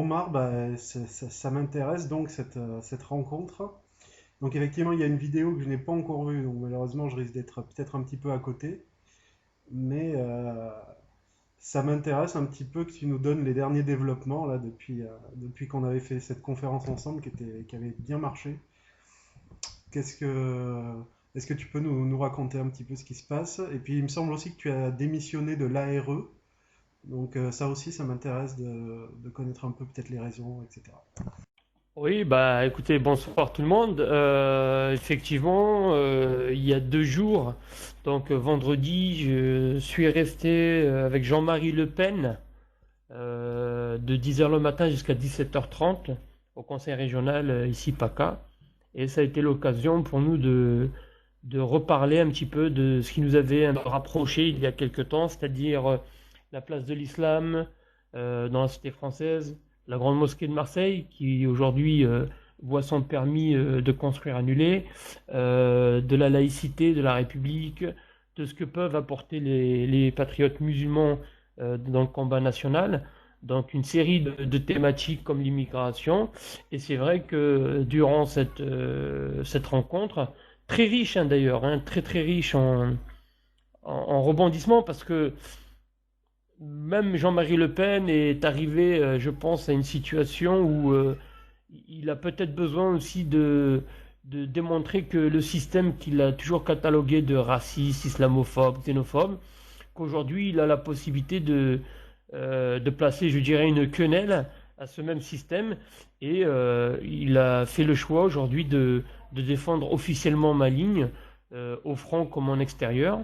Marc, bah, ça m'intéresse donc cette rencontre. Donc effectivement, il y a une vidéo que je n'ai pas encore vue, donc malheureusement, je risque d'être peut-être un petit peu à côté. Mais ça m'intéresse un petit peu que tu nous donnes les derniers développements là depuis qu'on avait fait cette conférence ensemble qui avait bien marché. Qu'est-ce que, est-ce que tu peux nous raconter un petit peu ce qui se passe? Et puis il me semble aussi que tu as démissionné de l'ARE. Donc ça aussi, ça m'intéresse de connaître un peu peut-être les raisons, etc. Oui, bah écoutez, bonsoir tout le monde. Effectivement, il y a 2 jours, donc vendredi, je suis resté avec Jean-Marie Le Pen de 10 heures le matin jusqu'à 17h30 au conseil régional ici PACA. Et ça a été l'occasion pour nous de reparler un petit peu de ce qui nous avait rapproché il y a quelque temps, c'est-à-dire la place de l'islam dans la cité française, la grande mosquée de Marseille qui aujourd'hui voit son permis de construire annulé, de la laïcité, de la République, de ce que peuvent apporter les patriotes musulmans dans le combat national. Donc une série de thématiques comme l'immigration. Et c'est vrai que durant cette rencontre, très riche hein, d'ailleurs, hein, très très riche en rebondissements, parce que même Jean-Marie Le Pen est arrivé, je pense, à une situation où il a peut-être besoin aussi de démontrer que le système qu'il a toujours catalogué de raciste, islamophobe, xénophobe, qu'aujourd'hui il a la possibilité de placer, je dirais, une quenelle à ce même système. Et il a fait le choix aujourd'hui de défendre officiellement ma ligne, au front comme en extérieur.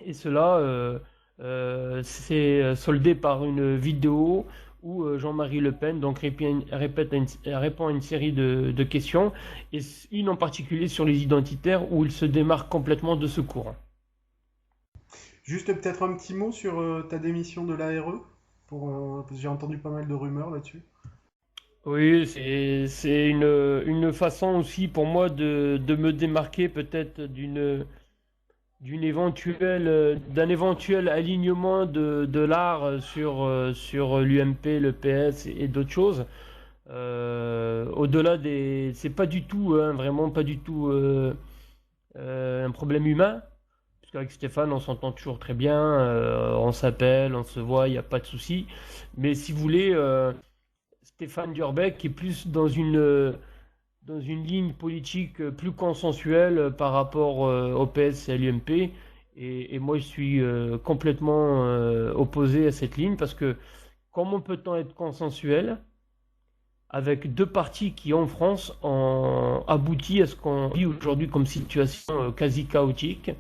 Et cela s'est soldé par une vidéo où Jean-Marie Le Pen donc répond à une série de questions, et une en particulier sur les identitaires où il se démarque complètement de ce courant. Juste peut-être un petit mot sur ta démission de l'ARE, parce que j'ai entendu pas mal de rumeurs là-dessus. Oui, c'est une façon aussi pour moi de me démarquer peut-être d'un éventuel alignement de l'art sur l'UMP, le PS et d'autres choses. Au-delà c'est pas du tout, hein, vraiment pas du tout un problème humain, puisqu'avec Stéphane on s'entend toujours très bien, on s'appelle, on se voit, il n'y a pas de souci. Mais si vous voulez, Stéphane Durbeck est plus dans une ligne politique plus consensuelle par rapport au PS et à l'UMP. Et moi, je suis complètement opposé à cette ligne parce que comment peut-on être consensuel avec deux partis qui, en France, ont abouti à ce qu'on vit aujourd'hui comme situation quasi chaotique?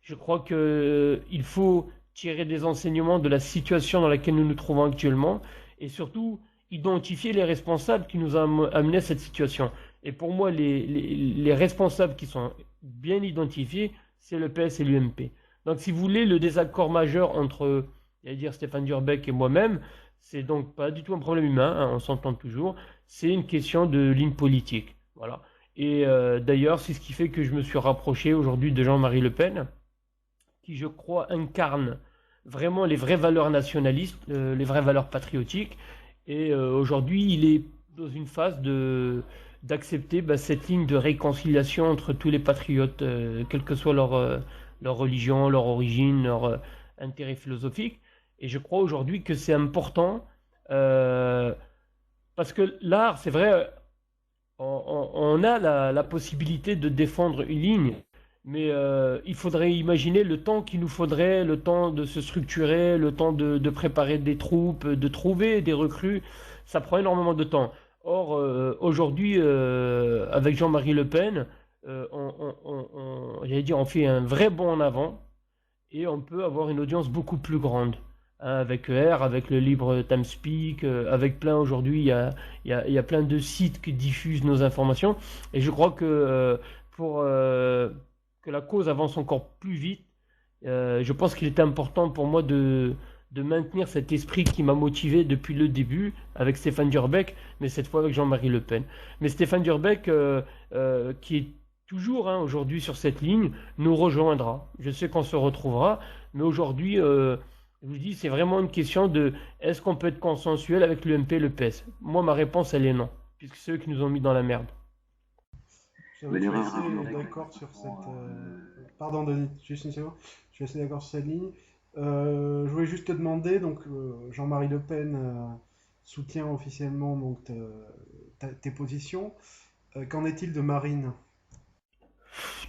Je crois qu'il faut tirer des enseignements de la situation dans laquelle nous nous trouvons actuellement et surtout identifier les responsables qui nous ont amené à cette situation. Et pour moi, les responsables qui sont bien identifiés, c'est le PS et l'UMP. Donc, si vous voulez, le désaccord majeur entre, j'allais dire, Stéphane Durbeck et moi-même, c'est donc pas du tout un problème humain, hein, on s'entend toujours, c'est une question de ligne politique. Voilà. Et d'ailleurs, c'est ce qui fait que je me suis rapproché aujourd'hui de Jean-Marie Le Pen, qui, je crois, incarne vraiment les vraies valeurs nationalistes, les vraies valeurs patriotiques. Et aujourd'hui, il est dans une phase d'accepter cette ligne de réconciliation entre tous les patriotes, quelle que soit leur religion, leur origine, leur intérêt philosophique. Et je crois aujourd'hui que c'est important, euh, parce que l'art, c'est vrai, on a la possibilité de défendre une ligne, mais il faudrait imaginer le temps qu'il nous faudrait, le temps de se structurer, le temps de préparer des troupes, de trouver des recrues. Ça prend énormément de temps. Or, aujourd'hui, avec Jean-Marie Le Pen, j'allais dire, on fait un vrai bond en avant et on peut avoir une audience beaucoup plus grande, hein, avec R, avec le libre TimeSpeak, avec plein aujourd'hui, il y a plein de sites qui diffusent nos informations. Et je crois que pour que la cause avance encore plus vite, je pense qu'il est important pour moi de maintenir cet esprit qui m'a motivé depuis le début avec Stéphane Durbeck, mais cette fois avec Jean-Marie Le Pen. Mais Stéphane Durbeck, qui est toujours hein, aujourd'hui sur cette ligne, nous rejoindra. Je sais qu'on se retrouvera, mais aujourd'hui, Je vous dis, c'est vraiment une question de est-ce qu'on peut être consensuel avec l'UMP et le PS? Moi, ma réponse, elle est non, puisque c'est eux qui nous ont mis dans la merde. J'avoue Mais que je suis l'erreur assez historique, d'accord sur effectivement, cette. Pardon, Denis, juste une seconde. Je suis assez d'accord sur cette ligne. Je voulais juste te demander, donc Jean-Marie Le Pen soutient officiellement donc tes positions. Qu'en est-il de Marine?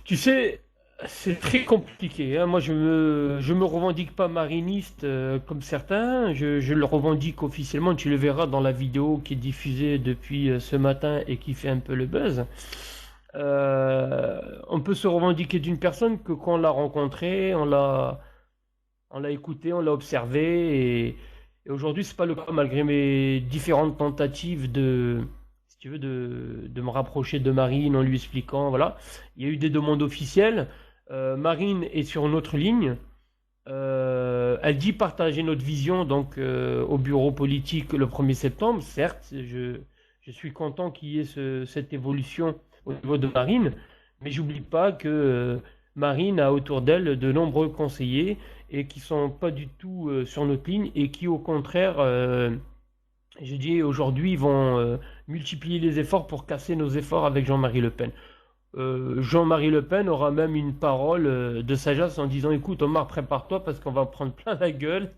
Tu sais, c'est très compliqué, hein. Moi, je me revendique pas mariniste comme certains. Je le revendique officiellement. Tu le verras dans la vidéo qui est diffusée depuis ce matin et qui fait un peu le buzz. On peut se revendiquer d'une personne que quand on l'a rencontrée, on l'a écouté, on l'a observé. Et aujourd'hui, c'est pas le cas, malgré mes différentes tentatives si tu veux, de me rapprocher de Marine en lui expliquant, voilà. Il y a eu des demandes officielles. Marine est sur une autre ligne. Elle dit partager notre vision donc au bureau politique le 1er septembre. Certes, je suis content qu'il y ait cette évolution au niveau de Marine, mais j'oublie pas que Marine a autour d'elle de nombreux conseillers et qui sont pas du tout sur notre ligne et qui au contraire, je dis aujourd'hui, vont multiplier les efforts pour casser nos efforts avec Jean-Marie Le Pen. Jean-Marie Le Pen aura même une parole de sagesse en disant écoute Omar, prépare-toi parce qu'on va prendre plein la gueule.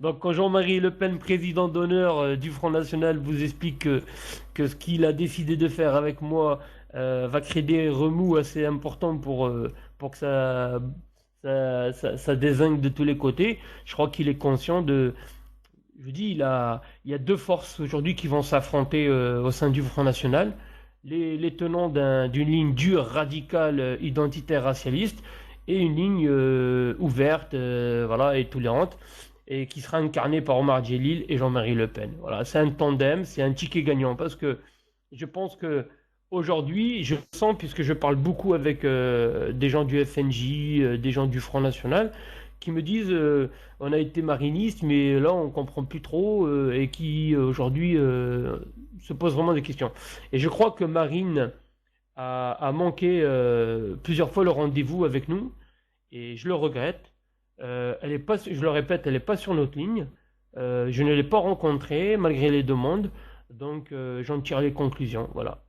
Donc quand Jean-Marie Le Pen, président d'honneur du Front National, vous explique que ce qu'il a décidé de faire avec moi va créer des remous assez importants pour que ça dézingue de tous les côtés, je crois qu'il est conscient de... Je dis, il y a deux forces aujourd'hui qui vont s'affronter au sein du Front National. Les tenants d'une ligne dure, radicale, identitaire, racialiste, et une ligne ouverte, voilà, et tolérante, et qui sera incarnée par Omar Djelil et Jean-Marie Le Pen. Voilà, c'est un tandem, c'est un ticket gagnant, parce que je pense que aujourd'hui, je sens, puisque je parle beaucoup avec des gens du FNJ, des gens du Front National, qui me disent on a été mariniste, mais là on comprend plus trop, et qui aujourd'hui se posent vraiment des questions. Et je crois que Marine a manqué plusieurs fois le rendez-vous avec nous, et je le regrette. Elle est pas, je le répète, elle n'est pas sur notre ligne. Je ne l'ai pas rencontrée malgré les demandes, donc j'en tire les conclusions. Voilà.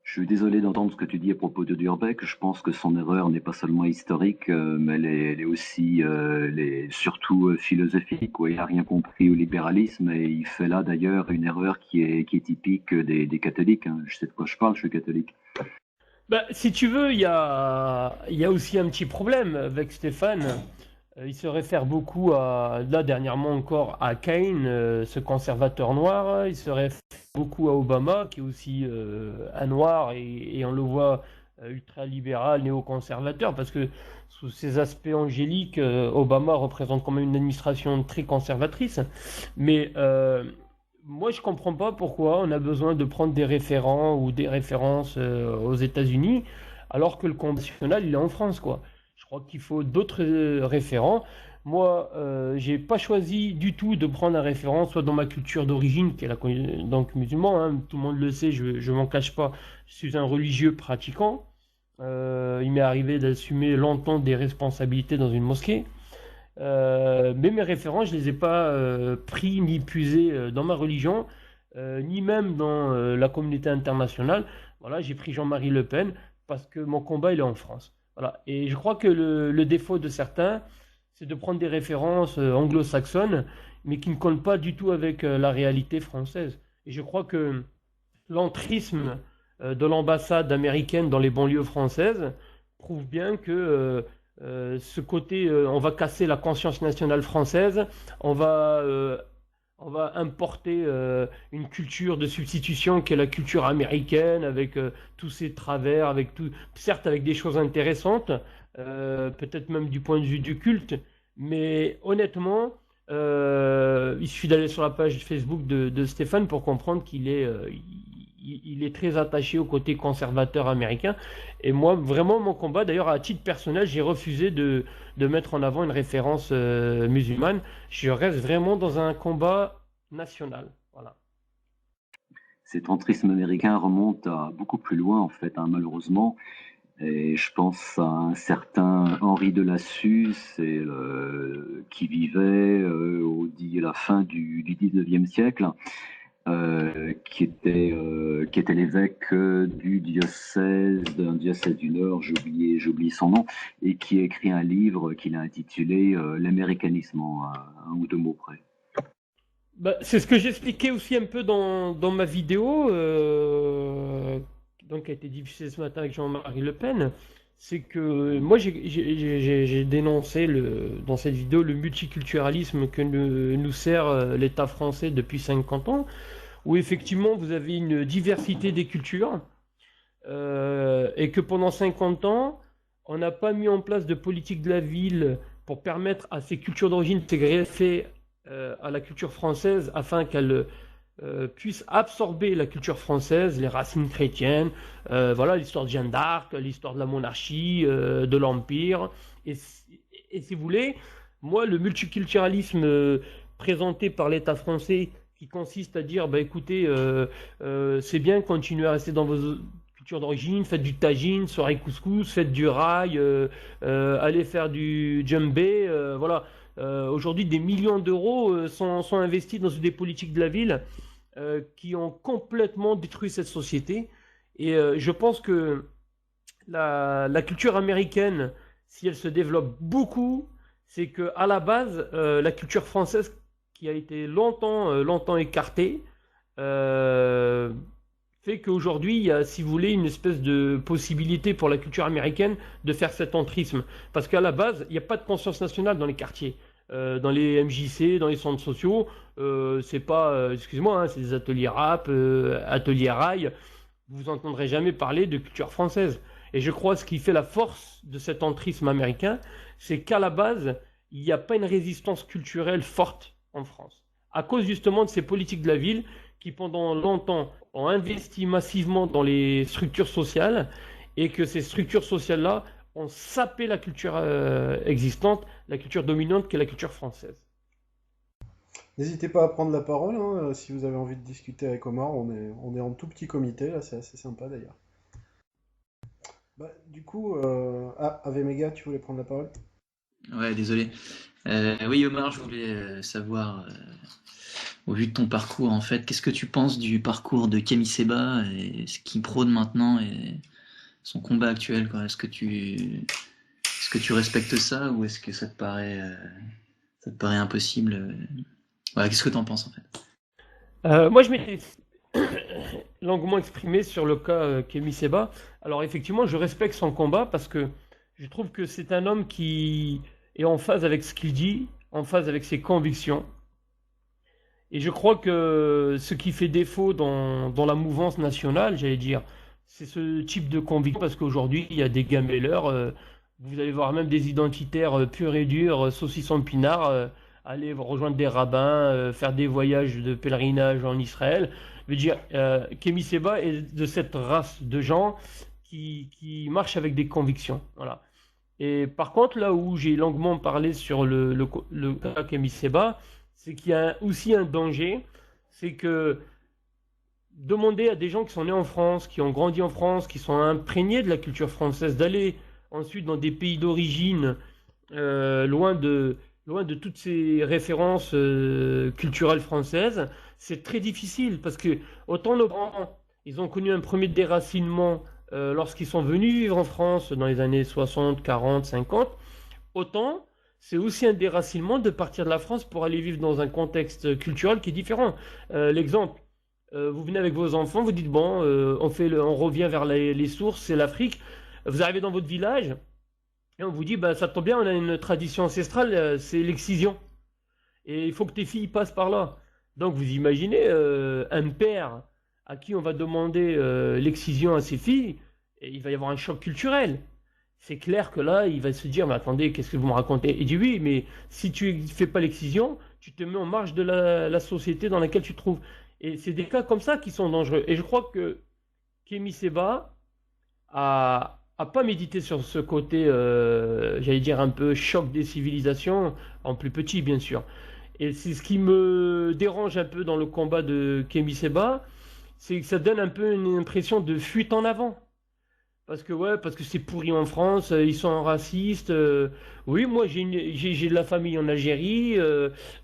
je suis désolé d'entendre ce que tu dis à propos de Durbeck. Je pense que son erreur n'est pas seulement historique, mais elle est aussi, surtout philosophique, quoi. Il n'a rien compris au libéralisme et il fait là d'ailleurs une erreur qui est typique des catholiques, hein. Je sais de quoi je parle, je suis catholique. Bah, si tu veux, il y a aussi un petit problème avec Stéphane. Il se réfère beaucoup là dernièrement encore, à Kane, ce conservateur noir. Il se réfère beaucoup à Obama, qui est aussi un noir, et on le voit ultra-libéral, néoconservateur, parce que sous ses aspects angéliques, Obama représente quand même une administration très conservatrice. Mais moi, je comprends pas pourquoi on a besoin de prendre des référents ou des références aux États-Unis, alors que le Conseil national, il est en France, quoi. Je crois qu'il faut d'autres référents. Moi, j'ai pas choisi du tout de prendre un référent, soit dans ma culture d'origine, qui est donc musulman, hein, tout le monde le sait, je m'en cache pas, je suis un religieux pratiquant. Il m'est arrivé d'assumer longtemps des responsabilités dans une mosquée. Mais mes références, je les ai pas pris ni puisés dans ma religion, ni même dans la communauté internationale. Voilà, j'ai pris Jean-Marie Le Pen parce que mon combat, il est en France. Voilà. Et je crois que le défaut de certains, c'est de prendre des références anglo-saxonnes, mais qui ne collent pas du tout avec la réalité française. Et je crois que l'entrisme de l'ambassade américaine dans les banlieues françaises prouve bien que ce côté, on va casser la conscience nationale française, on va, euh, on va importer une culture de substitution qui est la culture américaine, avec tous ses travers, avec tout, certes avec des choses intéressantes, peut-être même du point de vue du culte, mais honnêtement, il suffit d'aller sur la page Facebook de Stéphane pour comprendre il est très attaché au côté conservateur américain. Et moi, vraiment, mon combat, d'ailleurs, à titre personnel, j'ai refusé de mettre en avant une référence musulmane. Je reste vraiment dans un combat national. Voilà. Cet entrisme américain remonte à beaucoup plus loin, en fait, hein, malheureusement. Et je pense à un certain Henri de Lassus, qui vivait à la fin du 19e siècle, qui était l'évêque d'un diocèse du Nord, j'ai oublié son nom, et qui a écrit un livre qu'il a intitulé L'américanisme, en un ou deux mots près. Bah, c'est ce que j'expliquais aussi un peu dans ma vidéo, donc qui a été diffusée ce matin avec Jean-Marie Le Pen. C'est que moi j'ai dénoncé dans cette vidéo le multiculturalisme que nous sert l'État français depuis 50 ans, où effectivement vous avez une diversité des cultures, et que pendant 50 ans, on n'a pas mis en place de politique de la ville pour permettre à ces cultures d'origine de se greffer à la culture française afin qu'elle puisse absorber la culture française, les racines chrétiennes, voilà, l'histoire de Jeanne d'Arc, l'histoire de la monarchie, de l'Empire. Et, et si vous voulez, moi, le multiculturalisme présenté par l'État français, qui consiste à dire, bah, écoutez, c'est bien, continuez à rester dans vos cultures d'origine, faites du tagine, soirée couscous, faites du rail, allez faire du djembé, voilà. Aujourd'hui, des millions d'euros sont investis dans des politiques de la ville qui ont complètement détruit cette société. Et je pense que la culture américaine, si elle se développe beaucoup, c'est que à la base, la culture française, qui a été longtemps écartée, euh, fait qu'aujourd'hui, il y a, si vous voulez, une espèce de possibilité pour la culture américaine de faire cet entrisme. Parce qu'à la base, il n'y a pas de conscience nationale dans les quartiers. Dans les MJC, dans les centres sociaux, c'est pas, excuse-moi, hein, c'est des ateliers rap, ateliers rail. Vous entendrez jamais parler de culture française. Et je crois que ce qui fait la force de cet entrisme américain, c'est qu'à la base, il n'y a pas une résistance culturelle forte en France. À cause justement de ces politiques de la ville qui, pendant longtemps, ont investi massivement dans les structures sociales et que ces structures sociales-là ont sapé la culture existante, la culture dominante qui est la culture française. N'hésitez pas à prendre la parole, hein, si vous avez envie de discuter avec Omar. On est en tout petit comité, là, c'est assez sympa d'ailleurs. Bah, du coup, Ave Mega, tu voulais prendre la parole? Ouais, désolé. Oui, Omar, je voulais savoir, au vu de ton parcours, en fait, qu'est-ce que tu penses du parcours de Kémy Séba et ce qu'il prône maintenant et son combat actuel, quoi. Est-ce que tu respectes ça ou est-ce que ça te paraît impossible? Voilà, qu'est-ce que tu en penses, en fait? Moi, je m'étais longuement exprimé sur le cas Kémy Séba. Alors, effectivement, je respecte son combat parce que je trouve que c'est un homme qui est en phase avec ce qu'il dit, en phase avec ses convictions. Et je crois que ce qui fait défaut dans la mouvance nationale, j'allais dire, c'est ce type de conviction, parce qu'aujourd'hui, il y a des gamelleurs, vous allez voir même des identitaires purs et durs, saucissons de pinard, aller rejoindre des rabbins, faire des voyages de pèlerinage en Israël. Je veux dire, Kémy Séba est de cette race de gens qui marchent avec des convictions. Voilà. Et par contre, là où j'ai longuement parlé sur le cas Kémy Séba, c'est qu'il y a aussi un danger, c'est que demander à des gens qui sont nés en France, qui ont grandi en France, qui sont imprégnés de la culture française, d'aller ensuite dans des pays d'origine, loin de toutes ces références culturelles françaises, c'est très difficile parce que autant nos parents, ils ont connu un premier déracinement lorsqu'ils sont venus vivre en France dans les années 60, 40, 50, autant c'est aussi un déracinement de partir de la France pour aller vivre dans un contexte culturel qui est différent. L'exemple, vous venez avec vos enfants, vous dites bon, on revient vers les sources, c'est l'Afrique. Vous arrivez dans votre village et on vous dit bah, ça tombe bien, on a une tradition ancestrale, c'est l'excision. Et il faut que tes filles passent par là. Donc vous imaginez un père à qui on va demander l'excision à ses filles, et il va y avoir un choc culturel. C'est clair que là, il va se dire, mais attendez, qu'est-ce que vous me racontez? Il dit oui, mais si tu ne fais pas l'excision, tu te mets en marge de la société dans laquelle tu te trouves. Et c'est des cas comme ça qui sont dangereux. Et je crois que Kémy Séba a pas médité sur ce côté, j'allais dire un peu choc des civilisations, en plus petit bien sûr. Et c'est ce qui me dérange un peu dans le combat de Kémy Séba, c'est que ça donne un peu une impression de fuite en avant. Parce que c'est pourri en France, ils sont racistes. Oui, moi j'ai de la famille en Algérie,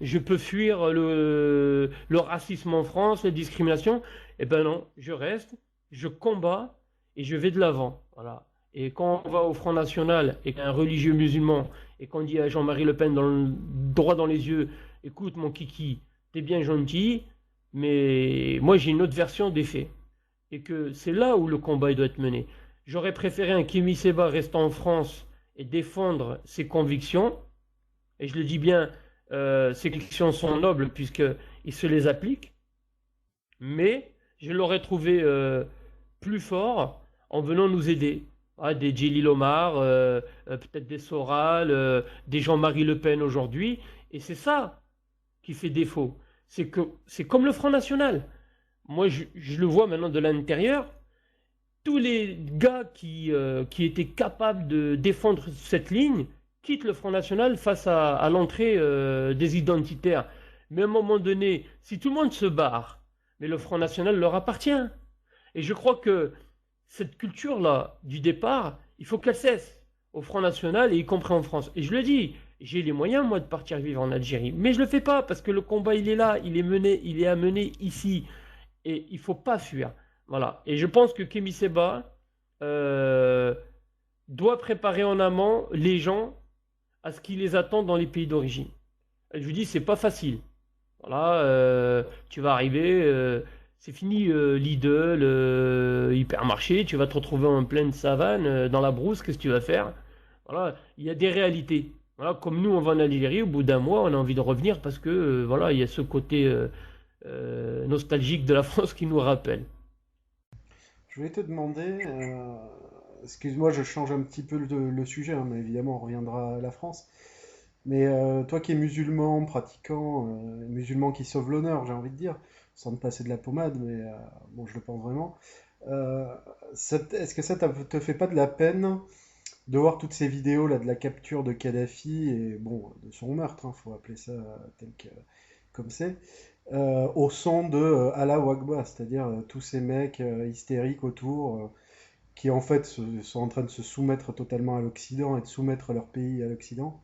je peux fuir le racisme en France, les discriminations. Eh ben non, je reste, je combats et je vais de l'avant. Voilà. Et quand on va au Front National et qu'un religieux musulman et qu'on dit à Jean-Marie Le Pen droit dans les yeux, écoute mon kiki, t'es bien gentil, mais moi j'ai une autre version des faits. Et que c'est là où le combat il doit être mené. J'aurais préféré un Kémy Séba restant en France et défendre ses convictions. Et je le dis bien, ses convictions sont nobles puisqu'il se les applique. Mais je l'aurais trouvé plus fort en venant nous aider. Ah, des Djellil Omar, peut-être des Soral, des Jean-Marie Le Pen aujourd'hui. Et c'est ça qui fait défaut. C'est que c'est comme le Front National. Moi, je le vois maintenant de l'intérieur. Tous les gars qui étaient capables de défendre cette ligne quittent le Front National face à l'entrée des identitaires. Mais à un moment donné, si tout le monde se barre, mais le Front National leur appartient. Et je crois que cette culture-là, du départ, il faut qu'elle cesse au Front National, et y compris en France. Et je le dis, j'ai les moyens, moi, de partir vivre en Algérie. Mais je ne le fais pas, parce que le combat, il est là, il est mené, il est à mener ici. Et il ne faut pas fuir. Voilà. Et je pense que Kémy Séba euh, doit préparer en amont les gens à ce qui les attend dans les pays d'origine. Et je vous dis, c'est pas facile. Voilà, tu vas arriver, c'est fini Lidl, hypermarché, tu vas te retrouver en pleine savane, dans la brousse, qu'est-ce que tu vas faire? Voilà, il y a des réalités. Voilà, comme nous, on va en Algérie, au bout d'un mois, on a envie de revenir parce que voilà, il y a ce côté nostalgique de la France qui nous rappelle. Je voulais te demander, excuse-moi, je change un petit peu le sujet, hein, mais évidemment, on reviendra à la France. Mais toi qui es musulman, pratiquant, musulman qui sauve l'honneur, j'ai envie de dire, sans te passer de la pommade, mais bon, je le pense vraiment. euh, Est-ce que ça te fait pas de la peine de voir toutes ces vidéos là de la capture de Kadhafi et bon, de son meurtre, hein, faut appeler ça comme c'est, au son de Allah Akbar, c'est-à-dire tous ces mecs hystériques autour qui en fait sont en train de se soumettre totalement à l'Occident et de soumettre leur pays à l'Occident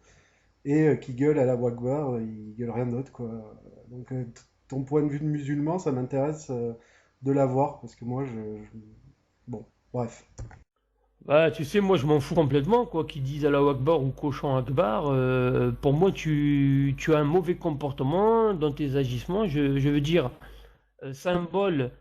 et qui gueulent Allah Akbar, ils gueulent rien d'autre quoi. Donc ton point de vue de musulman, ça m'intéresse de l'avoir parce que moi bon, bref. Bah, tu sais, moi je m'en fous complètement, quoi, qu'ils disent Allahu Akbar ou cochon Akbar. Pour moi, tu as un mauvais comportement dans tes agissements. Je veux dire, symbole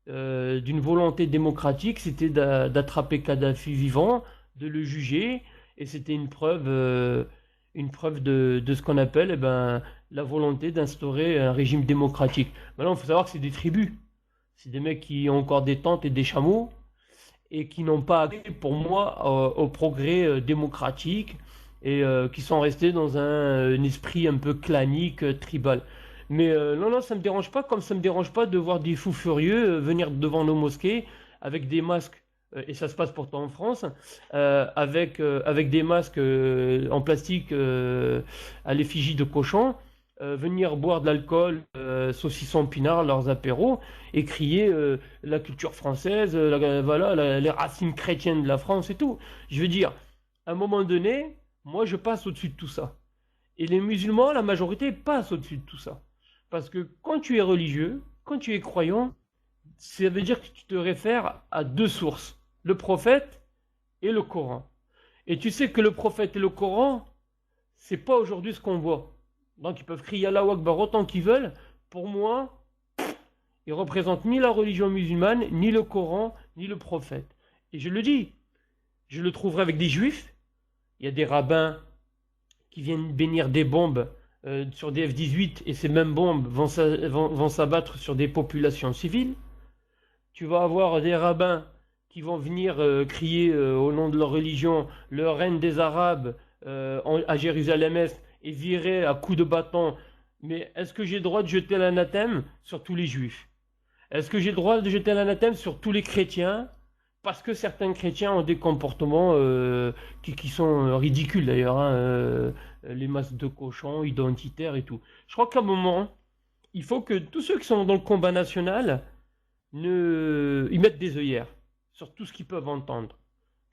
d'une volonté démocratique, c'était d'attraper Kadhafi vivant, de le juger, et c'était une preuve de ce qu'on appelle eh ben, la volonté d'instaurer un régime démocratique. Maintenant, il faut savoir que c'est des tribus. C'est des mecs qui ont encore des tentes et des chameaux et qui n'ont pas accès, pour moi, au progrès démocratique et qui sont restés dans un esprit un peu clanique, tribal. Mais non, non, ça me dérange pas, comme ça me dérange pas de voir des fous furieux venir devant nos mosquées avec des masques, et ça se passe pourtant en France, avec des masques en plastique à l'effigie de cochons, venir boire de l'alcool, saucisson pinard, leurs apéros, et crier la culture française, voilà, les racines chrétiennes de la France et tout. Je veux dire, à un moment donné, moi je passe au-dessus de tout ça. Et les musulmans, la majorité, passent au-dessus de tout ça. Parce que quand tu es religieux, quand tu es croyant, ça veut dire que tu te réfères à deux sources, le prophète et le Coran. Et tu sais que le prophète et le Coran, c'est pas aujourd'hui ce qu'on voit. Donc ils peuvent crier Allahu Akbar autant qu'ils veulent. Pour moi, ils représentent ni la religion musulmane, ni le Coran, ni le prophète. Et je le dis, je le trouverai avec des juifs. Il y a des rabbins qui viennent bénir des bombes sur des F-18 et ces mêmes bombes vont s'abattre sur des populations civiles. Tu vas avoir des rabbins qui vont venir crier au nom de leur religion le reine des Arabes à Jérusalem-Est et virer à coups de bâton. Mais est-ce que j'ai le droit de jeter l'anathème sur tous les juifs? Est-ce que j'ai le droit de jeter l'anathème sur tous les chrétiens? Parce que certains chrétiens ont des comportements qui sont ridicules d'ailleurs, hein, les masques de cochons, identitaires et tout. Je crois qu'à un moment, il faut que tous ceux qui sont dans le combat national ils mettent des œillères sur tout ce qu'ils peuvent entendre.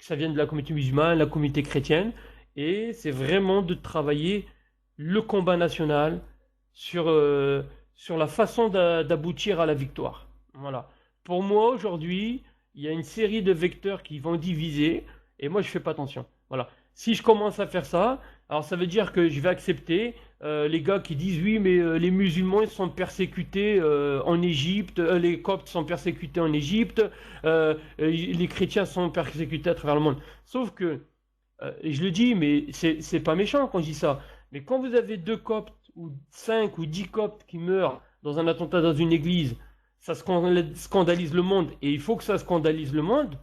que ça vienne de la communauté musulmane, la communauté chrétienne, et c'est vraiment de travailler le combat national sur la façon d'aboutir à la victoire. Voilà. Pour moi, aujourd'hui, il y a une série de vecteurs qui vont diviser, et moi, je fais pas attention. Voilà. Si je commence à faire ça, alors ça veut dire que je vais accepter les gars qui disent oui, mais les musulmans ils sont persécutés en Égypte, les coptes sont persécutés en Égypte, les chrétiens sont persécutés à travers le monde. Sauf que, et je le dis, mais c'est pas méchant quand je dis ça, mais quand vous avez 2 coptes ou 5 ou 10 coptes qui meurent dans un attentat dans une église, ça scandalise le monde et il faut que ça scandalise le monde.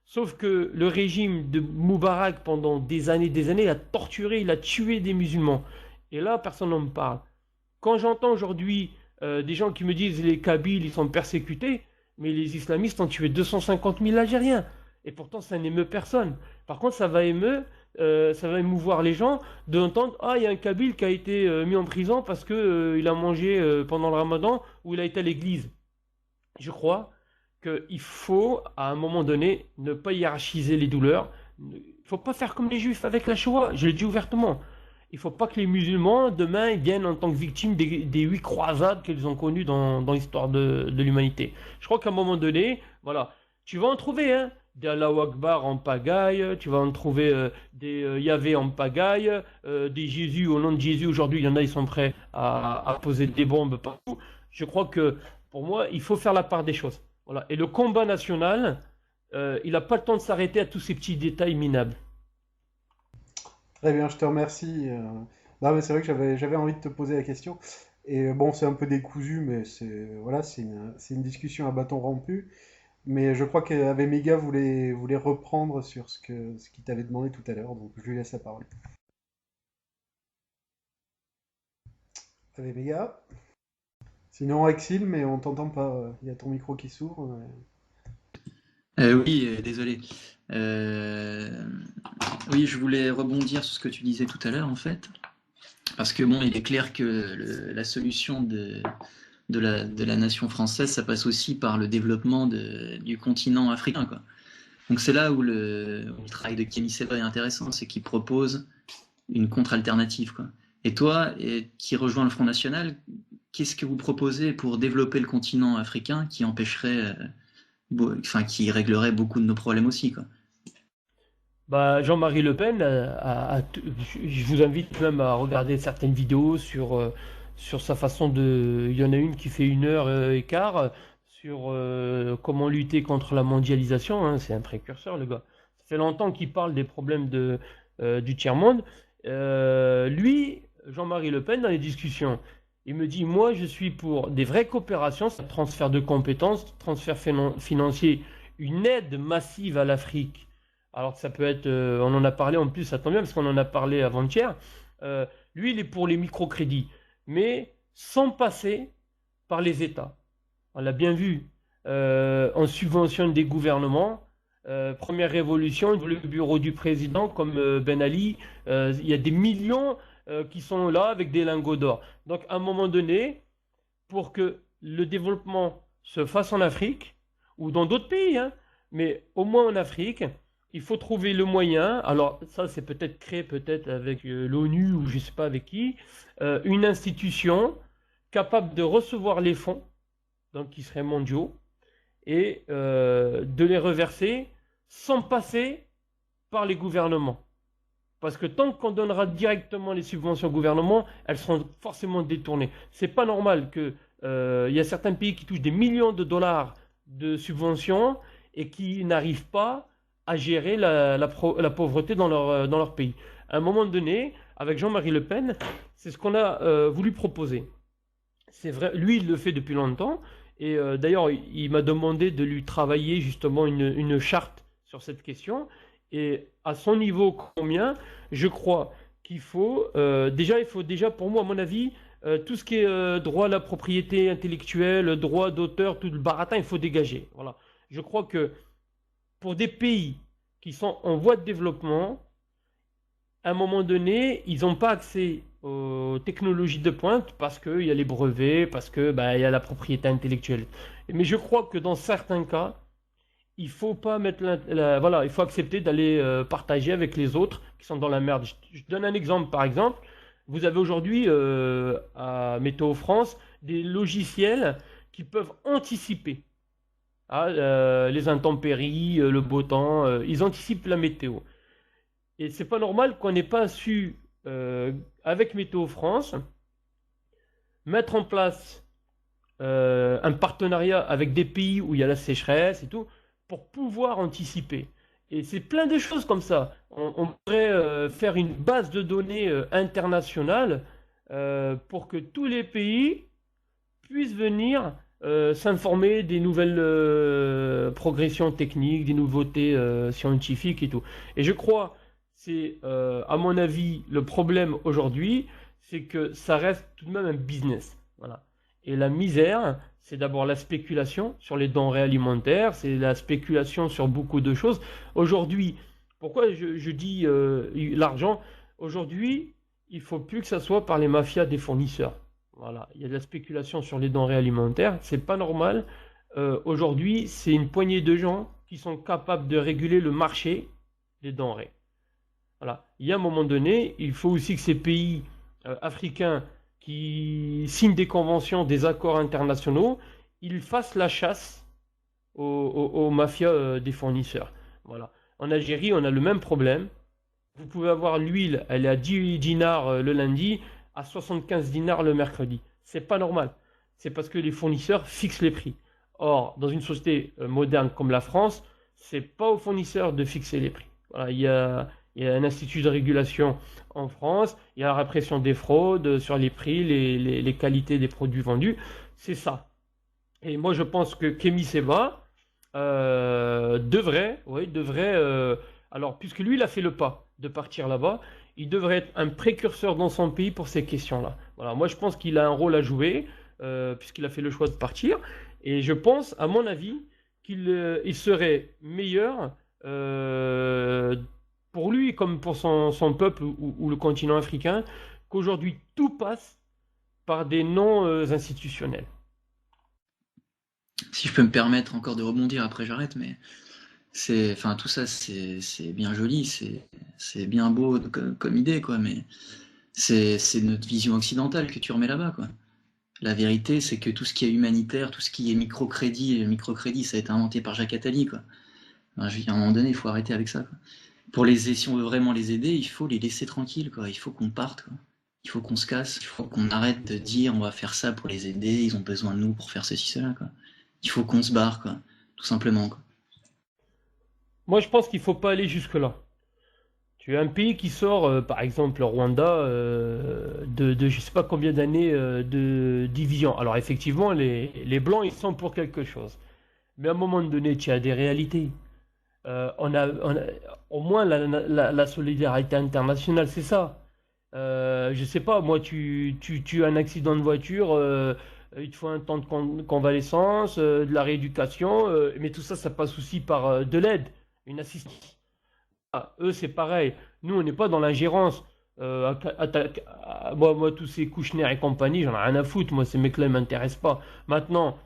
Sauf que le régime de Moubarak, pendant des années, il a torturé, il a tué des musulmans. Et là, personne n'en me parle. Quand j'entends aujourd'hui des gens qui me disent les Kabyles, ils sont persécutés, mais les islamistes ont tué 250 000 Algériens. Et pourtant, ça n'émeut personne. Par contre, ça va émouvoir les gens d'entendre ah, il y a un Kabyle qui a été mis en prison parce qu'il a mangé pendant le ramadan ou il a été à l'église. Je crois qu'il faut, à un moment donné, ne pas hiérarchiser les douleurs. Il ne faut pas faire comme les Juifs avec la Shoah, je le dis ouvertement. Il ne faut pas que les musulmans, demain, ils viennent en tant que victimes des 8 croisades qu'ils ont connues dans l'histoire de l'humanité. Je crois qu'à un moment donné, voilà, tu vas en trouver, hein, des Allahu Akbar en pagaille, tu vas en trouver des Yahvé en pagaille, des Jésus, au nom de Jésus, aujourd'hui, il y en a, ils sont prêts à poser des bombes partout. Je crois que, pour moi, il faut faire la part des choses. Voilà. Et le combat national, il n'a pas le temps de s'arrêter à tous ces petits détails minables. Très bien, je te remercie. Non, mais c'est vrai que j'avais envie de te poser la question. Et bon, c'est un peu décousu, mais voilà, c'est une discussion à bâton rompu. Mais je crois qu'Ave Méga voulait reprendre sur ce qu'il t'avait demandé tout à l'heure, donc je lui laisse la parole. Ave Méga. Sinon, Exil, mais on t'entend pas. Il y a ton micro qui s'ouvre. Oui, désolé. Oui, je voulais rebondir sur ce que tu disais tout à l'heure, en fait. Parce que, bon, il est clair que la solution de la nation française, ça passe aussi par le développement du continent africain, quoi. Donc c'est là où le travail de Kémy Séba est intéressant, c'est qu'il propose une contre-alternative, quoi. Et toi, qui rejoins le Front National, qu'est-ce que vous proposez pour développer le continent africain qui empêcherait, qui réglerait beaucoup de nos problèmes aussi, quoi? Bah, Jean-Marie Le Pen, je vous invite même à regarder certaines vidéos sur sa façon de... Il y en a une qui fait 1 heure et quart sur comment lutter contre la mondialisation, hein, c'est un précurseur, le gars. Ça fait longtemps qu'il parle des problèmes du tiers-monde. Lui, Jean-Marie Le Pen, dans les discussions, il me dit, moi, je suis pour des vraies coopérations, transfert de compétences, transfert financier, une aide massive à l'Afrique. Alors que ça peut être, on en a parlé en plus, ça tombe bien parce qu'on en a parlé avant-hier. Lui, il est pour les microcrédits, mais sans passer par les États. On l'a bien vu, on subventionne des gouvernements. Première révolution, le bureau du président, comme Ben Ali, il y a des millions qui sont là avec des lingots d'or. Donc, à un moment donné, pour que le développement se fasse en Afrique, ou dans d'autres pays, hein, mais au moins en Afrique, il faut trouver le moyen. Alors, ça, c'est peut-être créé peut-être avec l'ONU ou je ne sais pas avec qui, une institution capable de recevoir les fonds, donc qui seraient mondiaux, et de les reverser sans passer par les gouvernements. Parce que tant qu'on donnera directement les subventions au gouvernement, elles seront forcément détournées. C'est pas normal que y a certains pays qui touchent des millions de dollars de subventions et qui n'arrivent pas à gérer la pauvreté dans leur pays. À un moment donné, avec Jean-Marie Le Pen, c'est ce qu'on a voulu proposer. C'est vrai, lui, il le fait depuis longtemps. Et d'ailleurs, il m'a demandé de lui travailler justement une charte sur cette question. Et à son niveau combien, je crois qu'il faut, pour moi, à mon avis, tout ce qui est droit à la propriété intellectuelle, droit d'auteur, tout le baratin, il faut dégager. Voilà. Je crois que pour des pays qui sont en voie de développement, à un moment donné, ils n'ont pas accès aux technologies de pointe parce qu'il y a les brevets, parce que il y a la propriété intellectuelle. Mais je crois que dans certains cas, il faut pas mettre voilà, il faut accepter d'aller partager avec les autres qui sont dans la merde. Je donne un exemple, par exemple, vous avez aujourd'hui à Météo France des logiciels qui peuvent anticiper les intempéries, le beau temps, ils anticipent la météo. Et c'est pas normal qu'on n'ait pas su, avec Météo France, mettre en place un partenariat avec des pays où il y a la sécheresse et tout, pour pouvoir anticiper. Et c'est plein de choses comme ça. On pourrait faire une base de données internationale pour que tous les pays puissent venir s'informer des nouvelles progressions techniques, des nouveautés scientifiques et tout. Et je crois, c'est à mon avis, le problème aujourd'hui, c'est que ça reste tout de même un business. Voilà. Et la misère, c'est d'abord la spéculation sur les denrées alimentaires, c'est la spéculation sur beaucoup de choses. Aujourd'hui, pourquoi je dis l'argent? Aujourd'hui, il ne faut plus que ça soit par les mafias des fournisseurs. Voilà, il y a de la spéculation sur les denrées alimentaires, c'est pas normal. Aujourd'hui, c'est une poignée de gens qui sont capables de réguler le marché des denrées. Voilà. Il y a un moment donné, il faut aussi que ces pays africains qui signent des conventions, des accords internationaux, ils fassent la chasse aux mafias des fournisseurs. Voilà. En Algérie, on a le même problème. Vous pouvez avoir l'huile, elle est à 10 dinars le lundi, à 75 dinars le mercredi. C'est pas normal. C'est parce que les fournisseurs fixent les prix. Or, dans une société moderne comme la France, c'est pas aux fournisseurs de fixer les prix. Voilà, il y a un institut de régulation en France, il y a la répression des fraudes sur les prix, les qualités des produits vendus. C'est ça. Et moi, je pense que Kémy Séba devrait, alors, puisque lui, il a fait le pas de partir là-bas, il devrait être un précurseur dans son pays pour ces questions-là. Voilà, moi, je pense qu'il a un rôle à jouer, puisqu'il a fait le choix de partir. Et je pense, à mon avis, qu'il serait meilleur pour lui, comme pour son peuple ou le continent africain, qu'aujourd'hui tout passe par des noms institutionnels. Si je peux me permettre encore de rebondir, après j'arrête, mais enfin, tout ça, c'est bien joli, c'est bien beau comme idée, quoi, mais c'est notre vision occidentale que tu remets là-bas, quoi. La vérité, c'est que tout ce qui est humanitaire, tout ce qui est microcrédit, ça a été inventé par Jacques Attali, quoi. Enfin, à un moment donné, il faut arrêter avec ça, quoi. Si on veut vraiment les aider, il faut les laisser tranquilles, quoi. Il faut qu'on parte, quoi. Il faut qu'on se casse, il faut qu'on arrête de dire on va faire ça pour les aider, ils ont besoin de nous pour faire ceci, cela, quoi. Il faut qu'on se barre, quoi. Tout simplement, quoi. Moi, je pense qu'il ne faut pas aller jusque-là. Tu as un pays qui sort, par exemple, le Rwanda, de je ne sais pas combien d'années de division. Alors, effectivement, les Blancs, ils sont pour quelque chose. Mais à un moment donné, tu as des réalités. Au moins la solidarité internationale, c'est ça. Je sais pas, moi, tu as un accident de voiture, il te faut un temps de convalescence, de la rééducation, mais tout ça, ça passe aussi par de l'aide, une assistance. Ah, eux, c'est pareil. Nous, on n'est pas dans l'ingérence. Moi, tous ces Kouchner et compagnie, j'en ai rien à foutre. Moi, ces mecs-là, ils m'intéressent pas. Maintenant,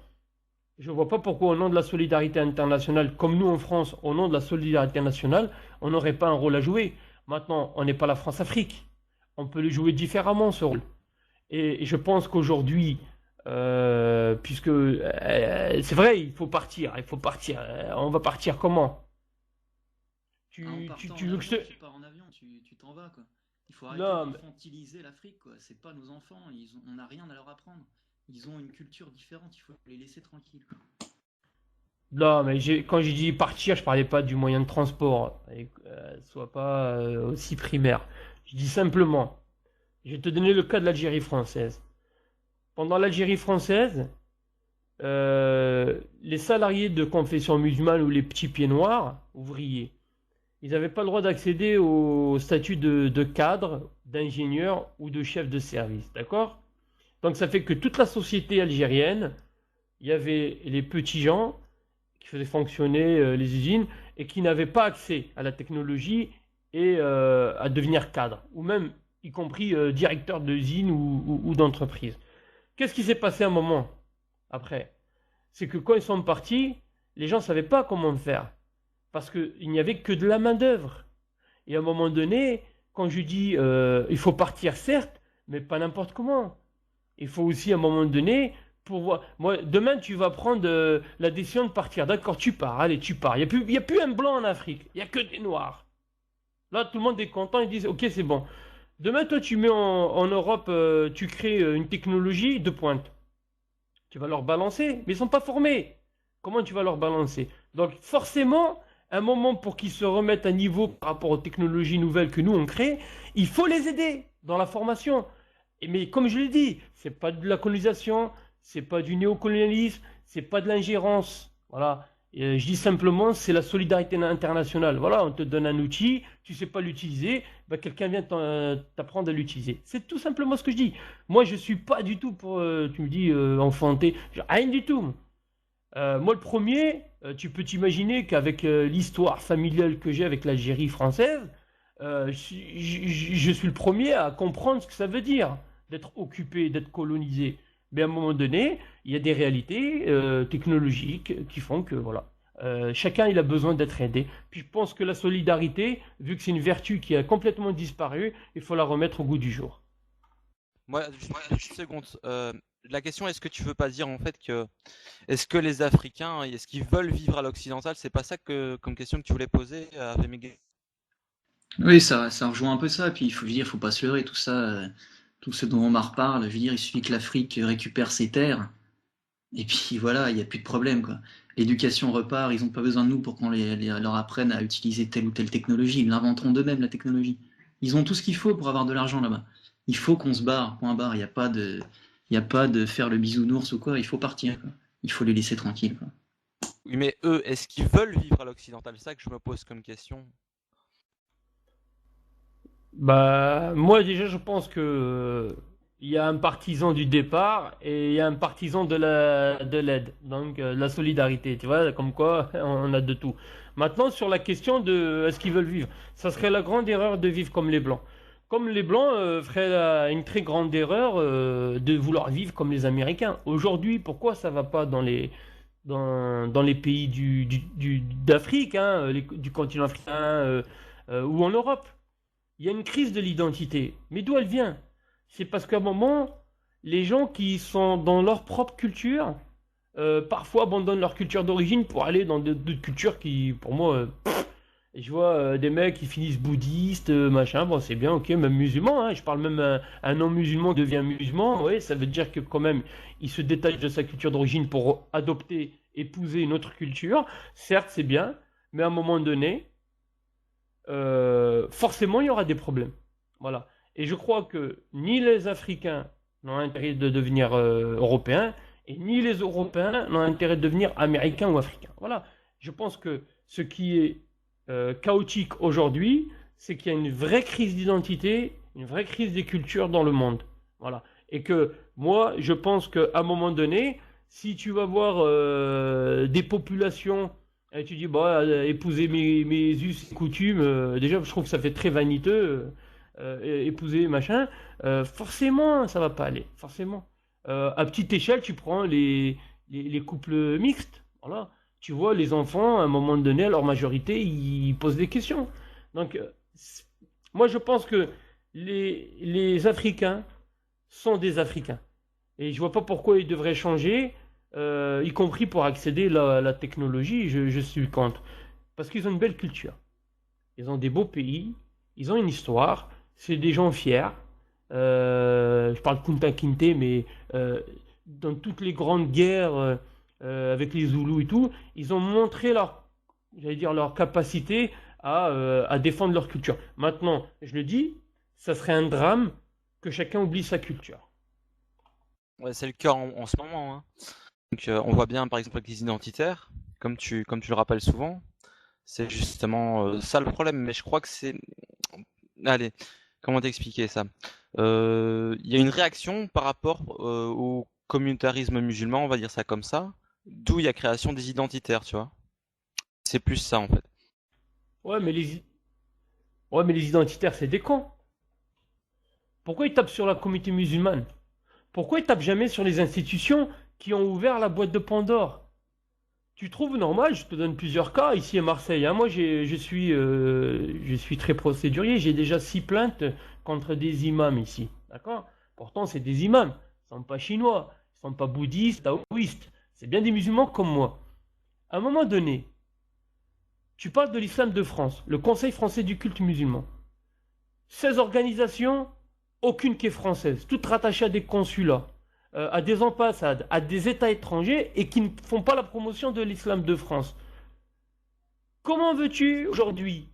je vois pas pourquoi, au nom de la solidarité internationale, comme nous en France, au nom de la solidarité nationale, on n'aurait pas un rôle à jouer. Maintenant, on n'est pas la France-Afrique. On peut le jouer différemment, ce rôle. Et je pense qu'aujourd'hui, puisque c'est vrai, il faut partir. On va partir comment? En Tu veux que je te... tu pars en avion, tu t'en vas, quoi. Il faut arrêter Non, d'infantiliser l'Afrique, quoi. C'est pas nos enfants, on n'a rien à leur apprendre. Ils ont une culture différente, il faut les laisser tranquilles, quoi. non, mais quand j'ai dit partir, je parlais pas du moyen de transport. Et, sois pas aussi primaire. Je dis simplement, je vais te donner le cas de l'Algérie française. Pendant l'Algérie française, les salariés de confession musulmane ou les petits pieds noirs, ouvriers, ils n'avaient pas le droit d'accéder au statut de cadre, d'ingénieur ou de chef de service. D'accord? Donc ça fait que toute la société algérienne, il y avait les petits gens qui faisaient fonctionner les usines et qui n'avaient pas accès à la technologie et à devenir cadre, ou même y compris directeur d'usine ou d'entreprise. Qu'est-ce qui s'est passé un moment après? C'est que quand ils sont partis, les gens ne savaient pas comment faire. Parce qu'il n'y avait que de la main-d'œuvre. Et à un moment donné, quand je dis il faut partir, certes, mais pas n'importe comment. Il faut aussi, à un moment donné, pouvoir. Moi, demain, tu vas prendre la décision de partir. D'accord, tu pars. Allez, tu pars. Il y a plus un blanc en Afrique. Il n'y a que des noirs. Là, tout le monde est content. Ils disent ok, c'est bon. Demain, toi, tu mets en Europe, tu crées une technologie de pointe. Tu vas leur balancer, mais ils ne sont pas formés. Comment tu vas leur balancer? Donc, forcément, un moment pour qu'ils se remettent à niveau par rapport aux technologies nouvelles que nous on crée, il faut les aider dans la formation. Mais comme je l'ai dit, c'est pas de la colonisation, c'est pas du néocolonialisme, c'est pas de l'ingérence. Voilà. Et je dis simplement, c'est la solidarité internationale. Voilà, on te donne un outil, tu sais pas l'utiliser, ben quelqu'un vient t'apprendre à l'utiliser. C'est tout simplement ce que je dis. Moi, je suis pas du tout pour, tu me dis, enfanter, rien du tout. Moi, le premier, tu peux t'imaginer qu'avec l'histoire familiale que j'ai avec l'Algérie française, je suis le premier à comprendre ce que ça veut dire d'être occupé, d'être colonisé. Mais à un moment donné, il y a des réalités technologiques qui font que voilà, chacun il a besoin d'être aidé. Puis je pense que la solidarité, vu que c'est une vertu qui a complètement disparu, il faut la remettre au goût du jour. Moi, juste une seconde. La question, est-ce que tu veux pas dire en fait que est-ce que les Africains, est-ce qu'ils veulent vivre à l'occidental? C'est pas ça comme question que tu voulais poser à Rémi. Oui, ça rejoint un peu ça. Puis il faut, je veux dire, faut pas se leurrer, tout ça, tout ce dont Omar parle. Je veux dire, il suffit que l'Afrique récupère ses terres, et puis voilà, il n'y a plus de problème, quoi. L'éducation repart, ils n'ont pas besoin de nous pour qu'on leur apprenne à utiliser telle ou telle technologie. Ils l'inventeront d'eux-mêmes, la technologie. Ils ont tout ce qu'il faut pour avoir de l'argent là-bas. Il faut qu'on se barre, point barre. Il y a pas de faire le bisounours ou quoi. Il faut partir, quoi. Il faut les laisser tranquilles, quoi. Oui, mais eux, est-ce qu'ils veulent vivre à l'occidental? C'est ça que je me pose comme question. Bah, moi déjà, je pense que il y a un partisan du départ et il y a un partisan de l'aide, donc la solidarité, tu vois, comme quoi on a de tout. Maintenant, sur la question de est-ce qu'ils veulent vivre, ça serait la grande erreur de vivre comme les Blancs. Comme les Blancs feraient une très grande erreur de vouloir vivre comme les Américains. Aujourd'hui, pourquoi ça va pas dans les pays d'Afrique, hein, du continent africain ou en Europe? Il y a une crise de l'identité. Mais d'où elle vient? C'est parce qu'à un moment, les gens qui sont dans leur propre culture, parfois abandonnent leur culture d'origine pour aller dans d'autres cultures qui, pour moi, je vois des mecs qui finissent bouddhistes, machin, bon c'est bien, ok, même musulmans, hein, je parle même un non-musulman devient musulman, ouais, ça veut dire que quand même, il se détache de sa culture d'origine pour adopter, épouser une autre culture. Certes, c'est bien, mais à un moment donné, forcément il y aura des problèmes. Voilà. Et je crois que ni les Africains n'ont intérêt de devenir européens, et ni les Européens n'ont intérêt de devenir américains ou africains. Voilà. Je pense que ce qui est chaotique aujourd'hui, c'est qu'il y a une vraie crise d'identité, une vraie crise des cultures dans le monde. Voilà. Et que moi, je pense qu'à un moment donné, si tu vas voir des populations et tu dis, bah, épouser mes us et coutumes, déjà, je trouve que ça fait très vaniteux, épouser machin, forcément, ça va pas aller, forcément. À petite échelle, tu prends les couples mixtes, voilà. Tu vois, les enfants, à un moment donné, à leur majorité, ils posent des questions. Donc, moi, je pense que les Africains sont des Africains. Et je vois pas pourquoi ils devraient changer, y compris pour accéder à la technologie, je suis contre. Parce qu'ils ont une belle culture. Ils ont des beaux pays, ils ont une histoire, c'est des gens fiers. Je parle de Kunta Kinte, mais dans toutes les grandes guerres avec les Zoulous et tout, ils ont montré j'allais dire, leur capacité à défendre leur culture. Maintenant, je le dis, ça serait un drame que chacun oublie sa culture. Ouais, c'est le cas en ce moment, hein. Donc, on voit bien par exemple avec les identitaires, comme tu le rappelles souvent, c'est justement ça le problème. Mais je crois que c'est. Allez, comment t'expliquer ça? Il y a une réaction par rapport au communautarisme musulman, on va dire ça comme ça, d'où il y a création des identitaires, tu vois. C'est plus ça en fait. Ouais, ouais, mais les identitaires, c'est des cons. Pourquoi ils tapent sur la communauté musulmane? Pourquoi ils tapent jamais sur les institutions qui ont ouvert la boîte de Pandore? Tu trouves normal, je te donne plusieurs cas ici à Marseille, hein. Moi, je suis très procédurier. J'ai déjà 6 plaintes contre des imams ici. D'accord? Pourtant, c'est des imams. Ils ne sont pas chinois. Ils ne sont pas bouddhistes, taoïstes. C'est bien des musulmans comme moi. À un moment donné, tu parles de l'islam de France, le Conseil français du culte musulman. 16 organisations, aucune qui est française, toutes rattachées à des consulats, à des ambassades, à des États étrangers et qui ne font pas la promotion de l'islam de France. Comment veux-tu aujourd'hui,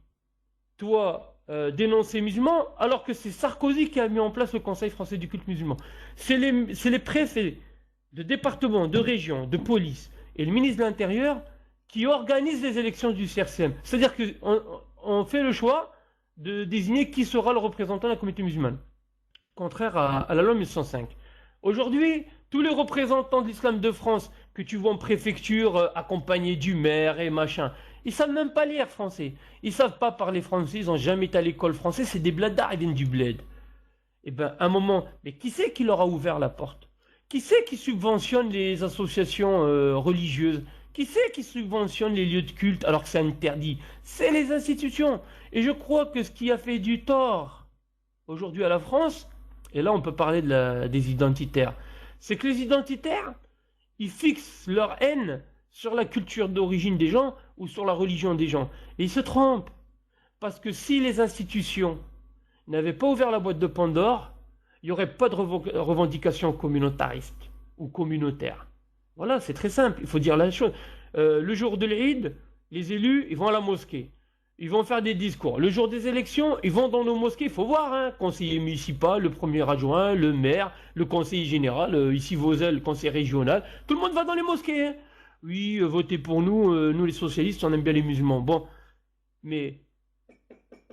toi, dénoncer les musulmans alors que c'est Sarkozy qui a mis en place le Conseil français du culte musulman? C'est les préfets de départements, de régions, de police et le ministre de l'Intérieur qui organisent les élections du CRCM. C'est-à-dire qu'on fait le choix de désigner qui sera le représentant de la communauté musulmane, contraire à la loi 1105. Aujourd'hui, tous les représentants de l'islam de France que tu vois en préfecture, accompagnés du maire et machin, ils savent même pas lire français. Ils savent pas parler français, ils ont jamais été à l'école française, c'est des bladards, ils viennent du bled. Eh ben, un moment, mais qui c'est qui leur a ouvert la porte? Qui c'est qui subventionne les associations religieuses? Qui c'est qui subventionne les lieux de culte alors que c'est interdit? C'est les institutions. Et je crois que ce qui a fait du tort aujourd'hui à la France, et là on peut parler des identitaires, c'est que les identitaires, ils fixent leur haine sur la culture d'origine des gens ou sur la religion des gens. Et ils se trompent. Parce que si les institutions n'avaient pas ouvert la boîte de Pandore, il n'y aurait pas de revendication communautariste ou communautaire. Voilà, c'est très simple, il faut dire la chose. Le jour de l'Eid, les élus, ils vont à la mosquée. Ils vont faire des discours. Le jour des élections, ils vont dans nos mosquées. Il faut voir, hein, conseiller municipal, le premier adjoint, le maire, le conseiller général, ici Vosel, le conseiller régional. Tout le monde va dans les mosquées, hein. Oui, votez pour nous, nous les socialistes, on aime bien les musulmans. Bon, mais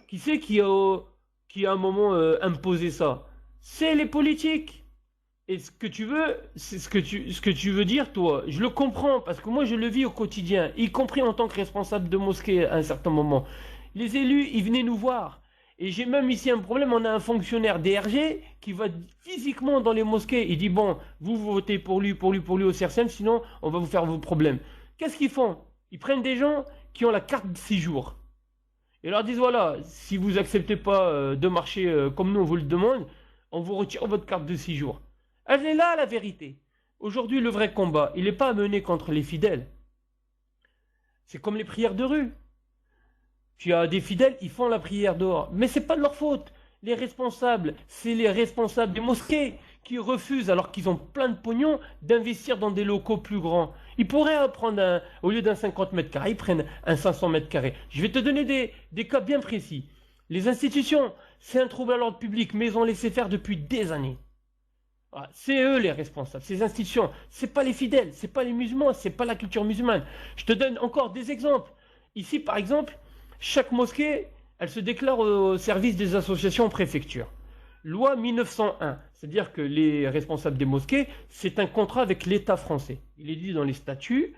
qui c'est qui a un moment imposé ça? C'est les politiques. Et ce que tu veux, c'est ce que tu veux dire, toi. Je le comprends, parce que moi, je le vis au quotidien, y compris en tant que responsable de mosquée à un certain moment. Les élus, ils venaient nous voir. Et j'ai même ici un problème, on a un fonctionnaire DRG qui va physiquement dans les mosquées. Il dit, bon, vous votez pour lui, pour lui, pour lui au CRCM, sinon on va vous faire vos problèmes. Qu'est-ce qu'ils font? Ils prennent des gens qui ont la carte de séjour. Et leur disent, voilà, si vous acceptez pas de marcher comme nous on vous le demande, on vous retire votre carte de séjour. Elle est là la vérité. Aujourd'hui, le vrai combat, il n'est pas à mener contre les fidèles. C'est comme les prières de rue. Tu as des fidèles, ils font la prière dehors. Mais c'est pas de leur faute. Les responsables, c'est les responsables des mosquées qui refusent, alors qu'ils ont plein de pognon, d'investir dans des locaux plus grands. Ils pourraient prendre, au lieu d'un 50 mètres carrés, ils prennent un 500 mètres carrés. Je vais te donner des cas bien précis. Les institutions, c'est un trouble à l'ordre public, mais ils ont laissé faire depuis des années. Ah, c'est eux les responsables, ces institutions. C'est pas les fidèles, c'est pas les musulmans, c'est pas la culture musulmane. Je te donne encore des exemples. Ici, par exemple, chaque mosquée, elle se déclare au service des associations en préfecture. Loi 1901, c'est-à-dire que les responsables des mosquées, c'est un contrat avec l'État français. Il est dit dans les statuts,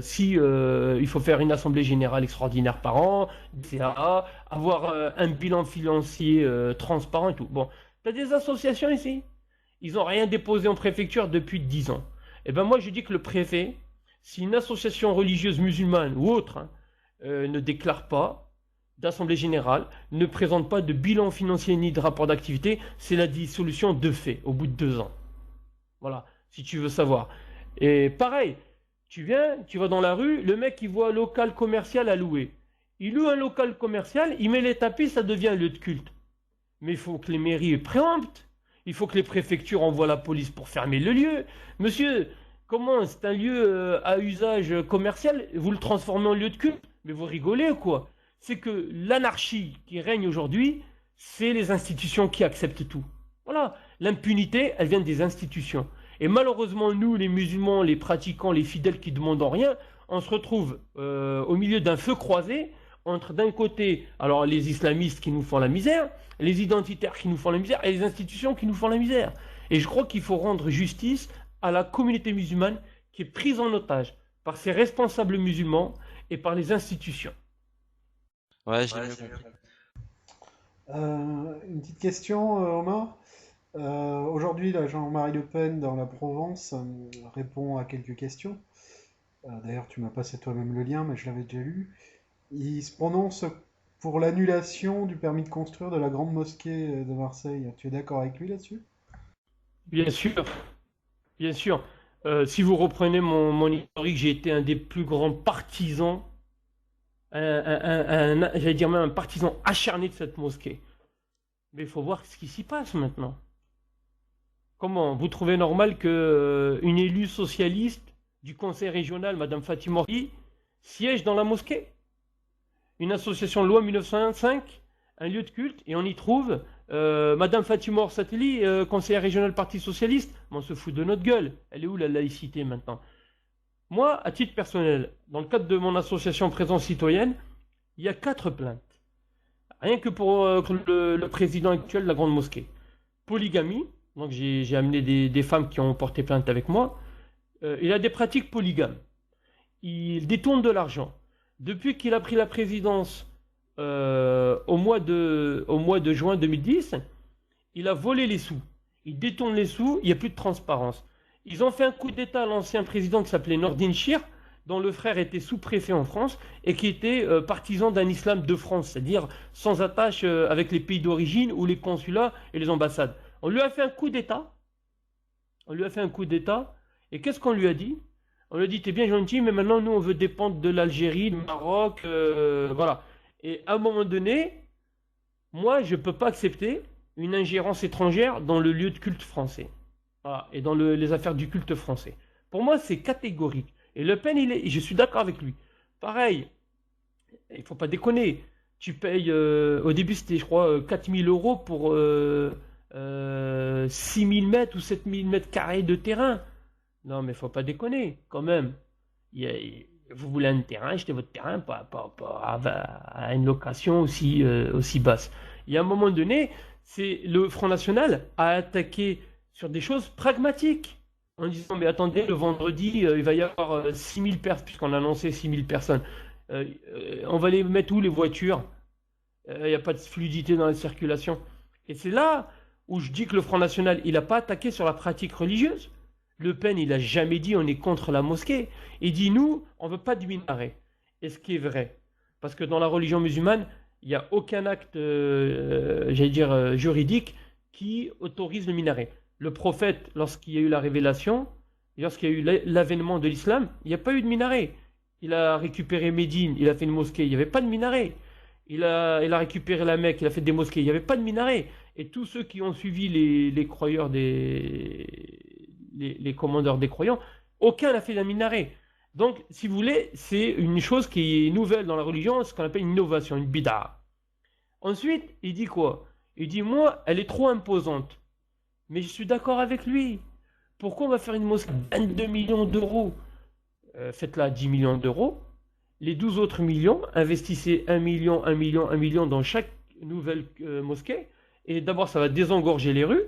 si il faut faire une assemblée générale extraordinaire par an, CAA, avoir un bilan financier transparent et tout. Bon, tu as des associations ici. Ils n'ont rien déposé en préfecture depuis 10 ans. Et ben moi je dis que le préfet, si une association religieuse musulmane ou autre ne déclare pas d'assemblée générale, ne présente pas de bilan financier ni de rapport d'activité, c'est la dissolution de fait au bout de 2 ans. Voilà, si tu veux savoir. Et pareil, tu viens, tu vas dans la rue, le mec il voit un local commercial à louer. Il loue un local commercial, il met les tapis, ça devient un lieu de culte. Mais il faut que les mairies préemptent. Il faut que les préfectures envoient la police pour fermer le lieu. Monsieur, comment c'est un lieu à usage commercial, vous le transformez en lieu de culte? Mais vous rigolez ou quoi? C'est que l'anarchie qui règne aujourd'hui, c'est les institutions qui acceptent tout. Voilà, l'impunité, elle vient des institutions. Et malheureusement, nous, les musulmans, les pratiquants, les fidèles qui ne demandent rien, on se retrouve au milieu d'un feu croisé entre d'un côté, alors les islamistes qui nous font la misère, les identitaires qui nous font la misère et les institutions qui nous font la misère. Et je crois qu'il faut rendre justice à la communauté musulmane qui est prise en otage par ses responsables musulmans et par les institutions. Ouais, j'ai mieux compris. Une petite question, Omar. Aujourd'hui, là, Jean-Marie Le Pen dans la Provence répond à quelques questions. D'ailleurs, tu m'as passé toi-même le lien, mais je l'avais déjà lu. Il se prononce pour l'annulation du permis de construire de la grande mosquée de Marseille. Tu es d'accord avec lui là-dessus? Bien sûr, bien sûr. Si vous reprenez mon historique, j'ai été un des plus grands partisans, j'allais dire même un partisan acharné de cette mosquée. Mais il faut voir ce qui s'y passe maintenant. Comment? Vous trouvez normal que une élue socialiste du conseil régional, Madame Fatima Ordi, siège dans la mosquée? Une association loi 1905, un lieu de culte, et on y trouve Madame Fatima Orsateli, conseillère régionale Parti Socialiste. Mais on se fout de notre gueule. Elle est où la laïcité maintenant? Moi, à titre personnel, dans le cadre de mon association Présence Citoyenne, il y a 4 plaintes. Rien que pour le président actuel de la Grande Mosquée. Polygamie, donc j'ai amené des femmes qui ont porté plainte avec moi. Il a des pratiques polygames. Il détourne de l'argent. Depuis qu'il a pris la présidence au mois de juin 2010, il a volé les sous. Il détourne les sous, il n'y a plus de transparence. Ils ont fait un coup d'État à l'ancien président qui s'appelait Nordin Shir, dont le frère était sous-préfet en France et qui était partisan d'un islam de France, c'est-à-dire sans attache avec les pays d'origine ou les consulats et les ambassades. On lui a fait un coup d'État. On lui a fait un coup d'État. Et qu'est-ce qu'on lui a dit? On lui a dit, t'es bien gentil, mais maintenant, nous, on veut dépendre de l'Algérie, du Maroc, voilà. Et à un moment donné, moi, je ne peux pas accepter une ingérence étrangère dans le lieu de culte français. Voilà, et dans les affaires du culte français. Pour moi, c'est catégorique. Et Le Pen, je suis d'accord avec lui. Pareil, il ne faut pas déconner. Tu payes, au début, c'était, je crois, 4000 euros pour 6000 mètres ou 7000 mètres carrés de terrain. Non, mais il ne faut pas déconner, quand même. Vous voulez un terrain, achetez votre terrain, pas à une location aussi basse. Il y a un moment donné, le Front National a attaqué sur des choses pragmatiques. En disant, mais attendez, le vendredi, il va y avoir 6000 personnes, puisqu'on a annoncé 6000 personnes. On va les mettre où, les voitures? Il n'y a pas de fluidité dans la circulation. Et c'est là où je dis que le Front National, il n'a pas attaqué sur la pratique religieuse. Le Pen, il n'a jamais dit on est contre la mosquée. Il dit nous, on ne veut pas de minaret. Et ce qui est vrai. Parce que dans la religion musulmane, il n'y a aucun acte, juridique qui autorise le minaret. Le prophète, lorsqu'il y a eu la révélation, lorsqu'il y a eu l'avènement de l'islam, il n'y a pas eu de minaret. Il a récupéré Médine, il a fait une mosquée, il n'y avait pas de minaret. Il a récupéré la Mecque, il a fait des mosquées, il n'y avait pas de minaret. Et tous ceux qui ont suivi les croyeurs les commandeurs des croyants, aucun n'a fait d'un minaret. Donc, si vous voulez, c'est une chose qui est nouvelle dans la religion, ce qu'on appelle une innovation, une bid'a. Ensuite, il dit quoi? Il dit, moi, elle est trop imposante. Mais je suis d'accord avec lui. Pourquoi on va faire une mosquée de 22 millions d'euros? Faites-la à 10 millions d'euros. Les 12 autres millions, investissez 1 million, 1 million, 1 million dans chaque nouvelle mosquée. Et d'abord, ça va désengorger les rues.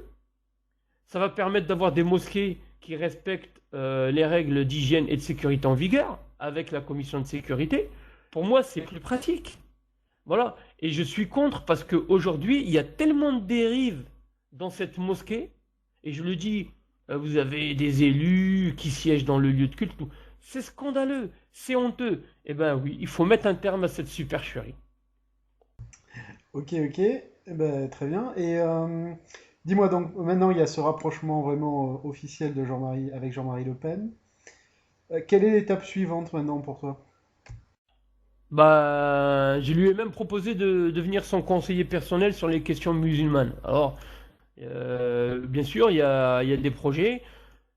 Ça va permettre d'avoir des mosquées qui respectent les règles d'hygiène et de sécurité en vigueur avec la commission de sécurité. Pour moi, c'est plus pratique. Voilà. Et je suis contre parce qu'aujourd'hui, il y a tellement de dérives dans cette mosquée. Et je le dis, vous avez des élus qui siègent dans le lieu de culte. C'est scandaleux, c'est honteux. Eh bien oui, il faut mettre un terme à cette supercherie. Ok, ok. Eh ben, très bien. Et dis-moi donc, maintenant il y a ce rapprochement vraiment officiel de Jean-Marie avec Jean-Marie Le Pen. Quelle est l'étape suivante maintenant pour toi? Bah, je lui ai même proposé de devenir son conseiller personnel sur les questions musulmanes. Alors, bien sûr, il y a des projets.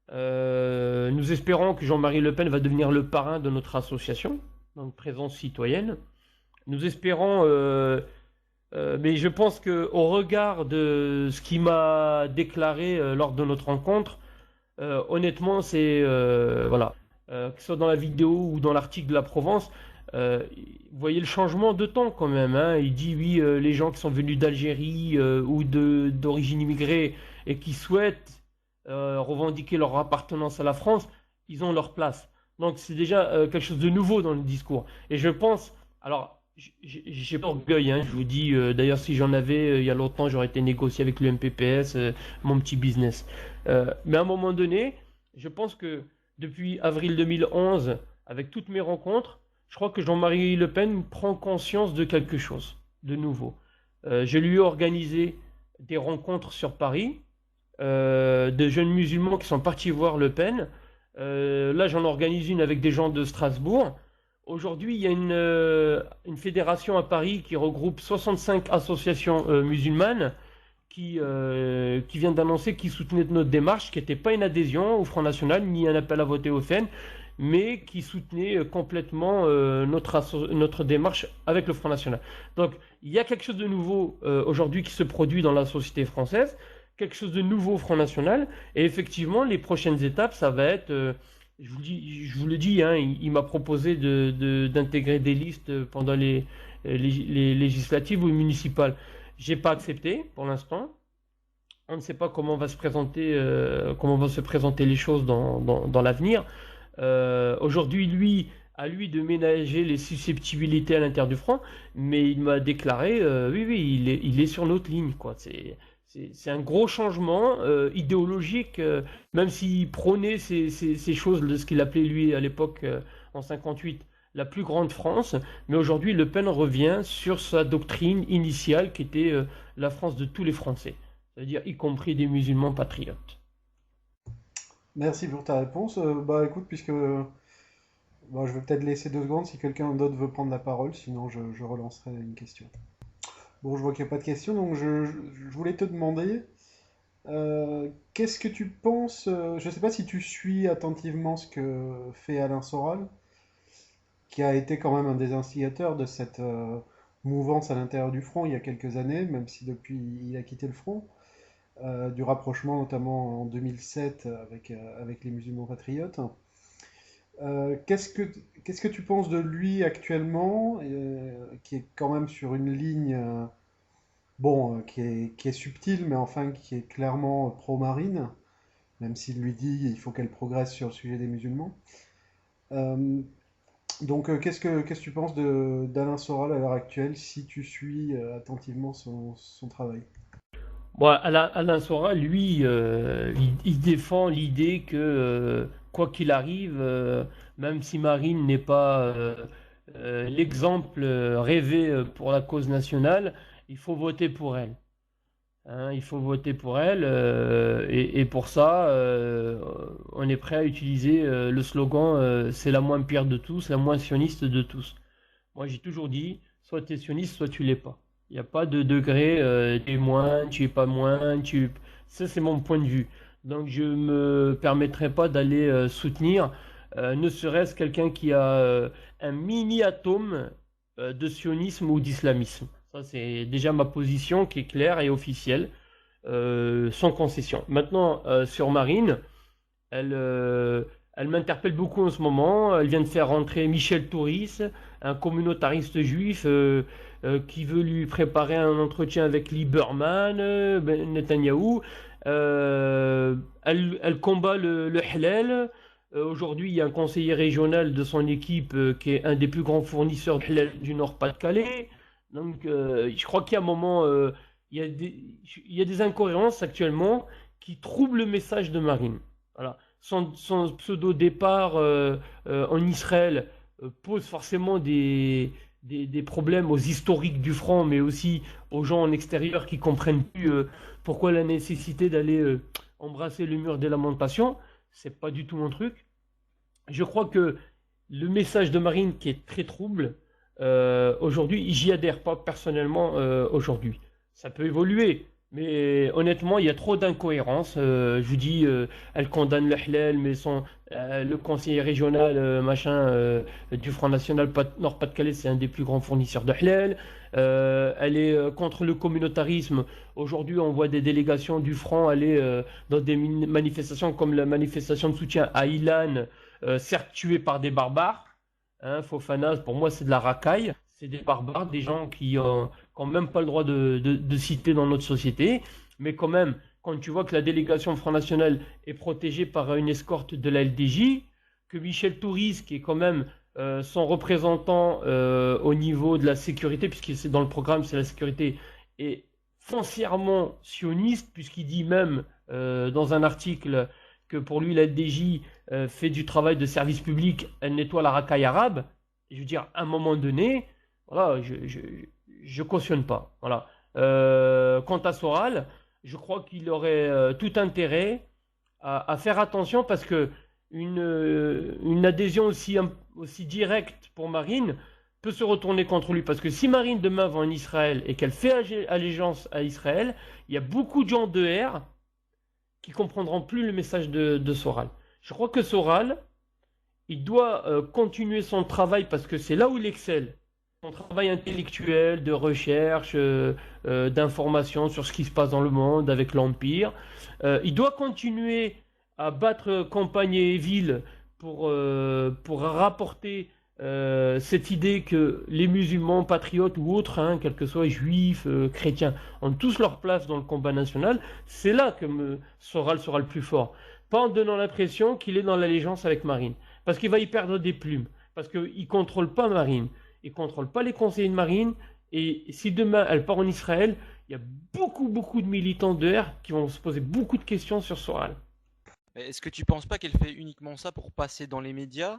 Nous espérons que Jean-Marie Le Pen va devenir le parrain de notre association, donc Présence Citoyenne. Nous espérons, mais je pense qu'au regard de ce qu'il m'a déclaré lors de notre rencontre, honnêtement, c'est voilà, que ce soit dans la vidéo ou dans l'article de la Provence, vous voyez le changement de temps quand même, hein. Il dit oui, les gens qui sont venus d'Algérie ou d'origine immigrée et qui souhaitent revendiquer leur appartenance à la France, ils ont leur place. Donc c'est déjà quelque chose de nouveau dans le discours. Et je pense, alors j'ai pas orgueil, hein, je vous dis, d'ailleurs si j'en avais il y a longtemps, j'aurais été négocié avec le MPPS, mon petit business. Mais à un moment donné, je pense que depuis avril 2011, avec toutes mes rencontres, je crois que Jean-Marie Le Pen prend conscience de quelque chose de nouveau. Je lui ai organisé des rencontres sur Paris, de jeunes musulmans qui sont partis voir Le Pen. Là, j'en organise une avec des gens de Strasbourg. Aujourd'hui, il y a une fédération à Paris qui regroupe 65 associations musulmanes qui vient d'annoncer qu'ils soutenaient notre démarche, qui n'était pas une adhésion au Front National, ni un appel à voter au FN, mais qui soutenait complètement notre démarche avec le Front National. Donc, il y a quelque chose de nouveau aujourd'hui qui se produit dans la société française, quelque chose de nouveau au Front National, et effectivement, les prochaines étapes, ça va être, je vous le dis, hein, il m'a proposé d'intégrer des listes pendant les législatives ou municipales. J'ai pas accepté pour l'instant. On ne sait pas comment comment vont se présenter les choses dans l'avenir. Aujourd'hui, à lui de ménager les susceptibilités à l'intérieur du front, mais il m'a déclaré, oui, il est sur notre ligne, quoi. C'est un gros changement idéologique, même s'il prônait ces choses, de ce qu'il appelait lui à l'époque, en 58, la plus grande France, mais aujourd'hui Le Pen revient sur sa doctrine initiale qui était la France de tous les Français, c'est-à-dire y compris des musulmans patriotes. Merci pour ta réponse. Bah écoute, puisque bah, je vais peut-être laisser 2 secondes si quelqu'un d'autre veut prendre la parole, sinon je relancerai une question. Bon, je vois qu'il n'y a pas de question, donc je voulais te demander, qu'est-ce que tu penses, je ne sais pas si tu suis attentivement ce que fait Alain Soral, qui a été quand même un des instigateurs de cette mouvance à l'intérieur du front il y a quelques années, même si depuis il a quitté le front, du rapprochement notamment en 2007 avec les musulmans patriotes. Qu'est-ce que tu penses de lui actuellement, qui est quand même sur une ligne, bon, qui est subtile, mais enfin qui est clairement pro-marine, même s'il lui dit il faut qu'elle progresse sur le sujet des musulmans. Euh, donc, qu'est-ce que tu penses d'Alain Soral à l'heure actuelle, si tu suis attentivement son travail? Bon, Alain Sora, lui, il défend l'idée que, quoi qu'il arrive, même si Marine n'est pas l'exemple rêvé pour la cause nationale, il faut voter pour elle. Hein, il faut voter pour elle, et pour ça, on est prêt à utiliser le slogan c'est la moins pire de tous, la moins sioniste de tous. Moi, j'ai toujours dit, soit tu es sioniste, soit tu l'es pas. Il n'y a pas de degré, tu es moins, tu es pas moins, Ça, c'est mon point de vue. Donc, je me permettrai pas d'aller soutenir, ne serait-ce quelqu'un qui a un mini-atome de sionisme ou d'islamisme. Ça, c'est déjà ma position qui est claire et officielle, sans concession. Maintenant, sur Marine, elle, euh, elle m'interpelle beaucoup en ce moment. Elle vient de faire rentrer Michel Touris, un communautariste juif qui veut lui préparer un entretien avec Lieberman, Netanyahou. Elle combat le halal. Aujourd'hui, il y a un conseiller régional de son équipe qui est un des plus grands fournisseurs de halal du Nord-Pas-de-Calais. Donc, je crois qu'il y a un moment, il y a des incohérences actuellement qui troublent le message de Marine. Voilà. Son pseudo-départ en Israël pose forcément des problèmes aux historiques du front, mais aussi aux gens en extérieur qui comprennent plus pourquoi la nécessité d'aller embrasser le mur des lamentations. C'est pas du tout mon truc. Je crois que le message de Marine qui est très trouble, aujourd'hui, j'y adhère pas personnellement aujourd'hui. Ça peut évoluer, mais honnêtement, il y a trop d'incohérences. Je vous dis, elle condamne le halal, mais le conseiller régional du Front National Nord-Pas-de-Calais, c'est un des plus grands fournisseurs de halal. Elle est contre le communautarisme. Aujourd'hui, on voit des délégations du Front aller dans des manifestations comme la manifestation de soutien à Ilan, certes tuée par des barbares. Hein, Fofana, pour moi, c'est de la racaille. C'est des barbares, des gens qui n'ont même pas le droit de citer dans notre société. Mais quand même, quand tu vois que la délégation Front National est protégée par une escorte de la LDJ, que Michel Touris, qui est quand même son représentant au niveau de la sécurité, puisque c'est dans le programme, c'est la sécurité, est foncièrement sioniste, puisqu'il dit même dans un article que pour lui, la LDJ fait du travail de service public, elle nettoie la racaille arabe. Je veux dire, à un moment donné, voilà, je cautionne pas. Voilà. Quant à Soral, je crois qu'il aurait tout intérêt à faire attention parce que une adhésion aussi directe pour Marine peut se retourner contre lui. Parce que si Marine demain va en Israël et qu'elle fait allégeance à Israël, il y a beaucoup de gens de R qui comprendront plus le message de Soral. Je crois que Soral, il doit continuer son travail parce que c'est là où il excelle. Son travail intellectuel, de recherche, d'information sur ce qui se passe dans le monde avec l'Empire. Il doit continuer à battre campagne et ville pour rapporter cette idée que les musulmans, patriotes ou autres, hein, quels que soient juifs, chrétiens, ont tous leur place dans le combat national. C'est là que Soral sera le plus fort. Pas en donnant l'impression qu'il est dans l'allégeance avec Marine. Parce qu'il va y perdre des plumes. Parce qu'il ne contrôle pas Marine. Il ne contrôle pas les conseillers de Marine. Et si demain elle part en Israël, il y a beaucoup de militants de R qui vont se poser beaucoup de questions sur Soral. Est-ce que tu penses pas qu'elle fait uniquement ça pour passer dans les médias?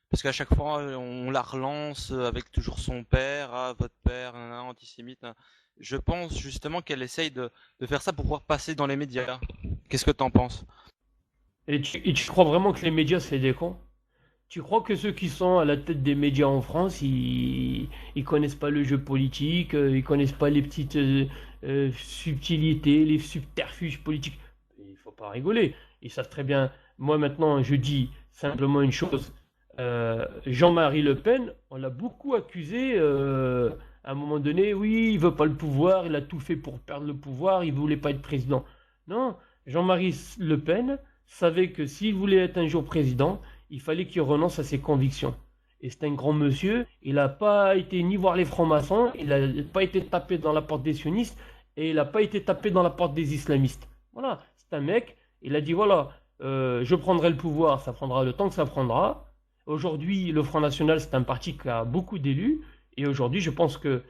Parce qu'à chaque fois, on la relance avec toujours son père, ah, votre père, antisémite. Je pense justement qu'elle essaye de faire ça pour pouvoir passer dans les médias. Qu'est-ce que t'en penses? Et tu crois vraiment que les médias, c'est des cons? Tu crois que ceux qui sont à la tête des médias en France, ils connaissent pas le jeu politique, ils connaissent pas les petites subtilités, les subterfuges politiques? Il faut pas rigoler. Ils savent très bien. Moi maintenant, je dis simplement une chose. Jean-Marie Le Pen, on l'a beaucoup accusé à un moment donné. Oui, il veut pas le pouvoir, il a tout fait pour perdre le pouvoir, il voulait pas être président. Non, Jean-Marie Le Pen savait que s'il voulait être un jour président, il fallait qu'il renonce à ses convictions. Et c'est un grand monsieur, il n'a pas été ni voir les francs-maçons, il n'a pas été tapé dans la porte des sionistes, et il n'a pas été tapé dans la porte des islamistes. Voilà, c'est un mec, il a dit voilà, je prendrai le pouvoir, ça prendra le temps que ça prendra. Aujourd'hui, le Front National, c'est un parti qui a beaucoup d'élus, et aujourd'hui, je pense que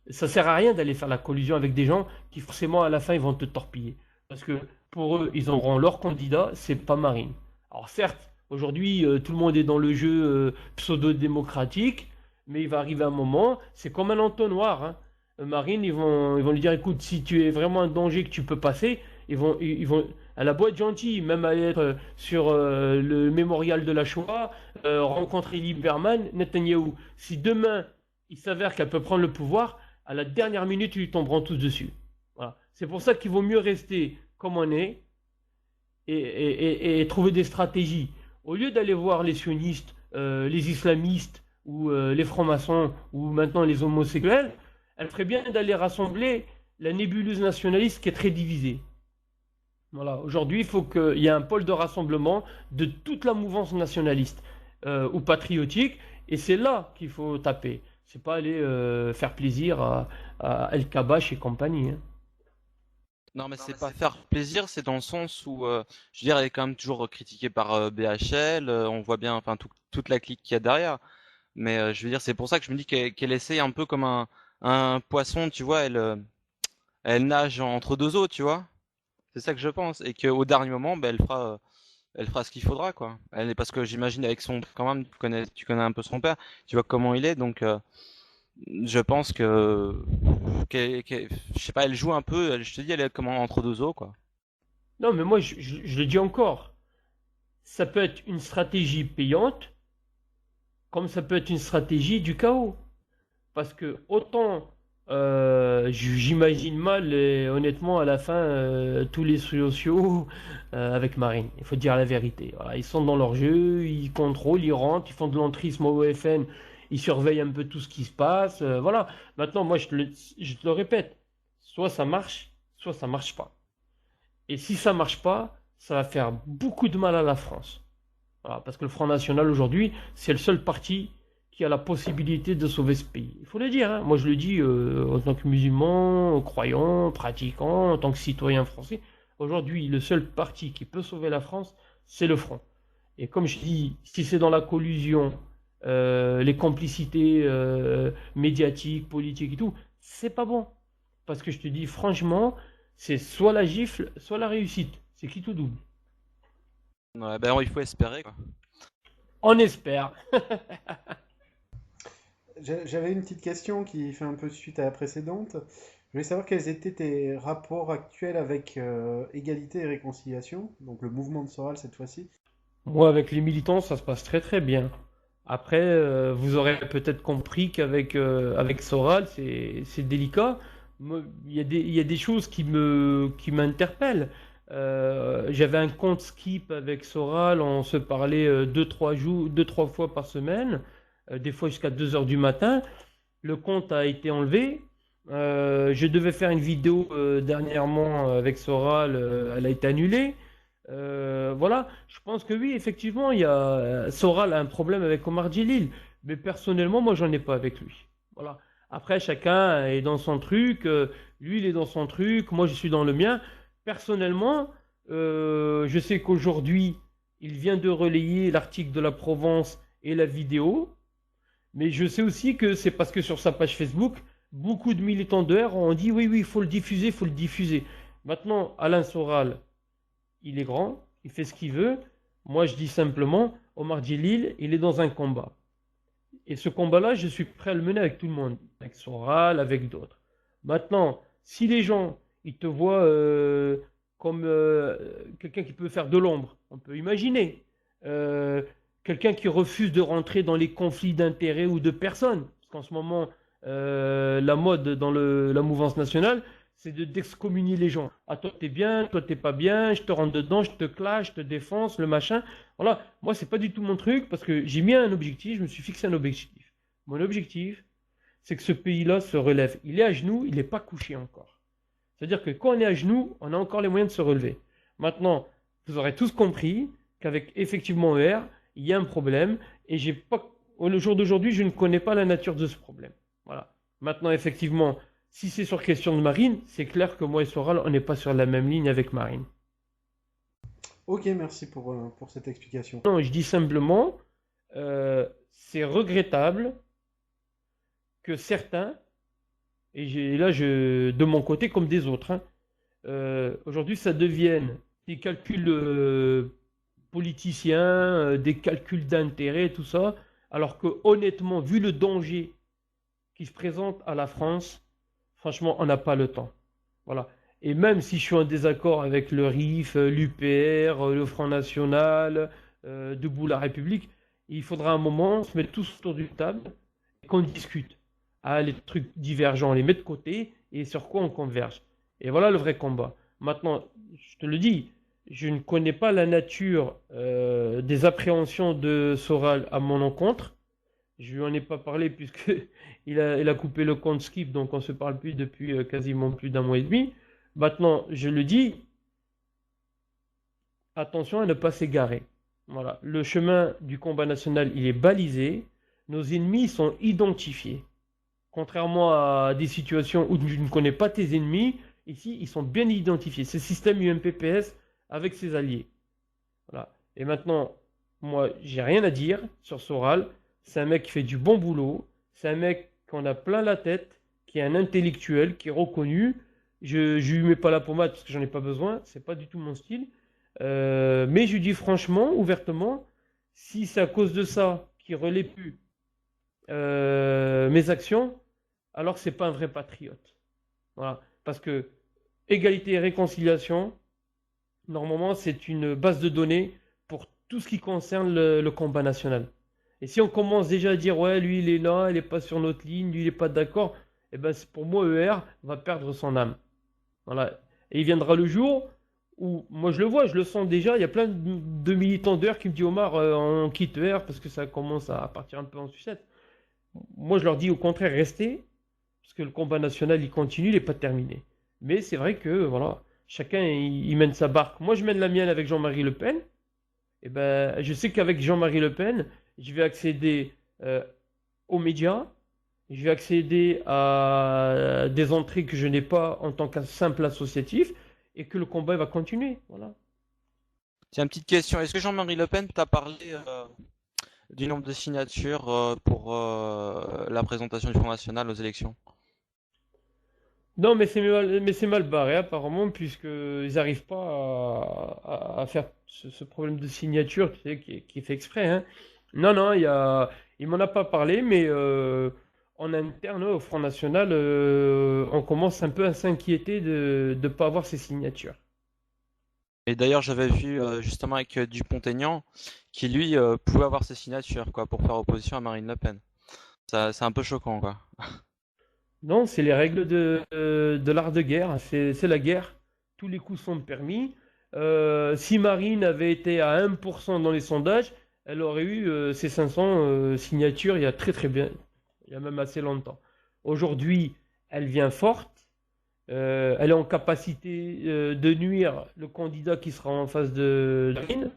ça sert à rien d'aller faire la collusion avec des gens qui forcément à la fin ils vont te torpiller. Parce que pour eux, ils auront leur candidat, c'est pas Marine. Alors certes, aujourd'hui, tout le monde est dans le jeu pseudo-démocratique, mais il va arriver un moment, c'est comme un entonnoir. Hein. Marine, ils vont lui dire, écoute, si tu es vraiment un danger que tu peux passer, elle a beau être gentille, même aller être sur le mémorial de la Shoah, rencontrer Lieberman, Netanyahou. Si demain, il s'avère qu'elle peut prendre le pouvoir, à la dernière minute, ils lui tomberont tous dessus. Voilà. C'est pour ça qu'il vaut mieux rester comme on est et trouver des stratégies. Au lieu d'aller voir les sionistes, les islamistes ou les francs-maçons ou maintenant les homosexuels, elle ferait bien d'aller rassembler la nébuleuse nationaliste qui est très divisée. Voilà. Aujourd'hui, il faut qu'il y ait un pôle de rassemblement de toute la mouvance nationaliste ou patriotique et c'est là qu'il faut taper. C'est pas aller faire plaisir à El Kabash et compagnie. Hein. Non, mais c'est pas faire plaisir, c'est dans le sens où, je veux dire, elle est quand même toujours critiquée par BHL, on voit bien, enfin, toute la clique qu'il y a derrière. Mais je veux dire, c'est pour ça que je me dis qu'elle essaye un peu comme un poisson, tu vois, elle nage entre deux eaux, tu vois. C'est ça que je pense. Et qu'au dernier moment, ben, elle fera ce qu'il faudra, quoi. Parce que j'imagine avec quand même, tu connais un peu son père, tu vois comment il est, donc je pense je sais pas, elle joue un peu, je te dis, elle est comme entre deux eaux, quoi. Non, mais moi, je le dis encore. Ça peut être une stratégie payante, comme ça peut être une stratégie du chaos. Parce que autant j'imagine mal, honnêtement, à la fin, tous les sociaux avec Marine. Il faut dire la vérité. Voilà, ils sont dans leur jeu, ils contrôlent, ils rentrent, ils font de l'entrisme au OFN, ils surveillent un peu tout ce qui se passe. Voilà. Maintenant, moi, je te le répète, soit ça marche pas. Et si ça marche pas, ça va faire beaucoup de mal à la France. Voilà, parce que le Front National aujourd'hui, c'est le seul parti qui a la possibilité de sauver ce pays. Il faut le dire, hein. Moi je le dis en tant que musulman, croyant, pratiquant, en tant que citoyen français. Aujourd'hui, le seul parti qui peut sauver la France, c'est le Front. Et comme je dis, si c'est dans la collusion, les complicités médiatiques, politiques et tout, c'est pas bon. Parce que je te dis franchement, c'est soit la gifle, soit la réussite. C'est qui tout double. Ouais, ben, il faut espérer, quoi. On espère. J'avais une petite question qui fait un peu suite à la précédente. Je voulais savoir quels étaient tes rapports actuels avec Égalité et Réconciliation, donc le mouvement de Soral cette fois-ci. Moi, avec les militants, ça se passe très très bien. Après, vous aurez peut-être compris qu'avec avec Soral, c'est délicat. Moi, il y a des choses qui m'interpellent. J'avais un compte Skip avec Soral, on se parlait deux, trois fois par semaine, des fois jusqu'à 2 heures du matin. Le compte a été enlevé. Je devais faire une vidéo dernièrement avec Soral, elle a été annulée. Voilà, je pense que oui, effectivement, Soral a un problème avec Omar Djelil, mais personnellement, moi, j'en ai pas avec lui. Voilà. Après, chacun est dans son truc. Lui, il est dans son truc. Moi, je suis dans le mien. Personnellement, je sais qu'aujourd'hui, il vient de relayer l'article de la Provence et la vidéo. Mais je sais aussi que c'est parce que sur sa page Facebook, beaucoup de militants de R ont dit oui, oui, il faut le diffuser, il faut le diffuser. Maintenant, Alain Soral, il est grand, il fait ce qu'il veut. Moi, je dis simplement, Omar Djelil, il est dans un combat. Et ce combat-là, je suis prêt à le mener avec tout le monde, avec Soral, avec d'autres. Maintenant, si les gens, ils te voient comme quelqu'un qui peut faire de l'ombre, on peut imaginer. Euh, Quelqu'un qui refuse de rentrer dans les conflits d'intérêts ou de personnes. Parce qu'en ce moment, la mode dans la mouvance nationale, c'est d'excommunier les gens. Ah, toi, t'es bien, toi, t'es pas bien, je te rentre dedans, je te clash, je te défonce, le machin. Voilà, moi, c'est pas du tout mon truc parce que j'ai mis un objectif, je me suis fixé un objectif. Mon objectif, c'est que ce pays-là se relève. Il est à genoux, il n'est pas couché encore. C'est-à-dire que quand on est à genoux, on a encore les moyens de se relever. Maintenant, vous aurez tous compris qu'avec effectivement ER, il y a un problème et j'ai pas, au jour d'aujourd'hui, je ne connais pas la nature de ce problème. Voilà. Maintenant, effectivement, si c'est sur question de Marine, c'est clair que moi et Soral, on n'est pas sur la même ligne avec Marine. Ok, merci pour cette explication. Non, je dis simplement, c'est regrettable que certains, là, de mon côté comme des autres, hein, aujourd'hui, ça devienne des calculs politiciens, des calculs d'intérêt, tout ça, alors que honnêtement, vu le danger qui se présente à la France, franchement, on n'a pas le temps. Voilà. Et même si je suis en désaccord avec le RIF, l'UPR, le Front National, Debout la République, il faudra un moment se mettre tous autour d'une table et qu'on discute. Ah, les trucs divergents, on les met de côté et sur quoi on converge. Et voilà le vrai combat. Maintenant, je te le dis, je ne connais pas la nature des appréhensions de Soral à mon encontre. Je lui en ai pas parlé puisque il a coupé le compte Skip, donc on ne se parle plus depuis quasiment plus d'un mois et demi. Maintenant, je le dis, attention à ne pas s'égarer. Voilà. Le chemin du combat national, il est balisé. Nos ennemis sont identifiés. Contrairement à des situations où tu ne connais pas tes ennemis, ici, ils sont bien identifiés. C'est le système UMPPS avec ses alliés. Voilà. Et maintenant, moi, j'ai rien à dire sur Soral. C'est un mec qui fait du bon boulot. C'est un mec qu'on a plein la tête, qui est un intellectuel, qui est reconnu. Je lui mets pas la pommade parce que j'en ai pas besoin. C'est pas du tout mon style. Mais je lui dis franchement, ouvertement, si c'est à cause de ça qu'il relaie plus mes actions, alors c'est pas un vrai patriote. Voilà. Parce que égalité et réconciliation, normalement, c'est une base de données pour tout ce qui concerne le combat national. Et si on commence déjà à dire, ouais, lui, il est là, il n'est pas sur notre ligne, lui, il n'est pas d'accord, et ben, pour moi, ER va perdre son âme. Voilà. Et il viendra le jour où, moi, je le vois, je le sens déjà, il y a plein de militants d'ER qui me disent, Omar, on quitte ER parce que ça commence à partir un peu en sucette. Moi, je leur dis au contraire, restez, parce que le combat national, il continue, il n'est pas terminé. Mais c'est vrai que, voilà, chacun, il mène sa barque. Moi, je mène la mienne avec Jean-Marie Le Pen. Et ben, je sais qu'avec Jean-Marie Le Pen, je vais accéder aux médias, je vais accéder à des entrées que je n'ai pas en tant que simple associatif, et que le combat va continuer. Voilà. Tiens, une petite question. Est-ce que Jean-Marie Le Pen t'a parlé du nombre de signatures pour la présentation du Front National aux élections? Non, mais c'est mal barré apparemment, puisqu'ils n'arrivent pas à faire ce problème de signature, tu sais, qui est fait exprès, hein. Non, non, il m'en a pas parlé, mais en interne, au Front National, on commence un peu à s'inquiéter de ne pas avoir ces signatures. Et d'ailleurs, j'avais vu justement avec Dupont-Aignan qui lui pouvait avoir ses signatures quoi pour faire opposition à Marine Le Pen. Ça, c'est un peu choquant quoi. Non, c'est les règles de l'art de guerre, c'est la guerre. Tous les coups sont permis. Si Marine avait été à 1% dans les sondages, elle aurait eu ses 500 signatures il y a très très bien, il y a même assez longtemps. Aujourd'hui, elle vient forte. Elle est en capacité de nuire le candidat qui sera en face de Marine.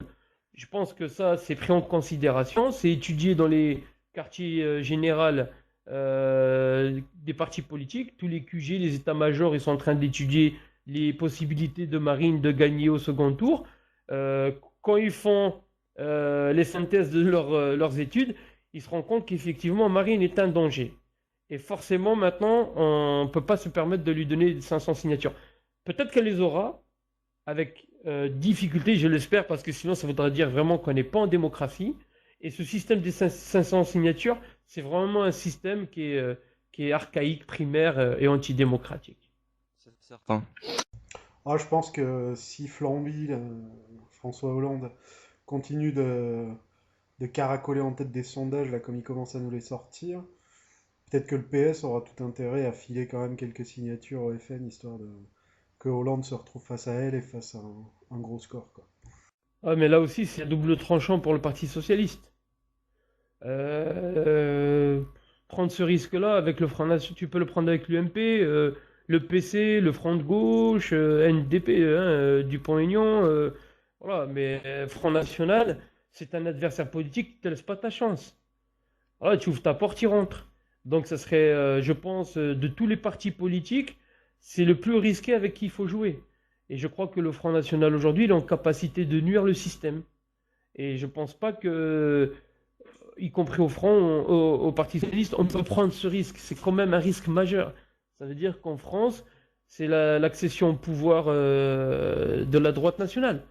Je pense que ça, c'est pris en considération. C'est étudié dans les quartiers généraux des partis politiques. Tous les QG, les états-majors, ils sont en train d'étudier les possibilités de Marine de gagner au second tour. Euh, Quand ils font les synthèses de leurs études, ils se rendent compte qu'effectivement, Marine est un danger. Et forcément, maintenant, on ne peut pas se permettre de lui donner 500 signatures. Peut-être qu'elle les aura, avec difficulté, je l'espère, parce que sinon, ça voudrait dire vraiment qu'on n'est pas en démocratie. Et ce système des 500 signatures, c'est vraiment un système qui est archaïque, primaire et antidémocratique. C'est certain. Ah, je pense que si Flamby, François Hollande, continue de caracoler en tête des sondages, là, comme il commence à nous les sortir, peut-être que le PS aura tout intérêt à filer quand même quelques signatures au FN, histoire que Hollande se retrouve face à elle et face à un gros score, quoi. Ah, mais là aussi, c'est à double tranchant pour le Parti socialiste. Euh, Prendre ce risque-là avec le Front National, tu peux le prendre avec l'UMP, le PC, le Front de gauche, NDP, hein, Dupont-Aignan, voilà. Mais Front National, c'est un adversaire politique qui ne te laisse pas ta chance. Voilà, tu ouvres ta porte, il rentre. Donc, ça serait, je pense, de tous les partis politiques, c'est le plus risqué avec qui il faut jouer. Et je crois que le Front National aujourd'hui, il est en capacité de nuire le système. Et je pense pas que, y compris au Front, au Parti Socialiste, on peut prendre ce risque. C'est quand même un risque majeur. Ça veut dire qu'en France, c'est l'accession au pouvoir de la droite nationale.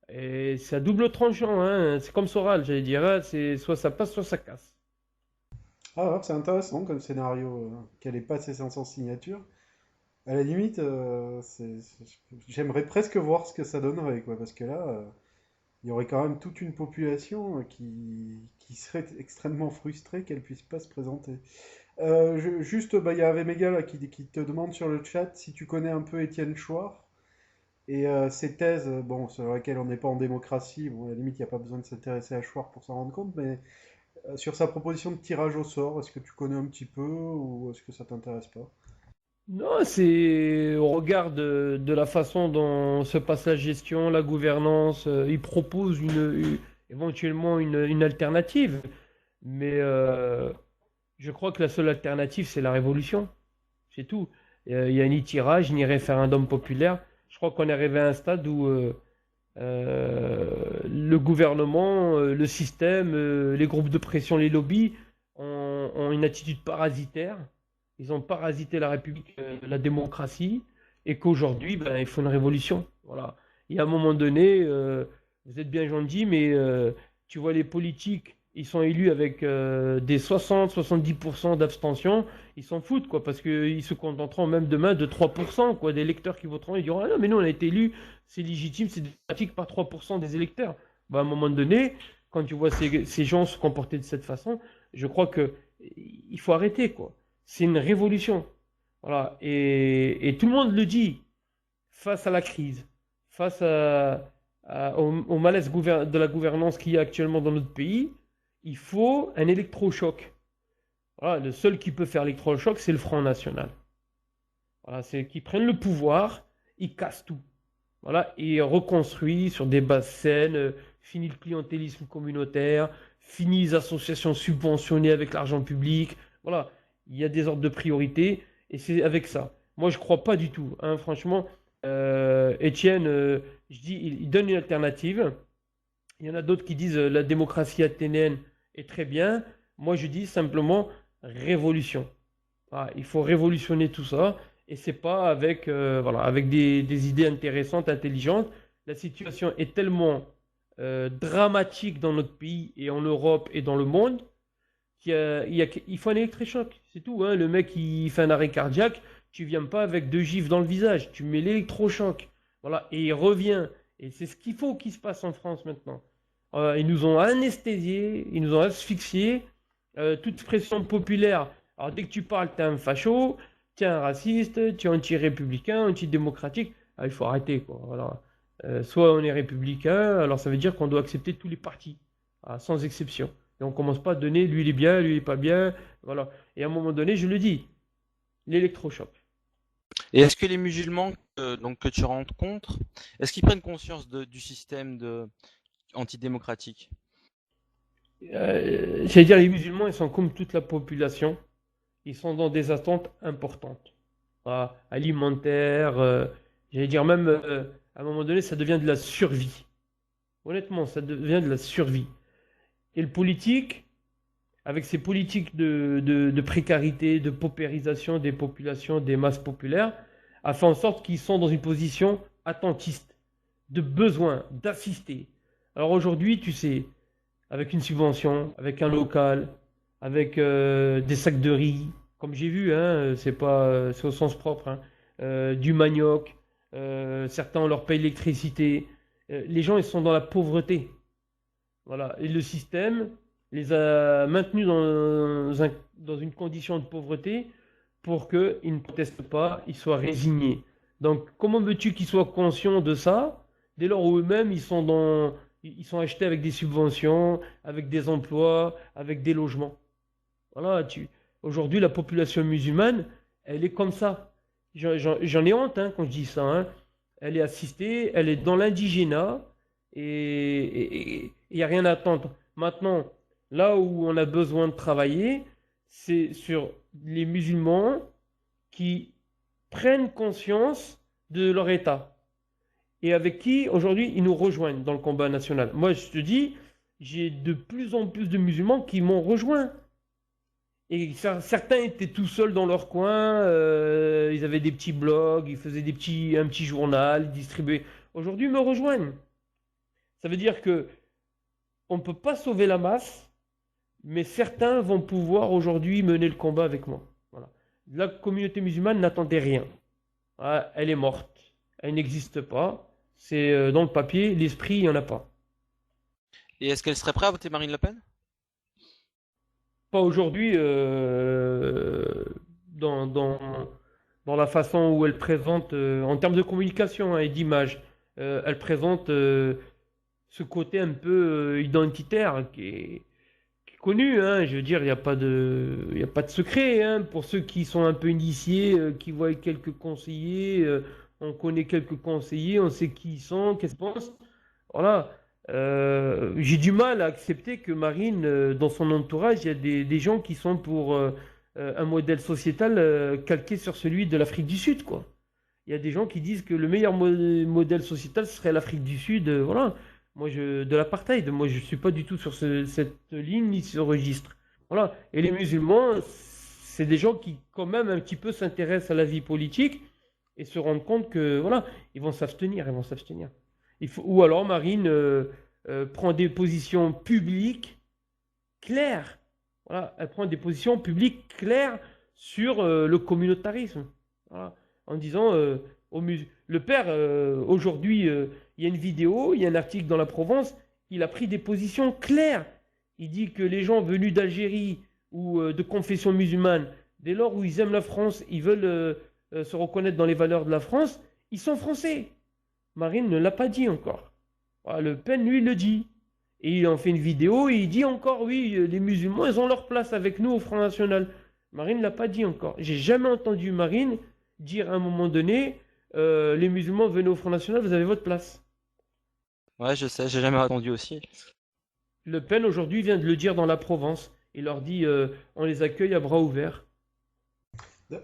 Et c'est à double tranchant, hein. C'est comme Soral, j'allais dire, hein. C'est soit ça passe, soit ça casse. Ah, ouais, c'est intéressant comme scénario, qu'elle ait pas ses 500 signatures. À la limite, j'aimerais presque voir ce que ça donnerait, quoi, parce que là, il y aurait quand même toute une population qui serait extrêmement frustrée qu'elle puisse pas se présenter. Juste, bah, il y a Avemega là, qui te demande sur le chat si tu connais un peu Étienne Chouard et ses thèses, bon, sur lesquelles on n'est pas en démocratie, bon, à la limite, il n'y a pas besoin de s'intéresser à Chouard pour s'en rendre compte, mais sur sa proposition de tirage au sort, est-ce que tu connais un petit peu ou est-ce que ça t'intéresse pas? Non, c'est au regard de la façon dont se passe la gestion, la gouvernance, il propose éventuellement une alternative. Mais je crois que la seule alternative, c'est la révolution. C'est tout. Il n'y a ni tirage, ni référendum populaire. Je crois qu'on est arrivé à un stade où le gouvernement, le système, les groupes de pression, les lobbies ont une attitude parasitaire. Ils ont parasité la République, la démocratie, et qu'aujourd'hui, ben, il faut une révolution. Voilà. Et à un moment donné, vous êtes bien gentil, mais tu vois les politiques, ils sont élus avec des 60-70% d'abstention, ils s'en foutent, quoi, parce qu'ils se contenteront même demain de 3%, quoi, des électeurs qui voteront, ils diront, ah non, mais nous, on a été élus, c'est légitime, c'est démocratique par 3% des électeurs. Ben, à un moment donné, quand tu vois ces gens se comporter de cette façon, je crois que il faut arrêter, quoi. C'est une révolution. Voilà. Et tout le monde le dit face à la crise, face au malaise de la gouvernance qu'il y a actuellement dans notre pays, il faut un électrochoc. Voilà. Le seul qui peut faire l'électrochoc, c'est le Front National. Voilà. C'est qu'ils prennent le pouvoir, ils cassent tout. Voilà. Et reconstruisent sur des bases saines, fini le clientélisme communautaire, fini les associations subventionnées avec l'argent public. Voilà. Il y a des ordres de priorité et c'est avec ça. Moi, je crois pas du tout, hein, franchement. Étienne, je dis, il donne une alternative. Il y en a d'autres qui disent la démocratie athénienne est très bien. Moi, je dis simplement révolution. Voilà, il faut révolutionner tout ça et c'est pas avec, voilà, avec des idées intéressantes, intelligentes. la situation est tellement dramatique dans notre pays et en Europe et dans le monde il faut un électrochoc, c'est tout, hein. Le mec, il fait un arrêt cardiaque, tu viens pas avec 2 gifles dans le visage, tu mets l'électrochoc. Voilà, et il revient. Et c'est ce qu'il faut qu'il se passe en France maintenant. Ils nous ont anesthésiés, ils nous ont asphyxiés. Toute pression populaire. Alors, dès que tu parles, tu es un facho, tu es un raciste, tu es anti-républicain, anti-démocratique. Ah, il faut arrêter, quoi. Voilà. Soit on est républicain, alors ça veut dire qu'on doit accepter tous les partis, sans exception. Et on commence pas à donner lui il est bien, lui il est pas bien. Voilà. Et à un moment donné, je le dis, l'électrochoc. Et est-ce que les musulmans donc, que tu rencontres, est-ce qu'ils prennent conscience du système antidémocratique? C'est-à-dire, les musulmans, ils sont comme toute la population. Ils sont dans des attentes importantes. Voilà, alimentaires, j'allais dire même, à un moment donné, ça devient de la survie. Honnêtement, ça devient de la survie. Et le politique, avec ses politiques de précarité, de paupérisation des populations, des masses populaires, a fait en sorte qu'ils sont dans une position attentiste, de besoin, d'assister. Alors aujourd'hui, tu sais, avec une subvention, avec un local, avec des sacs de riz, comme j'ai vu, hein, c'est pas, c'est au sens propre, hein, du manioc, certains on leur paye l'électricité. Les gens, ils sont dans la pauvreté. Voilà. Et le système les a maintenus dans une condition de pauvreté pour qu'ils ne protestent pas, ils soient résignés. Donc, comment veux-tu qu'ils soient conscients de ça dès lors où eux-mêmes ils sont achetés avec des subventions, avec des emplois, avec des logements. Voilà, aujourd'hui, la population musulmane, elle est comme ça. J'en ai honte hein, quand je dis ça, hein. Elle est assistée, elle est dans l'indigénat et il n'y a rien à attendre. Maintenant, là où on a besoin de travailler, c'est sur les musulmans qui prennent conscience de leur état et avec qui aujourd'hui ils nous rejoignent dans le combat national. Moi, je te dis, j'ai de plus en plus de musulmans qui m'ont rejoint. Et certains étaient tout seuls dans leur coin, ils avaient des petits blogs, ils faisaient un petit journal, ils distribuaient. Aujourd'hui, ils me rejoignent. Ça veut dire que on ne peut pas sauver la masse, mais certains vont pouvoir aujourd'hui mener le combat avec moi. Voilà. La communauté musulmane n'attendait rien. Ah, elle est morte. Elle n'existe pas. C'est dans le papier, l'esprit, il n'y en a pas. Et est-ce qu'elle serait prête à voter Marine Le Pen? Pas aujourd'hui, dans la façon où elle présente, en termes de communication hein, et d'image, elle présente ce côté un peu identitaire qui est connu. Hein, je veux dire, il y a pas de secret. Hein, pour ceux qui sont un peu initiés, qui voient quelques conseillers, on connaît quelques conseillers, on sait qui ils sont, qu'est-ce qu'ils pensent. Voilà. J'ai du mal à accepter que Marine, dans son entourage, il y a des gens qui sont pour un modèle sociétal calqué sur celui de l'Afrique du Sud, quoi. Il y a des gens qui disent que le meilleur modèle sociétal serait l'Afrique du Sud, voilà. De l'apartheid. Moi, je suis pas du tout sur cette ligne ni ce registre. Voilà. Et les musulmans, c'est des gens qui, quand même, un petit peu s'intéressent à la vie politique et se rendent compte que, voilà, ils vont s'abstenir, ils vont s'abstenir. Ou alors Marine prend des positions publiques claires. Voilà, elle prend des positions publiques claires sur le communautarisme. Voilà, en disant le père, aujourd'hui, il y a une vidéo, il y a un article dans la Provence, il a pris des positions claires. Il dit que les gens venus d'Algérie ou de confession musulmane, dès lors où ils aiment la France, ils veulent se reconnaître dans les valeurs de la France, ils sont français. Marine ne l'a pas dit encore. Voilà, Le Pen, lui, il le dit. Et il en fait une vidéo et il dit encore, oui, les musulmans, ils ont leur place avec nous au Front National. Marine ne l'a pas dit encore. J'ai jamais entendu Marine dire à un moment donné, les musulmans, venez au Front National, vous avez votre place. Ouais, je sais, j'ai jamais entendu aussi. Le Pen, aujourd'hui, vient de le dire dans la Provence. Il leur dit, on les accueille à bras ouverts.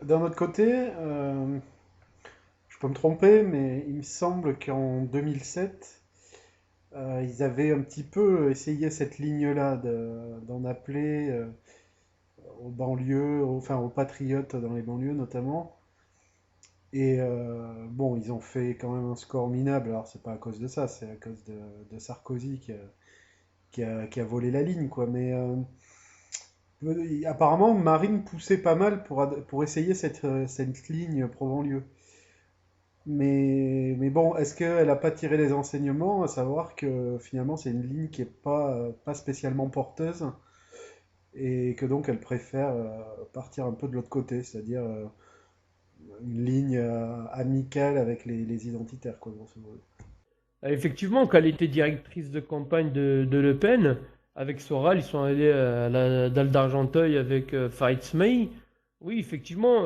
D'un autre côté, je peux me tromper, mais il me semble qu'en 2007, ils avaient un petit peu essayé cette ligne-là d'en appeler aux banlieues, enfin aux patriotes dans les banlieues notamment, Et bon, ils ont fait quand même un score minable. Alors, c'est pas à cause de ça, c'est à cause de Sarkozy qui a volé la ligne, quoi. Mais apparemment, Marine poussait pas mal pour essayer cette ligne pro-banlieue. Mais bon, est-ce qu'elle n'a pas tiré les enseignements, à savoir que finalement, c'est une ligne qui n'est pas spécialement porteuse et que donc elle préfère partir un peu de l'autre côté, c'est-à-dire une ligne amicale avec les identitaires, quoi, grosso modo. Effectivement, quand elle était directrice de campagne de Le Pen, avec Soral, ils sont allés à la dalle d'Argenteuil avec Farid Smaï. Oui, effectivement,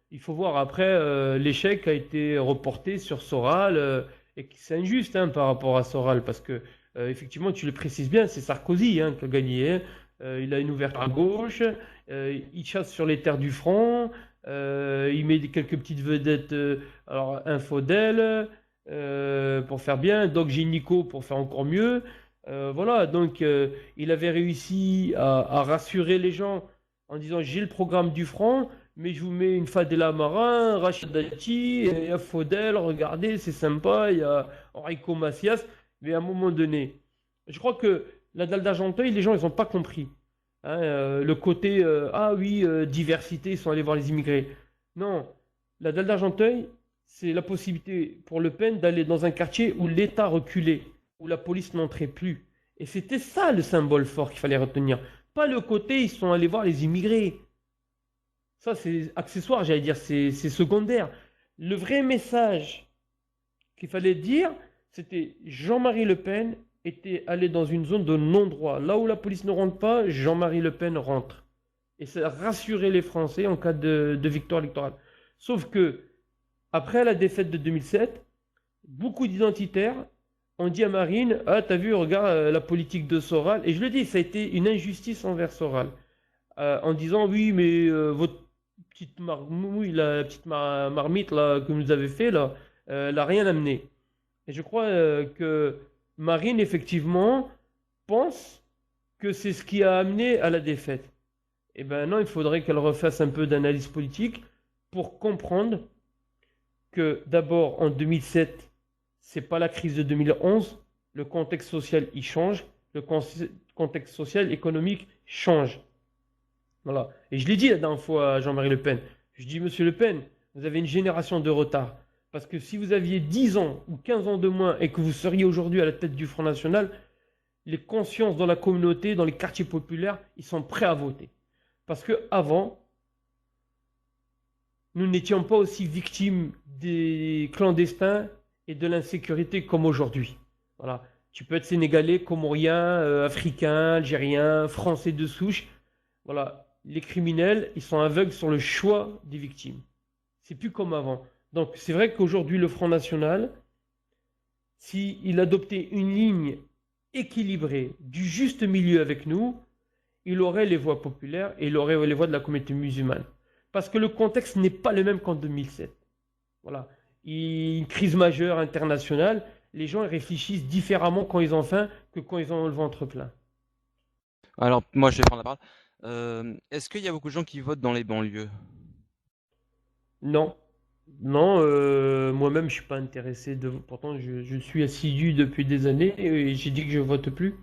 il faut voir après, l'échec a été reporté sur Soral, et que c'est injuste hein, par rapport à Soral, parce que, effectivement, tu le précises bien, c'est Sarkozy hein, qui a gagné. Hein. Il a une ouverture à gauche, il chasse sur les terres du front, il met quelques petites vedettes, alors Infodel pour faire bien, Doc Gynéco pour faire encore mieux. Voilà, donc il avait réussi à rassurer les gens en disant j'ai le programme du front, mais je vous mets une Fadela Marin, Rachid Dati, il y a Faudel, regardez, c'est sympa, il y a Enrico Macias, mais à un moment donné, je crois que la dalle d'Argenteuil, les gens ils n'ont pas compris. Hein, le côté ah oui, diversité, ils sont allés voir les immigrés. Non, la dalle d'Argenteuil, c'est la possibilité pour Le Pen d'aller dans un quartier où l'État reculait, où la police n'entrait plus. Et c'était ça le symbole fort qu'il fallait retenir. Pas le côté, ils sont allés voir les immigrés. Ça, c'est accessoire, j'allais dire, c'est secondaire. Le vrai message qu'il fallait dire, c'était Jean-Marie Le Pen était allé dans une zone de non-droit. Là où la police ne rentre pas, Jean-Marie Le Pen rentre. Et ça rassurait les Français en cas de victoire électorale. Sauf que, après la défaite de 2007, beaucoup d'identitaires ont dit à Marine, ah t'as vu, regarde la politique de Soral. Et je le dis, ça a été une injustice envers Soral. En disant, oui, mais votre petite marmouille, la petite marmite là, que vous avez fait, là, elle n'a rien amené. Et je crois que Marine, effectivement, pense que c'est ce qui a amené à la défaite. Eh bien non, il faudrait qu'elle refasse un peu d'analyse politique pour comprendre que d'abord en 2007, c'est pas la crise de 2011, le contexte social il change, le contexte social économique change. Voilà. Et je l'ai dit la dernière fois à Jean-Marie Le Pen. Je dis, Monsieur Le Pen, vous avez une génération de retard. Parce que si vous aviez 10 ans ou 15 ans de moins et que vous seriez aujourd'hui à la tête du Front National, les consciences dans la communauté, dans les quartiers populaires, ils sont prêts à voter. Parce que avant, nous n'étions pas aussi victimes des clandestins et de l'insécurité comme aujourd'hui. Voilà. Tu peux être sénégalais, comorien, africain, algérien, français de souche. Voilà. Les criminels, ils sont aveugles sur le choix des victimes. C'est plus comme avant. Donc c'est vrai qu'aujourd'hui, le Front National, s'il adoptait une ligne équilibrée, du juste milieu avec nous, il aurait les voix populaires et il aurait les voix de la communauté musulmane. Parce que le contexte n'est pas le même qu'en 2007. Voilà. Une crise majeure internationale, les gens réfléchissent différemment quand ils ont faim que quand ils ont le ventre plein. Alors, moi, je vais prendre la parole. Est-ce qu'il y a beaucoup de gens qui votent dans les banlieues? Non. Non, moi-même, je suis pas intéressé de. Pourtant, je suis assidu depuis des années et j'ai dit que je vote plus.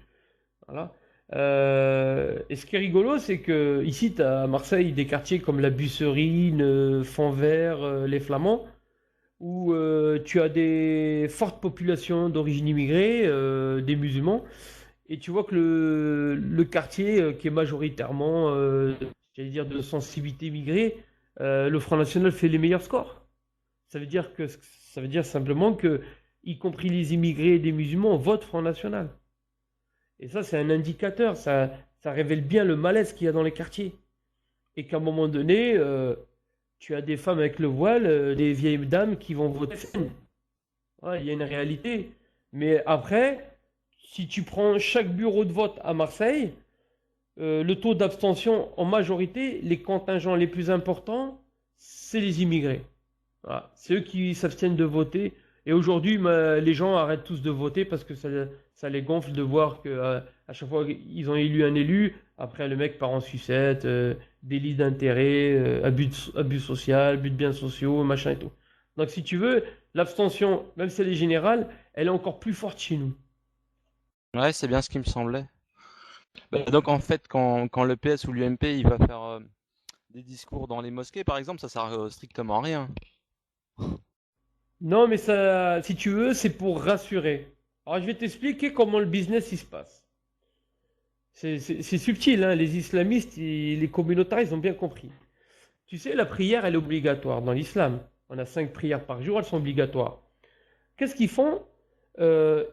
Voilà. Et ce qui est rigolo, c'est que ici, tu as à Marseille des quartiers comme la Busserine, Fontvert, les Flamands, où tu as des fortes populations d'origine immigrée, des musulmans, et tu vois que le quartier qui est majoritairement, j'allais dire, de sensibilité immigrée, le Front National fait les meilleurs scores. Ça veut dire simplement que, y compris les immigrés et les musulmans, votent Front National. Et ça, c'est un indicateur, ça révèle bien le malaise qu'il y a dans les quartiers. Et qu'à un moment donné, tu as des femmes avec le voile, des vieilles dames qui vont voter. Ouais, il y a une réalité. Mais après, si tu prends chaque bureau de vote à Marseille, le taux d'abstention en majorité, les contingents les plus importants, c'est les immigrés. Voilà. C'est eux qui s'abstiennent de voter. Et aujourd'hui, les gens arrêtent tous de voter parce que ça les gonfle de voir que à chaque fois qu'ils ont élu un élu, après le mec part en sucette, délit d'intérêt, abus social, abus de biens sociaux, machin et tout. Donc, si tu veux, l'abstention, même si elle est générale, elle est encore plus forte chez nous. Ouais, c'est bien ce qui me semblait. Bah, donc en fait, quand le PS ou l'UMP il va faire des discours dans les mosquées, par exemple, ça sert strictement à rien. Non, mais ça, si tu veux, c'est pour rassurer. Alors, je vais t'expliquer comment le business il se passe. C'est subtil, hein. Les islamistes, les communautaires, ils ont bien compris. Tu sais, la prière, elle est obligatoire dans l'islam. On a 5 prières par jour, elles sont obligatoires. Qu'est-ce qu'ils font? Euh,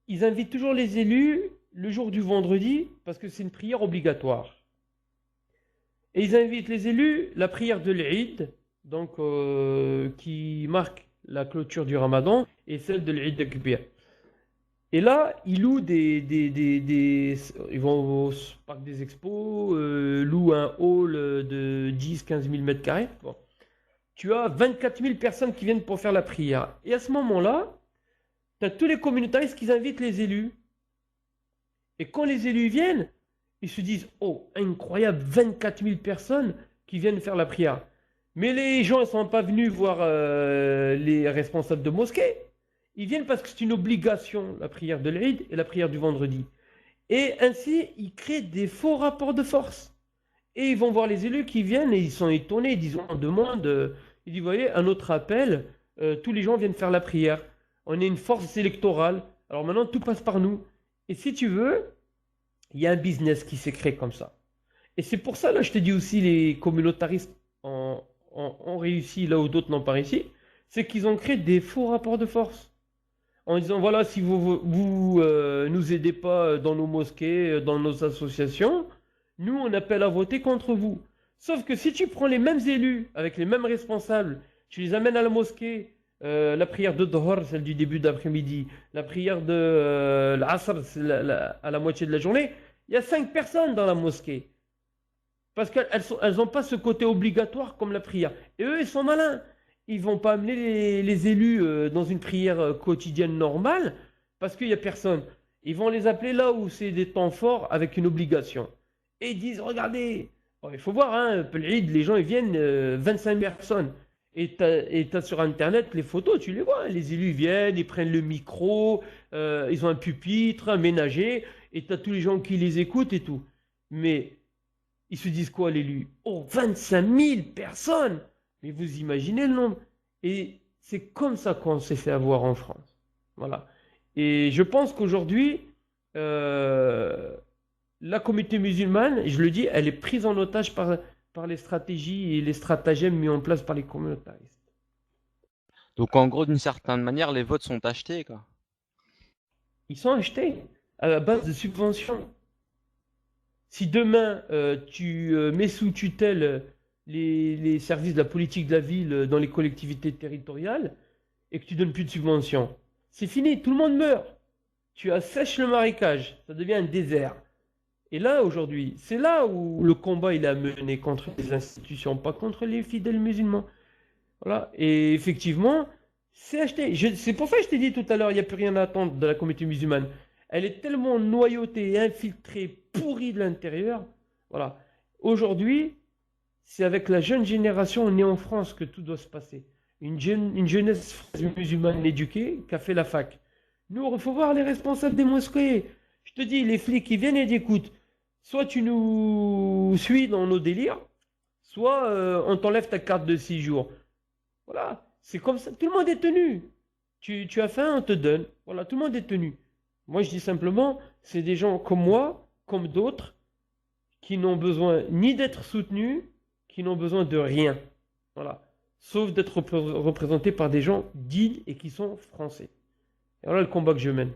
Ils invitent toujours les élus le jour du vendredi parce que c'est une prière obligatoire. Et ils invitent les élus la prière de l'Eid, donc qui marque la clôture du Ramadan, et celle de l'Eid al-Kbir. Et là, ils louent ils vont au parc des expos, louent un hall de 10-15 000 mètres carrés. Bon. Tu as 24 000 personnes qui viennent pour faire la prière. Et à ce moment-là, tu as tous les communautaristes qui invitent les élus. Et quand les élus viennent, ils se disent, oh, incroyable, 24 000 personnes qui viennent faire la prière. Mais les gens ne sont pas venus voir les responsables de mosquée. Ils viennent parce que c'est une obligation, la prière de l'Eid et la prière du vendredi. Et ainsi, ils créent des faux rapports de force. Et ils vont voir les élus qui viennent et ils sont étonnés. Ils disent, on demande, ils disent, vous voyez, à notre appel, tous les gens viennent faire la prière. On est une force électorale. Alors maintenant, tout passe par nous. Et si tu veux, il y a un business qui s'est créé comme ça. Et c'est pour ça, là, je te dis aussi, les communautaristes ont réussi là où d'autres n'ont pas réussi. C'est qu'ils ont créé des faux rapports de force. En disant, voilà, si vous nous aidez pas dans nos mosquées, dans nos associations, nous, on appelle à voter contre vous. Sauf que si tu prends les mêmes élus, avec les mêmes responsables, tu les amènes à la mosquée, la prière de Dhuhr, celle du début d'après-midi, la prière de l'Asr, c'est à la moitié de la journée, il y a 5 personnes dans la mosquée. Parce qu'elles n'ont pas ce côté obligatoire comme la prière. Et eux, ils sont malins. Ils vont pas amener les élus dans une prière quotidienne normale parce qu'il n'y a personne. Ils vont les appeler là où c'est des temps forts avec une obligation. Et ils disent, regardez, bon, il faut voir, hein, l'Eid, les gens ils viennent, 25 personnes. Et tu as sur Internet les photos, tu les vois. Hein. Les élus viennent, ils prennent le micro, ils ont un pupitre, un ménager, et tu as tous les gens qui les écoutent et tout. Mais ils se disent quoi, l'élu? Oh, 25 000 personnes! Mais vous imaginez le nombre? Et c'est comme ça qu'on s'est fait avoir en France. Voilà. Et je pense qu'aujourd'hui, euh, la communauté musulmane, je le dis, elle est prise en otage par les stratégies et les stratagèmes mis en place par les communautaristes. Donc en gros, d'une certaine manière, les votes sont achetés, quoi. Ils sont achetés à la base de subventions. Si demain, tu mets sous tutelle les services de la politique de la ville dans les collectivités territoriales et que tu donnes plus de subventions, c'est fini, tout le monde meurt. Tu assèches le marécage, ça devient un désert. Et là, aujourd'hui, c'est là où le combat il est à mener contre les institutions, pas contre les fidèles musulmans. Voilà. Et effectivement, c'est acheté. C'est pour ça que je t'ai dit tout à l'heure, il n'y a plus rien à attendre de la communauté musulmane. Elle est tellement noyautée, infiltrée, pourrie de l'intérieur. Voilà. Aujourd'hui, c'est avec la jeune génération née en France que tout doit se passer. Une jeunesse musulmane éduquée qui a fait la fac. Nous, il faut voir les responsables des mosquées. Je te dis, les flics, ils viennent et disent, écoute, soit tu nous suis dans nos délires, soit on t'enlève ta carte de 6 jours. Voilà, c'est comme ça. Tout le monde est tenu. Tu as faim, on te donne. Voilà, tout le monde est tenu. Moi, je dis simplement, c'est des gens comme moi, comme d'autres, qui n'ont besoin ni d'être soutenus, qui n'ont besoin de rien. Voilà. Sauf d'être représentés par des gens dignes et qui sont français. Et voilà le combat que je mène.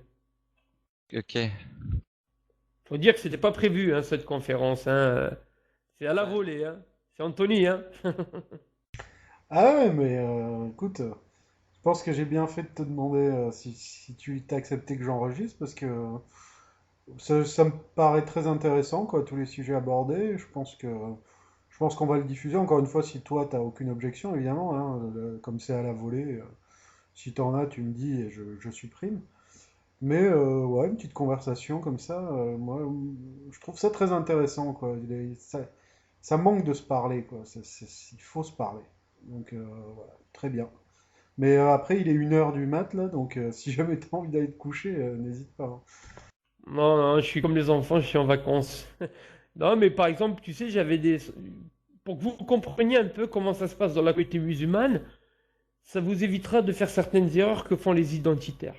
Ok. Faut dire que c'était pas prévu, hein, cette conférence. Hein. C'est à la volée. Hein. C'est Anthony. Hein. Ah ouais, mais écoute, je pense que j'ai bien fait de te demander si tu t'as accepté que j'enregistre parce que ça me paraît très intéressant, quoi, tous les sujets abordés. Je pense qu'on va le diffuser. Encore une fois, si toi, t'as aucune objection, évidemment, hein, comme c'est à la volée, si t'en as, tu me dis et je supprime. Mais ouais, une petite conversation comme ça, moi, je trouve ça très intéressant, quoi. Ça manque de se parler, quoi. Il faut se parler. Donc voilà, très bien. Mais après, il est 1h du mat, là, donc si jamais t'as envie d'aller te coucher, n'hésite pas, hein. Non, non, je suis comme les enfants, je suis en vacances. Non, mais par exemple, tu sais, j'avais des... Pour que vous compreniez un peu comment ça se passe dans la communauté musulmane, ça vous évitera de faire certaines erreurs que font les identitaires.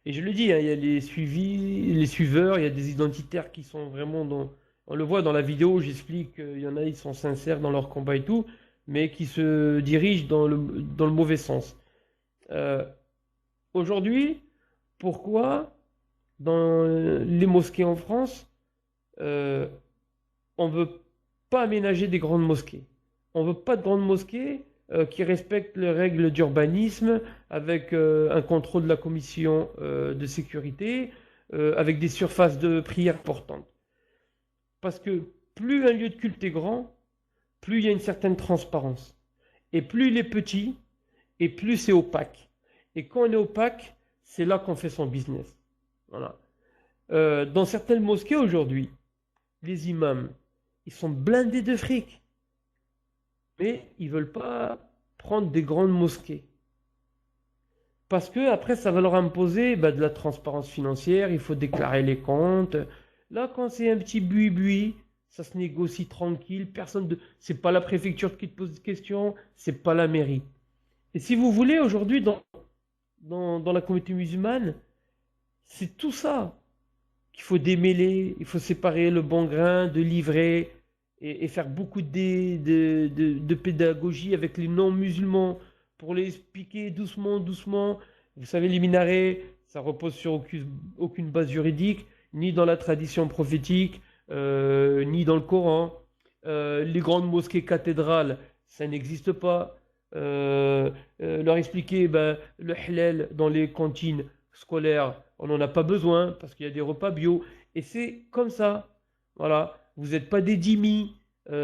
Et je le dis, hein, il y a les suivis, les suiveurs, il y a des identitaires qui sont vraiment dans... On le voit dans la vidéo, j'explique qu'il y en a, ils sont sincères dans leur combat et tout, mais qui se dirigent dans le mauvais sens. Euh, Aujourd'hui, pourquoi dans les mosquées en France, euh, on ne veut pas aménager des grandes mosquées. On ne veut pas de grandes mosquées qui respectent les règles d'urbanisme, avec un contrôle de la commission de sécurité, avec des surfaces de prière importantes. Parce que plus un lieu de culte est grand, plus il y a une certaine transparence. Et plus il est petit, et plus c'est opaque. Et quand on est opaque, c'est là qu'on fait son business. Voilà. Dans certaines mosquées aujourd'hui, les imams, ils sont blindés de fric, mais ils ne veulent pas prendre des grandes mosquées. Parce que après, ça va leur imposer de la transparence financière, il faut déclarer les comptes. Là, quand c'est un petit buis-buis, ça se négocie tranquille, personne de... C'est pas la préfecture qui te pose des questions, c'est pas la mairie. Et si vous voulez, aujourd'hui, dans la communauté musulmane, c'est tout ça qu'il faut démêler, il faut séparer le bon grain de l'ivraie et faire beaucoup de pédagogie avec les non-musulmans pour les expliquer doucement, doucement. Vous savez, les minarets, ça repose sur aucune base juridique, ni dans la tradition prophétique, ni dans le Coran. Les grandes mosquées cathédrales, ça n'existe pas. Leur expliquer le halal dans les cantines scolaires, on n'en a pas besoin parce qu'il y a des repas bio. Et c'est comme ça. Voilà. Vous n'êtes pas des dhimmis,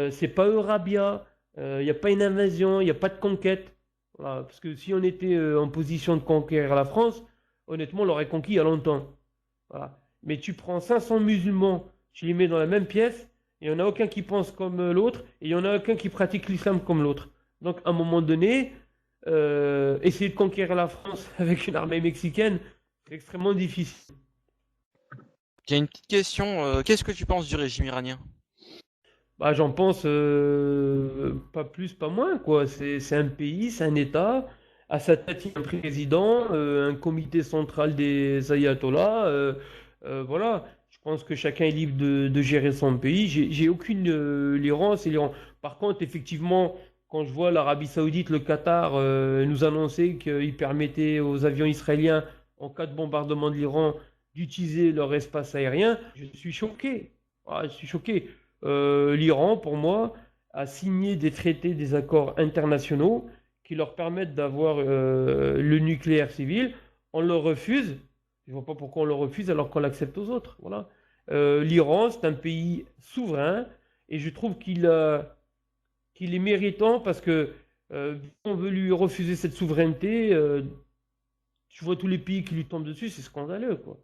c'est pas Eurabia, il n'y a pas une invasion, il n'y a pas de conquête. Voilà. Parce que si on était en position de conquérir la France, honnêtement, on l'aurait conquis il y a longtemps. Voilà. Mais tu prends 500 musulmans, tu les mets dans la même pièce, et il n'y en a aucun qui pense comme l'autre, et il n'y en a aucun qui pratique l'islam comme l'autre. Donc, à un moment donné, essayer de conquérir la France avec une armée mexicaine, c'est extrêmement difficile. J'ai une petite question. Qu'est-ce que tu penses du régime iranien? J'en pense pas plus, pas moins, quoi. C'est un pays, c'est un État. À sa tête, il y a un président, un comité central des ayatollahs. Voilà. Je pense que chacun est libre de gérer son pays. J'ai aucune. L'Iran, c'est l'Iran. Par contre, effectivement, quand je vois l'Arabie Saoudite, le Qatar nous annoncer qu'ils permettaient aux avions israéliens, en cas de bombardement de l'Iran, d'utiliser leur espace aérien, je suis choqué. Je suis choqué. L'Iran, pour moi, a signé des traités, des accords internationaux qui leur permettent d'avoir le nucléaire civil. On le refuse. Je ne vois pas pourquoi on le refuse alors qu'on l'accepte aux autres. Voilà. L'Iran, c'est un pays souverain et je trouve qu'il est méritant parce que on veut lui refuser cette souveraineté. Tu vois tous les pays qui lui tombent dessus, c'est scandaleux, quoi.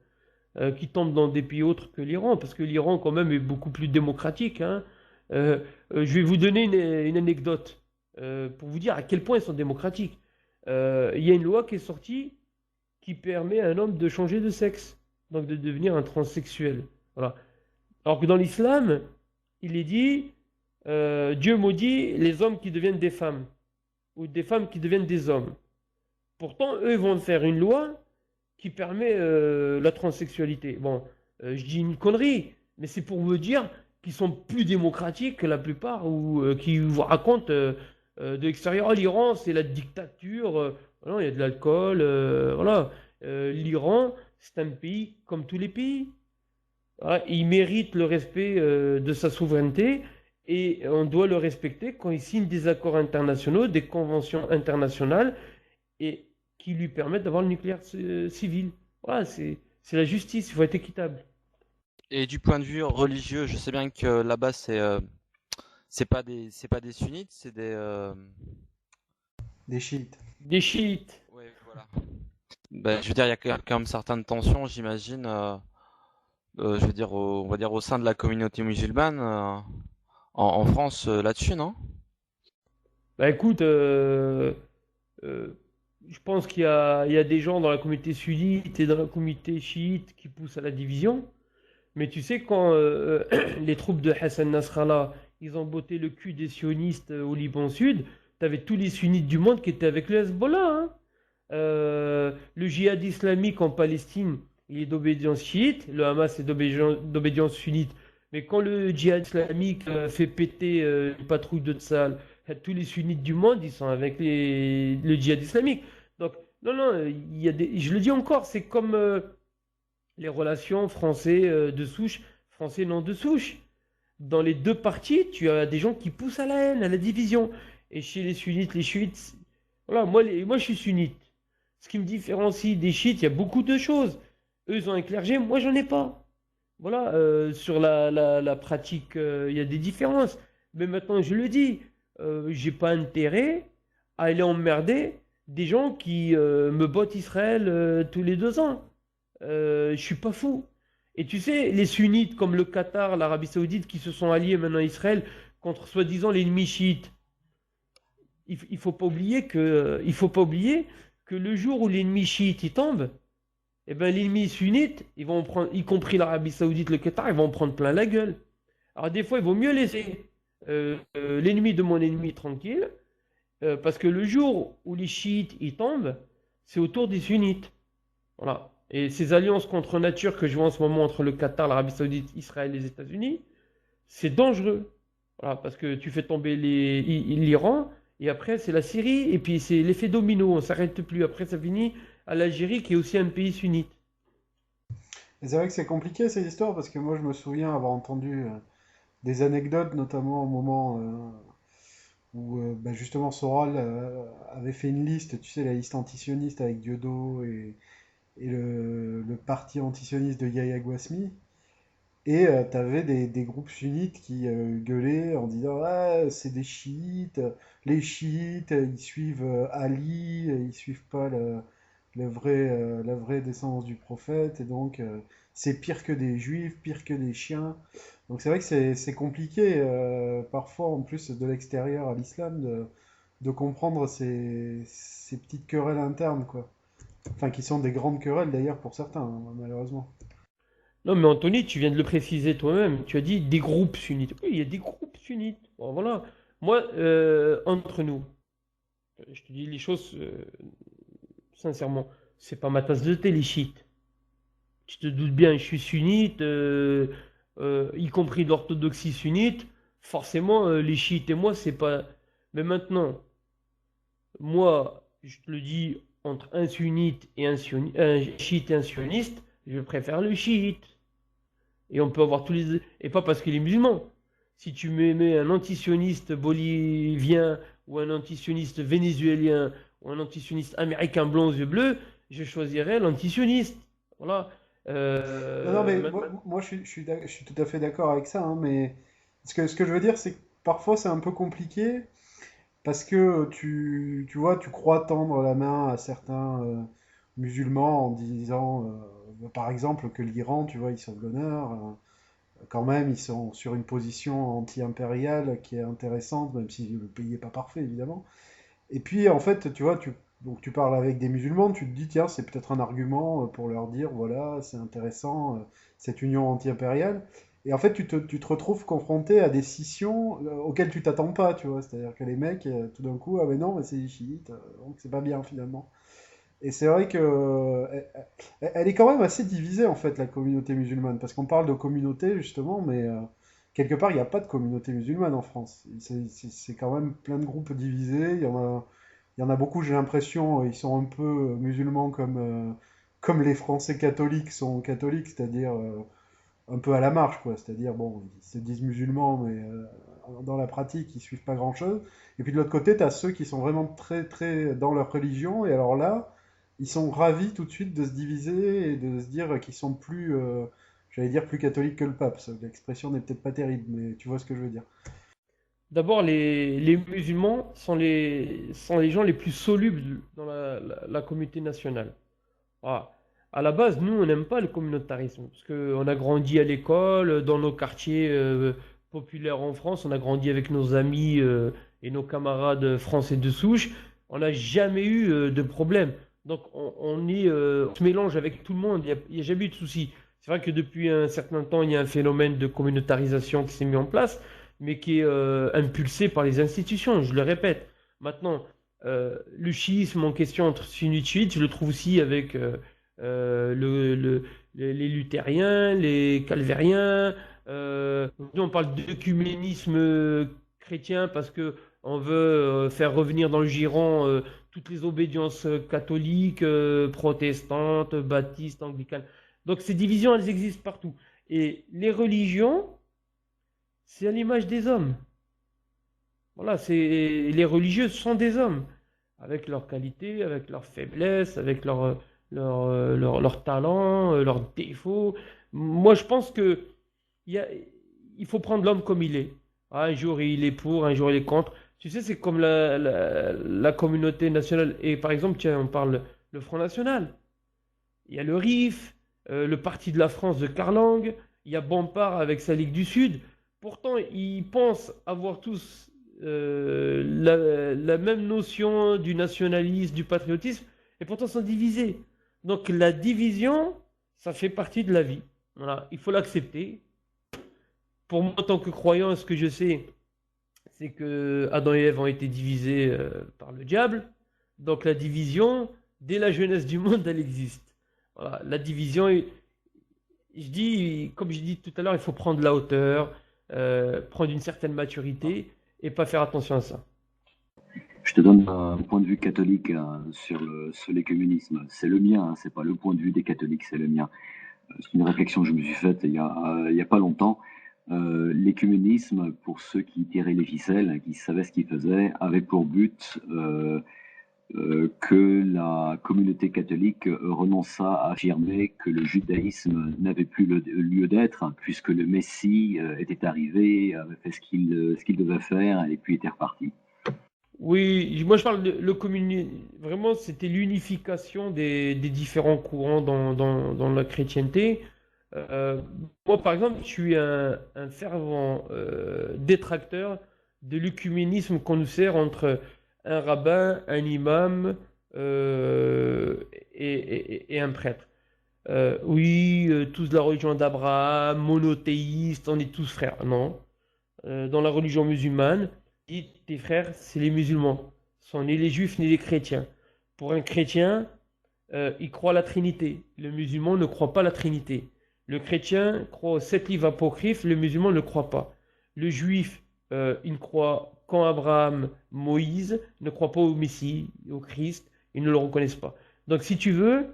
Qui tombent dans des pays autres que l'Iran, parce que l'Iran, quand même, est beaucoup plus démocratique, hein. Je vais vous donner une anecdote pour vous dire à quel point ils sont démocratiques. Il y a une loi qui est sortie qui permet à un homme de changer de sexe, donc de devenir un transsexuel. Voilà. Alors que dans l'islam, il est dit Dieu maudit les hommes qui deviennent des femmes, ou des femmes qui deviennent des hommes. Pourtant, eux, ils vont faire une loi qui permet la transsexualité. Bon, je dis une connerie, mais c'est pour vous dire qu'ils sont plus démocratiques que la plupart, ou qui vous racontent de l'extérieur, oh, l'Iran, c'est la dictature, voilà, il y a de l'alcool, voilà. L'Iran, c'est un pays comme tous les pays. Voilà, il mérite le respect de sa souveraineté et on doit le respecter quand il signe des accords internationaux, des conventions internationales et qui lui permettent d'avoir le nucléaire civil. Voilà, c'est la justice, il faut être équitable. Et du point de vue religieux, je sais bien que là-bas c'est pas des sunnites, c'est des Des chiites. Des chiites. ouais, voilà. Je veux dire, il y a quand même certaines tensions, j'imagine. Je veux dire, on va dire au sein de la communauté musulmane en France là-dessus, non? Écoute, Euh, je pense il y a des gens dans la communauté sunnite et dans la communauté chiite qui poussent à la division. Mais tu sais, quand les troupes de Hassan Nasrallah, ils ont botté le cul des sionistes au Liban Sud, tu avais tous les sunnites du monde qui étaient avec le Hezbollah, hein. Le djihad islamique en Palestine, il est d'obédience chiite, le Hamas est d'obédience sunnite. Mais quand le djihad islamique fait péter une patrouille de Tsal, tous les sunnites du monde, ils sont avec le djihad islamique. Donc, non, non, je le dis encore, c'est comme les relations français de souche, français non de souche. Dans les deux parties, tu as des gens qui poussent à la haine, à la division. Et chez les sunnites, les chiites, voilà, moi je suis sunnite. Ce qui me différencie des chiites, il y a beaucoup de choses. Eux, ils ont un clergé, moi j'en ai pas. Voilà, sur la pratique, il y a des différences. Mais maintenant, je le dis, j'ai pas intérêt à aller emmerder des gens qui me bottent Israël tous les 2 ans. Je suis pas fou. Et tu sais, les sunnites comme le Qatar, l'Arabie Saoudite qui se sont alliés maintenant à Israël contre soi-disant l'ennemi chiite, il faut pas oublier que le jour où l'ennemi chiite il tombe, eh ben l'ennemi sunnite, ils vont en prendre, y compris l'Arabie Saoudite, le Qatar, ils vont en prendre plein la gueule. Alors des fois, il vaut mieux laisser l'ennemi de mon ennemi tranquille, parce que le jour où les chiites ils tombent, c'est au tour des sunnites. Voilà. Et ces alliances contre nature que je vois en ce moment entre le Qatar, l'Arabie Saoudite, Israël et les États-Unis, c'est dangereux. Voilà, parce que tu fais tomber l'Iran, et après c'est la Syrie, et puis c'est l'effet domino, on ne s'arrête plus. Après ça finit à l'Algérie, qui est aussi un pays sunnite. Et c'est vrai que c'est compliqué ces histoires parce que moi je me souviens avoir entendu des anecdotes, notamment au moment où bah, justement Soral avait fait une liste, tu sais, la liste antisioniste avec Dieudo et le parti antisioniste de Yahya Gouasmi. Et tu avais des groupes sunnites qui gueulaient en disant ah, c'est des chiites, les chiites ils suivent Ali, ils suivent pas la vraie descendance du prophète, et donc c'est pire que des juifs, pire que des chiens. Donc c'est vrai que c'est compliqué parfois en plus de l'extérieur à l'islam de comprendre ces petites querelles internes, quoi. Enfin qui sont des grandes querelles d'ailleurs pour certains, hein, malheureusement. Non, mais Anthony, tu viens de le préciser toi-même. Tu as dit des groupes sunnites. Oui, il y a des groupes sunnites. Bon, voilà. Moi, entre nous, je te dis les choses sincèrement. C'est pas ma tasse de thé, les chiites. Tu te doutes bien, je suis sunnite, y compris l'orthodoxie sunnite. Forcément, les chiites et moi, c'est pas. Mais maintenant, moi, je te le dis, entre un sunnite et un chiite et un sioniste, je préfère le chiite. Et on peut avoir tous les. Et pas parce qu'il est musulman. Si tu me mets un antisioniste bolivien ou un antisioniste vénézuélien ou un antisioniste américain blond aux yeux bleus, je choisirais l'antisioniste. Voilà. Non, non, mais Maintenant. moi, je suis tout à fait d'accord avec ça, hein, mais ce que je veux dire, c'est que parfois c'est un peu compliqué parce que tu vois, tu crois tendre la main à certains musulmans en disant, par exemple, que l'Iran, tu vois, ils sauvent l'honneur. Quand même, ils sont sur une position anti-impériale qui est intéressante, même si le pays n'est pas parfait, évidemment. Et puis, en fait, tu vois, donc tu parles avec des musulmans, tu te dis, tiens, c'est peut-être un argument pour leur dire, voilà, c'est intéressant, cette union anti-impériale. Et en fait, tu te retrouves confronté à des scissions auxquelles tu t'attends pas, tu vois. C'est-à-dire que les mecs, tout d'un coup, ah mais non, mais c'est des chiites, donc c'est pas bien finalement. Et c'est vrai que elle est quand même assez divisée, en fait, la communauté musulmane, parce qu'on parle de communauté, justement, mais quelque part, il n'y a pas de communauté musulmane en France. C'est quand même plein de groupes divisés, il y en a beaucoup, j'ai l'impression, ils sont un peu musulmans comme les Français catholiques sont catholiques, c'est-à-dire un peu à la marge, quoi. C'est-à-dire, bon, ils se disent musulmans, mais dans la pratique, ils suivent pas grand-chose. Et puis de l'autre côté, tu as ceux qui sont vraiment très, très dans leur religion, et alors là, ils sont ravis tout de suite de se diviser et de se dire qu'ils sont plus, j'allais dire, plus catholiques que le pape. L'expression n'est peut-être pas terrible, mais tu vois ce que je veux dire. D'abord, les musulmans sont les gens les plus solubles dans la communauté nationale. Ah. À la base, nous, on n'aime pas le communautarisme, parce qu'on a grandi à l'école, dans nos quartiers populaires en France, on a grandi avec nos amis et nos camarades français de souche. On n'a jamais eu de problème. Donc on se mélange avec tout le monde, il n'y a jamais eu de souci. C'est vrai que depuis un certain temps, il y a un phénomène de communautarisation qui s'est mis en place, mais qui est impulsé par les institutions, je le répète. Maintenant, le chiisme en question entre sunnites et chiites, je le trouve aussi avec les luthériens, les calvériens. Nous, on parle d'œcuménisme chrétien parce que on veut faire revenir dans le giron toutes les obédiences catholiques, protestantes, baptistes, anglicanes. Donc ces divisions, elles existent partout. Et les religions, c'est à l'image des hommes. Voilà, les religieux sont des hommes, avec leurs qualités, avec leurs faiblesses, avec leurs talents, leurs défauts. Moi, je pense que il y a- il faut prendre l'homme comme il est. Ah, un jour, il est pour, un jour, il est contre. Tu sais, c'est comme la communauté nationale. Et par exemple, tiens, on parle le Front National. Il y a le RIF, le Parti de la France de Carlang, il y a Bompard avec sa Ligue du Sud. Pourtant, ils pensent avoir tous la même notion du nationalisme, du patriotisme, et pourtant sont divisés. Donc la division, ça fait partie de la vie. Voilà, il faut l'accepter. Pour moi, en tant que croyant, ce que je sais, c'est que Adam et Ève ont été divisés par le diable. Donc la division, dès la jeunesse du monde, elle existe. Voilà, la division, je dis, comme j'ai dit tout à l'heure, il faut prendre la hauteur, prendre une certaine maturité et pas faire attention à ça. Je te donne un point de vue catholique sur l'écuménisme. C'est le mien, hein, c'est pas le point de vue des catholiques, c'est le mien. C'est une réflexion que je me suis faite il y a pas longtemps. L'écuménisme, pour ceux qui tiraient les ficelles, qui savaient ce qu'ils faisaient, avait pour but que la communauté catholique renonça à affirmer que le judaïsme n'avait plus lieu d'être, puisque le Messie était arrivé, avait fait ce qu'il devait faire, et puis était reparti. Oui, moi je parle de le Vraiment, c'était l'unification des différents courants dans la chrétienté. Euh, Moi, par exemple, je suis un fervent détracteur de l'œcuménisme qu'on nous sert entre un rabbin, un imam et un prêtre. Oui, tous de la religion d'Abraham, monothéistes, on est tous frères. Non. Dans la religion musulmane, dit tes frères, c'est les musulmans. Ce sont ni les juifs ni les chrétiens. Pour un chrétien, il croit à la Trinité. Le musulman ne croit pas à la Trinité. Le chrétien croit aux 7 livres apocryphes, le musulman ne croit pas. Le juif, il ne croit qu'en Abraham, Moïse, ne croit pas au Messie, au Christ, ils ne le reconnaissent pas. Donc si tu veux,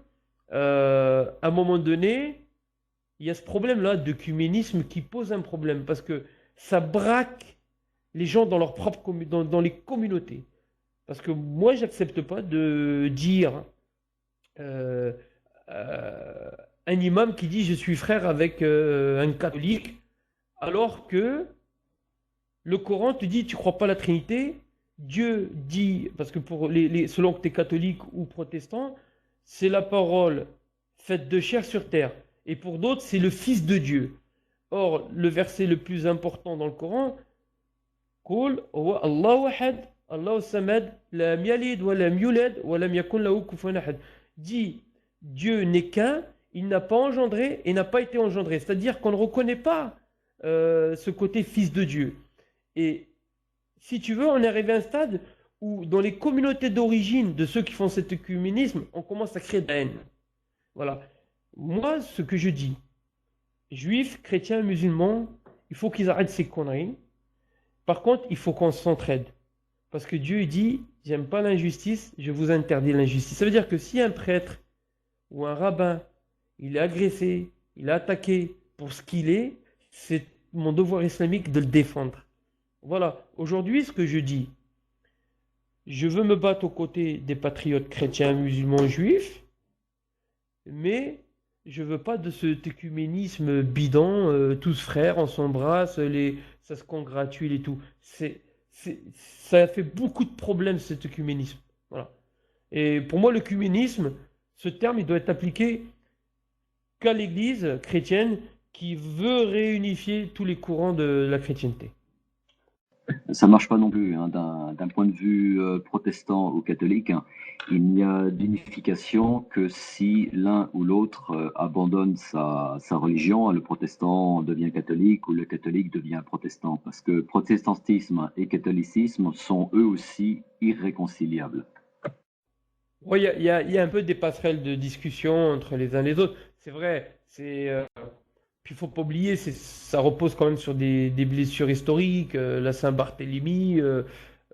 à un moment donné, il y a ce problème-là d'œcuménisme qui pose un problème parce que ça braque les gens dans leur dans les communautés. Parce que moi, j'accepte pas de dire euh, euh, un imam qui dit je suis frère avec un catholique, alors que le Coran te dit tu crois pas à la Trinité. Dieu dit, parce que selon que tu es catholique ou protestant, c'est la parole faite de chair sur terre. Et pour d'autres, c'est le Fils de Dieu. Or, le verset le plus important dans le Coran, قل هو الله أحد الله الصمد لم يلد ولم يولد ولم يكن له كفوا أحد. Dit Dieu n'est qu'un, il n'a pas engendré et n'a pas été engendré. C'est-à-dire qu'on ne reconnaît pas ce côté fils de Dieu. Et si tu veux, on est arrivé à un stade où dans les communautés d'origine de ceux qui font cet œcuménisme, on commence à créer de la haine. Voilà. Moi, ce que je dis, juifs, chrétiens, musulmans, il faut qu'ils arrêtent ces conneries. Par contre, il faut qu'on s'entraide. Parce que Dieu dit, j'aime pas l'injustice, je vous interdis l'injustice. Ça veut dire que si un prêtre ou un rabbin, il est agressé, il est attaqué pour ce qu'il est, c'est mon devoir islamique de le défendre. Voilà. Aujourd'hui, ce que je dis, je veux me battre aux côtés des patriotes chrétiens, musulmans, juifs, mais je veux pas de cet œcuménisme bidon, tous frères, on s'embrasse, ça se congratule et tout. Ça fait beaucoup de problèmes cet œcuménisme. Voilà. Et pour moi, l'œcuménisme, ce terme, il doit être appliqué qu'à l'Église chrétienne qui veut réunifier tous les courants de la chrétienté. Ça marche pas non plus, hein. D'un point de vue protestant ou catholique, hein, il n'y a d'unification que si l'un ou l'autre abandonne sa religion, le protestant devient catholique ou le catholique devient protestant, parce que protestantisme et catholicisme sont eux aussi irréconciliables. Ouais, il y a un peu des passerelles de discussion entre les uns et les autres. C'est vrai, puis il faut pas oublier, ça repose quand même sur des blessures historiques. La Saint-Barthélemy,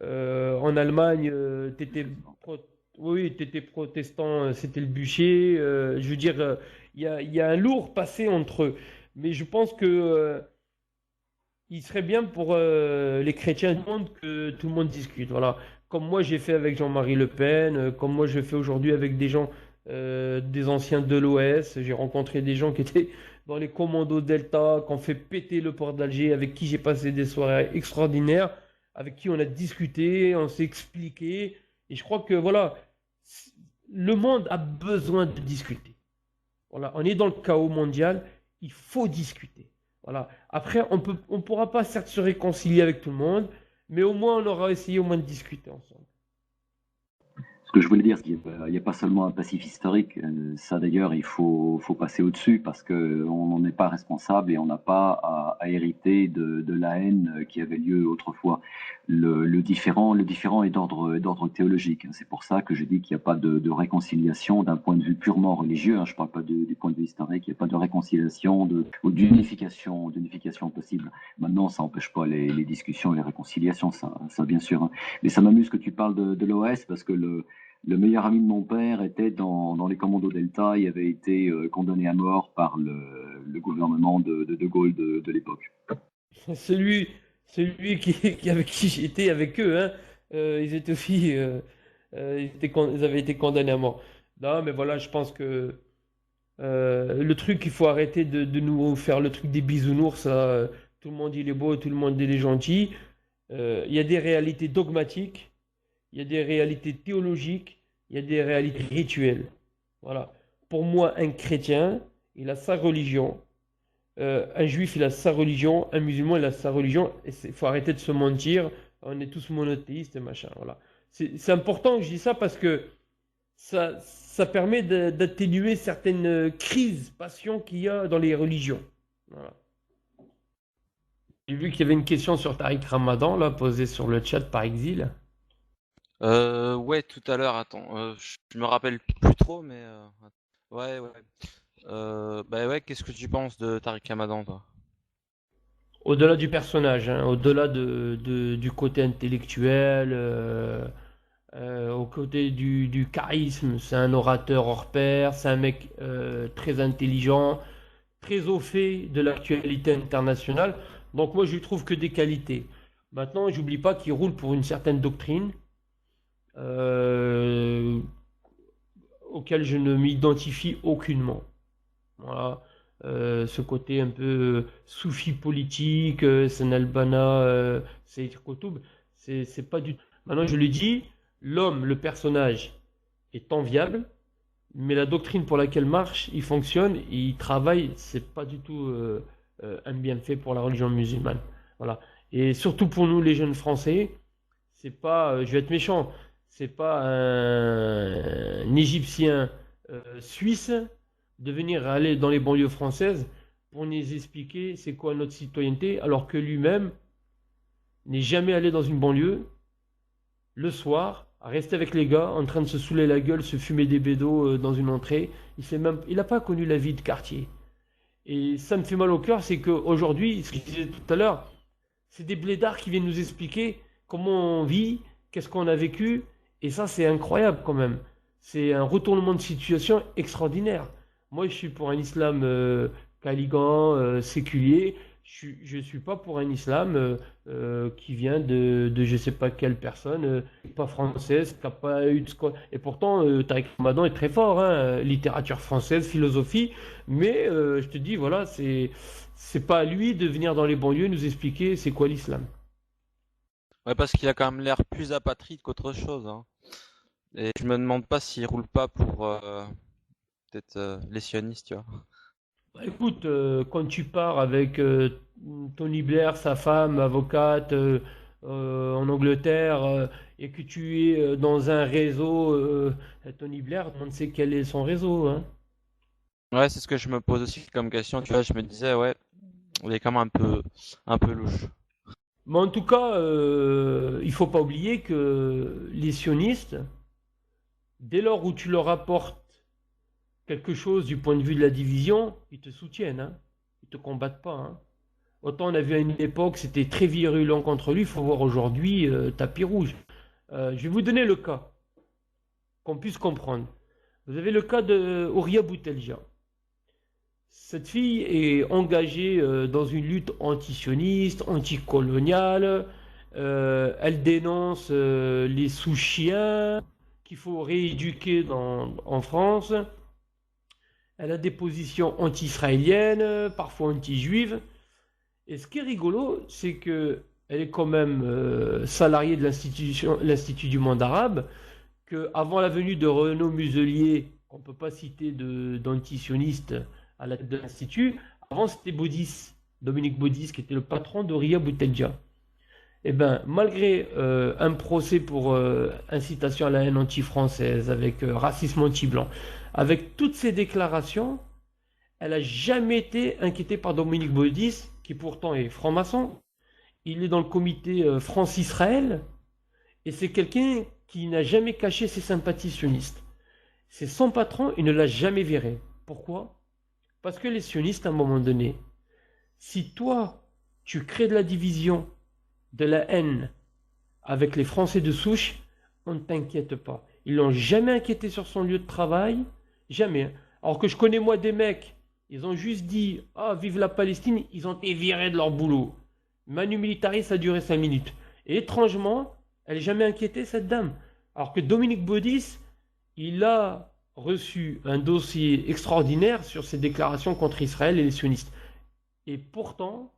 en Allemagne, oui, t'étais protestant, c'était le bûcher. Je veux dire, il y a un lourd passé entre eux. Mais je pense que il serait bien pour les chrétiens du monde que tout le monde discute. Voilà. Comme moi j'ai fait avec Jean-Marie Le Pen, comme moi je fais aujourd'hui avec des gens, des anciens de l'OS. J'ai rencontré des gens qui étaient dans les commandos Delta, qui ont fait péter le port d'Alger, avec qui j'ai passé des soirées extraordinaires, avec qui on a discuté, on s'est expliqué. Et je crois que voilà, le monde a besoin de discuter. Voilà, on est dans le chaos mondial, il faut discuter. Voilà. Après, on pourra pas certes se réconcilier avec tout le monde, mais au moins on aura essayé au moins de discuter ensemble. Ce que je voulais dire, c'est qu'il n'y a pas seulement un passif historique. Ça, d'ailleurs, faut passer au-dessus parce qu'on n'en est pas responsable et on n'a pas à hériter de la haine qui avait lieu autrefois. Le différent est d'ordre théologique. C'est pour ça que je dis qu'il n'y a pas de réconciliation d'un point de vue purement religieux. Je ne parle pas du point de vue historique. Il n'y a pas de réconciliation ou d'unification possible. Maintenant, ça n'empêche pas les discussions et les réconciliations, ça bien sûr, hein. Mais ça m'amuse que tu parles de l'OS parce que le meilleur ami de mon père était dans les commandos Delta. Il avait été condamné à mort par le gouvernement de Gaulle de l'époque. Celui, celui avec qui j'étais avec eux, hein, ils étaient aussi, ils avaient été condamnés à mort. Non, mais voilà, je pense que le truc, il faut arrêter de nous faire le truc des bisounours, là. Tout le monde il est beau, tout le monde il est gentil. Il y a des réalités dogmatiques, il y a des réalités théologiques, il y a des réalités rituelles. Voilà. Pour moi, un chrétien, il a sa religion. Un juif, il a sa religion. Un musulman, il a sa religion. Et il faut arrêter de se mentir. On est tous monothéistes et machin. Voilà. C'est important que je dise ça parce que ça permet d'atténuer certaines crises, passions qu'il y a dans les religions. Voilà. J'ai vu qu'il y avait une question sur Tariq Ramadan, là, posée sur le chat par Exil. Ouais, tout à l'heure, attends, je me rappelle plus trop, mais ouais, ouais. Bah ouais, qu'est-ce que tu penses de Tariq Ramadan, toi? Au-delà du personnage, hein, au-delà du côté intellectuel, au côté du charisme, c'est un orateur hors pair, c'est un mec très intelligent, très au fait de l'actualité internationale. Donc moi, je lui trouve que des qualités. Maintenant, j'oublie pas qu'il roule pour une certaine doctrine euh, auquel je ne m'identifie aucunement. Voilà. Ce côté un peu soufi politique, Sen Albana, Saïd Qutb, c'est pas du tout. Maintenant, je lui dis, l'homme, le personnage est enviable, mais la doctrine pour laquelle marche, il fonctionne, il travaille, c'est pas du tout un bienfait pour la religion musulmane. Voilà. Et surtout pour nous, les jeunes Français, c'est pas, je vais être méchant, c'est pas un Égyptien suisse de venir aller dans les banlieues françaises pour nous expliquer c'est quoi notre citoyenneté, alors que lui-même n'est jamais allé dans une banlieue le soir, à rester avec les gars, en train de se saouler la gueule, se fumer des bédos dans une entrée. Il n'a pas connu la vie de quartier. Et ça me fait mal au cœur, c'est qu'aujourd'hui, ce que je disais tout à l'heure, c'est des blédards qui viennent nous expliquer comment on vit, qu'est-ce qu'on a vécu, et ça, c'est incroyable quand même. C'est un retournement de situation extraordinaire. Moi, je suis pour un islam caligan, séculier. Je ne suis pas pour un islam qui vient de je ne sais pas quelle personne, pas française, qui n'a pas eu de score. Et pourtant, Tariq Ramadan est très fort, hein, littérature française, philosophie. Mais je te dis, voilà, c'est pas à lui de venir dans les banlieues nous expliquer c'est quoi l'islam. Ouais, parce qu'il a quand même l'air plus apatride qu'autre chose, hein. Et je me demande pas s'il roule pas pour peut-être les sionistes, tu vois. Bah, écoute, quand tu pars avec Tony Blair, sa femme, avocate, en Angleterre et que tu es dans un réseau, Tony Blair, on ne sait quel est son réseau, hein. Ouais, c'est ce que je me pose aussi comme question. Tu vois, je me disais, ouais, il est quand même un peu louche. Mais en tout cas, il faut pas oublier que les sionistes, dès lors où tu leur apportes quelque chose du point de vue de la division, ils te soutiennent, hein. Ils te combattent pas, hein. Autant on a vu à une époque, c'était très virulent contre lui, il faut voir aujourd'hui, tapis rouge. Je vais vous donner le cas, qu'on puisse comprendre. Vous avez le cas de Ouria Boutelja. Cette fille est engagée dans une lutte antisioniste, anticoloniale. Elle dénonce les sous-chiens qu'il faut rééduquer en France. Elle a des positions anti-israéliennes, parfois anti-juives. Et ce qui est rigolo, c'est que elle est quand même salariée de l'Institut du monde arabe, qu'avant la venue de Renaud Muselier, qu'on ne peut pas citer d'antisioniste à la tête de l'Institut, avant c'était Baudis, Dominique Baudis, qui était le patron de Ria Boutelja. Eh bien, malgré un procès pour incitation à la haine anti-française, avec racisme anti-blanc, avec toutes ces déclarations, elle n'a jamais été inquiétée par Dominique Baudis, qui pourtant est franc-maçon. Il est dans le comité France-Israël, et c'est quelqu'un qui n'a jamais caché ses sympathies sionistes. C'est son patron, il ne l'a jamais viré. Pourquoi? Parce que les sionistes, à un moment donné, si toi, tu crées de la division, de la haine avec les Français de souche, on ne t'inquiète pas. Ils l'ont jamais inquiété sur son lieu de travail, jamais. Alors que je connais moi des mecs, ils ont juste dit « Ah, vive la Palestine », ils ont été virés de leur boulot. Manu Militari, ça a duré 5 minutes. Et étrangement, elle n'est jamais inquiétée, cette dame. Alors que Dominique Baudis, il a reçu un dossier extraordinaire sur ses déclarations contre Israël et les sionistes. Et pourtant,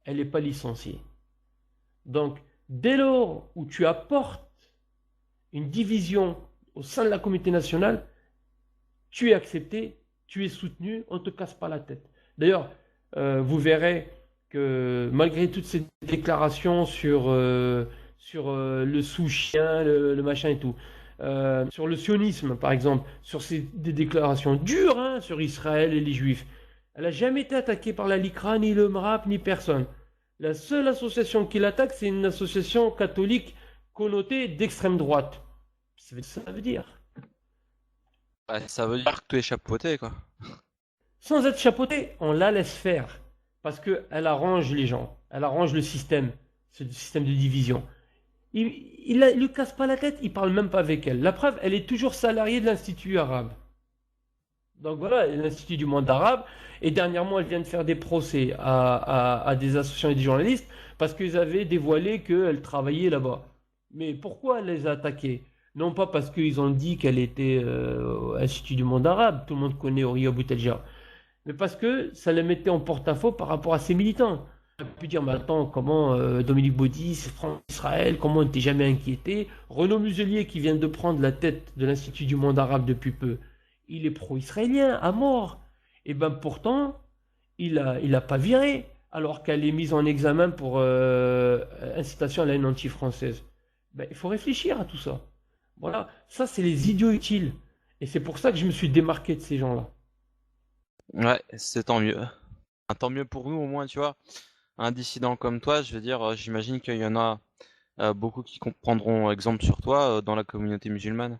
elle n'est pas licenciée. Donc, dès lors où tu apportes une division au sein de la communauté nationale, tu es accepté, tu es soutenu, on ne te casse pas la tête. D'ailleurs, vous verrez que malgré toutes ces déclarations sur le sous-chien, le machin et tout, sur le sionisme par exemple, sur des déclarations dures hein, sur Israël et les Juifs, elle n'a jamais été attaquée par la LICRA, ni le MRAP, ni personne. La seule association qui l'attaque, c'est une association catholique connotée d'extrême droite. Ça veut dire. Ouais, ça veut dire que tout est chapeauté, quoi. Sans être chapeautée, on la laisse faire. Parce qu'elle arrange les gens. Elle arrange le système. Ce système de division. Il lui casse pas la tête, il parle même pas avec elle. La preuve, elle est toujours salariée de l'Institut arabe. Donc voilà, l'Institut du monde arabe. Et dernièrement, elle vient de faire des procès à des associations et des journalistes parce qu'ils avaient dévoilé qu'elle travaillait là-bas. Mais pourquoi elle les a attaqués? Non pas parce qu'ils ont dit qu'elle était Institut du monde arabe, tout le monde connaît Ouria Boutelja, mais parce que ça les mettait en porte-à-faux par rapport à ses militants. On a pu dire, mais attends, comment Dominique Baudis, France-Israël, comment on n'était jamais inquiété? Renaud Muselier, qui vient de prendre la tête de l'Institut du monde arabe depuis peu, il est pro-israélien, à mort. Et bien pourtant, il a pas viré, alors qu'elle est mise en examen pour incitation à la haine anti-française. Ben, il faut réfléchir à tout ça. Voilà, ça c'est les idiots utiles. Et c'est pour ça que je me suis démarqué de ces gens-là. Ouais, c'est tant mieux. Tant mieux pour nous, au moins, tu vois. Un dissident comme toi, je veux dire, j'imagine qu'il y en a beaucoup qui prendront exemple sur toi dans la communauté musulmane.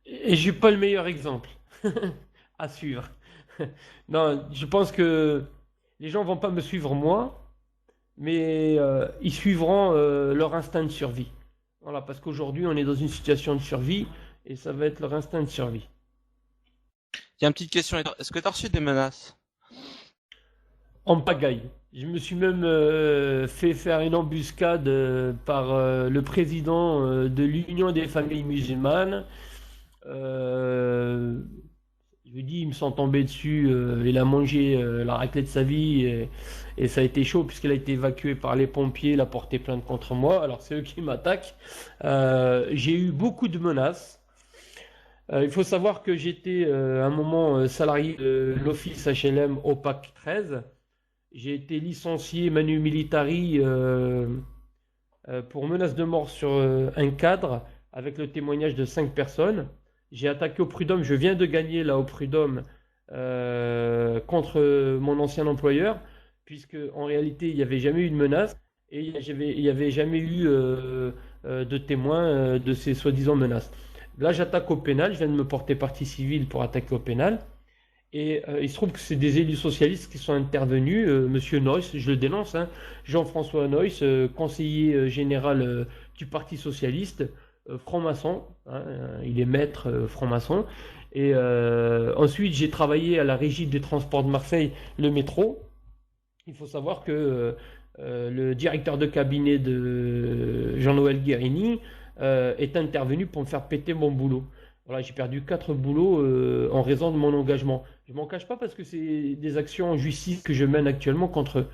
Et je suis pas le meilleur exemple à suivre. Non, je pense que les gens vont pas me suivre moi, mais ils suivront leur instinct de survie. Voilà, parce qu'aujourd'hui, on est dans une situation de survie et ça va être leur instinct de survie. Il y a une petite question. Est-ce que tu as reçu des menaces? En pagaille. Je me suis même fait faire une embuscade par le président de l'Union des familles musulmanes. Je lui dis, il me sent tomber dessus. Il a mangé la raclette de sa vie et ça a été chaud puisqu'il a été évacué par les pompiers. Il a porté plainte contre moi. Alors c'est eux qui m'attaquent. J'ai eu beaucoup de menaces. Il faut savoir que j'étais à un moment salarié de l'office HLM OPAC 13. J'ai été licencié Manu Militari pour menace de mort sur un cadre avec le témoignage de 5 personnes. J'ai attaqué au prud'homme, je viens de gagner là au prud'homme contre mon ancien employeur, puisque en réalité il n'y avait jamais eu de menace et il n'y avait jamais eu de témoins de ces soi-disant menaces. Là j'attaque au pénal, je viens de me porter partie civile pour attaquer au pénal. Et il se trouve que c'est des élus socialistes qui sont intervenus. Monsieur Noyce, je le dénonce, hein, Jean-François Noyce, conseiller général du Parti socialiste, franc-maçon, hein, il est maître franc-maçon. Et ensuite, j'ai travaillé à la Régie des transports de Marseille, le métro. Il faut savoir que le directeur de cabinet de Jean-Noël Guérini est intervenu pour me faire péter mon boulot. Voilà, j'ai perdu 4 boulots en raison de mon engagement. Je m'en cache pas parce que c'est des actions en justice que je mène actuellement contre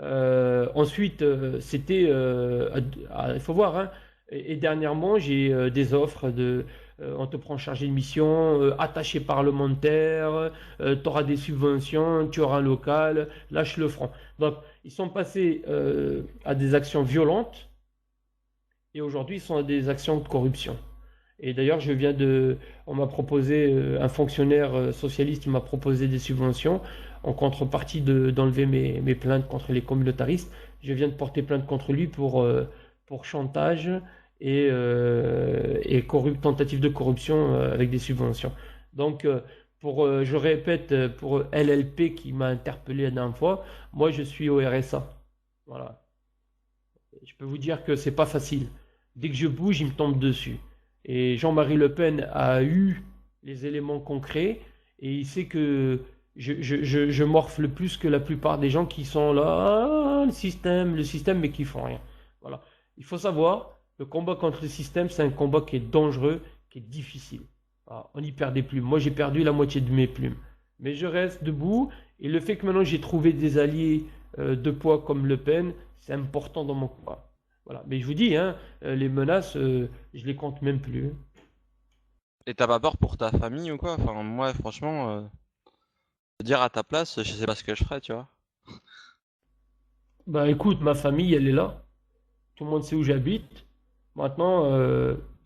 eux. Ensuite, c'était, il faut voir, hein, et dernièrement, j'ai des offres de, on te prend chargé de mission, attaché parlementaire, tu auras des subventions, tu auras un local, lâche le franc. Donc, ils sont passés à des actions violentes et aujourd'hui, ils sont à des actions de corruption. Et d'ailleurs, on m'a proposé, un fonctionnaire socialiste m'a proposé des subventions en contrepartie d'enlever mes plaintes contre les communautaristes. Je viens de porter plainte contre lui pour chantage et tentative de corruption avec des subventions. Donc, je répète, pour LLP qui m'a interpellé la dernière fois, moi je suis au RSA. Voilà. Je peux vous dire que c'est pas facile. Dès que je bouge, il me tombe dessus. Et Jean-Marie Le Pen a eu les éléments concrets et il sait que je morfle plus que la plupart des gens qui sont là, ah, le système, mais qui font rien. Voilà. Il faut savoir, le combat contre le système, c'est un combat qui est dangereux, qui est difficile. Voilà. On y perd des plumes. Moi, j'ai perdu la moitié de mes plumes. Mais je reste debout et le fait que maintenant j'ai trouvé des alliés de poids comme Le Pen, c'est important dans mon combat. Voilà. Mais je vous dis, hein, les menaces, je les compte même plus. Et t'as pas peur pour ta famille ou quoi? Enfin, moi, franchement, dire à ta place, je sais pas ce que je ferais, tu vois. Bah écoute, ma famille, elle est là. Tout le monde sait où j'habite. Maintenant,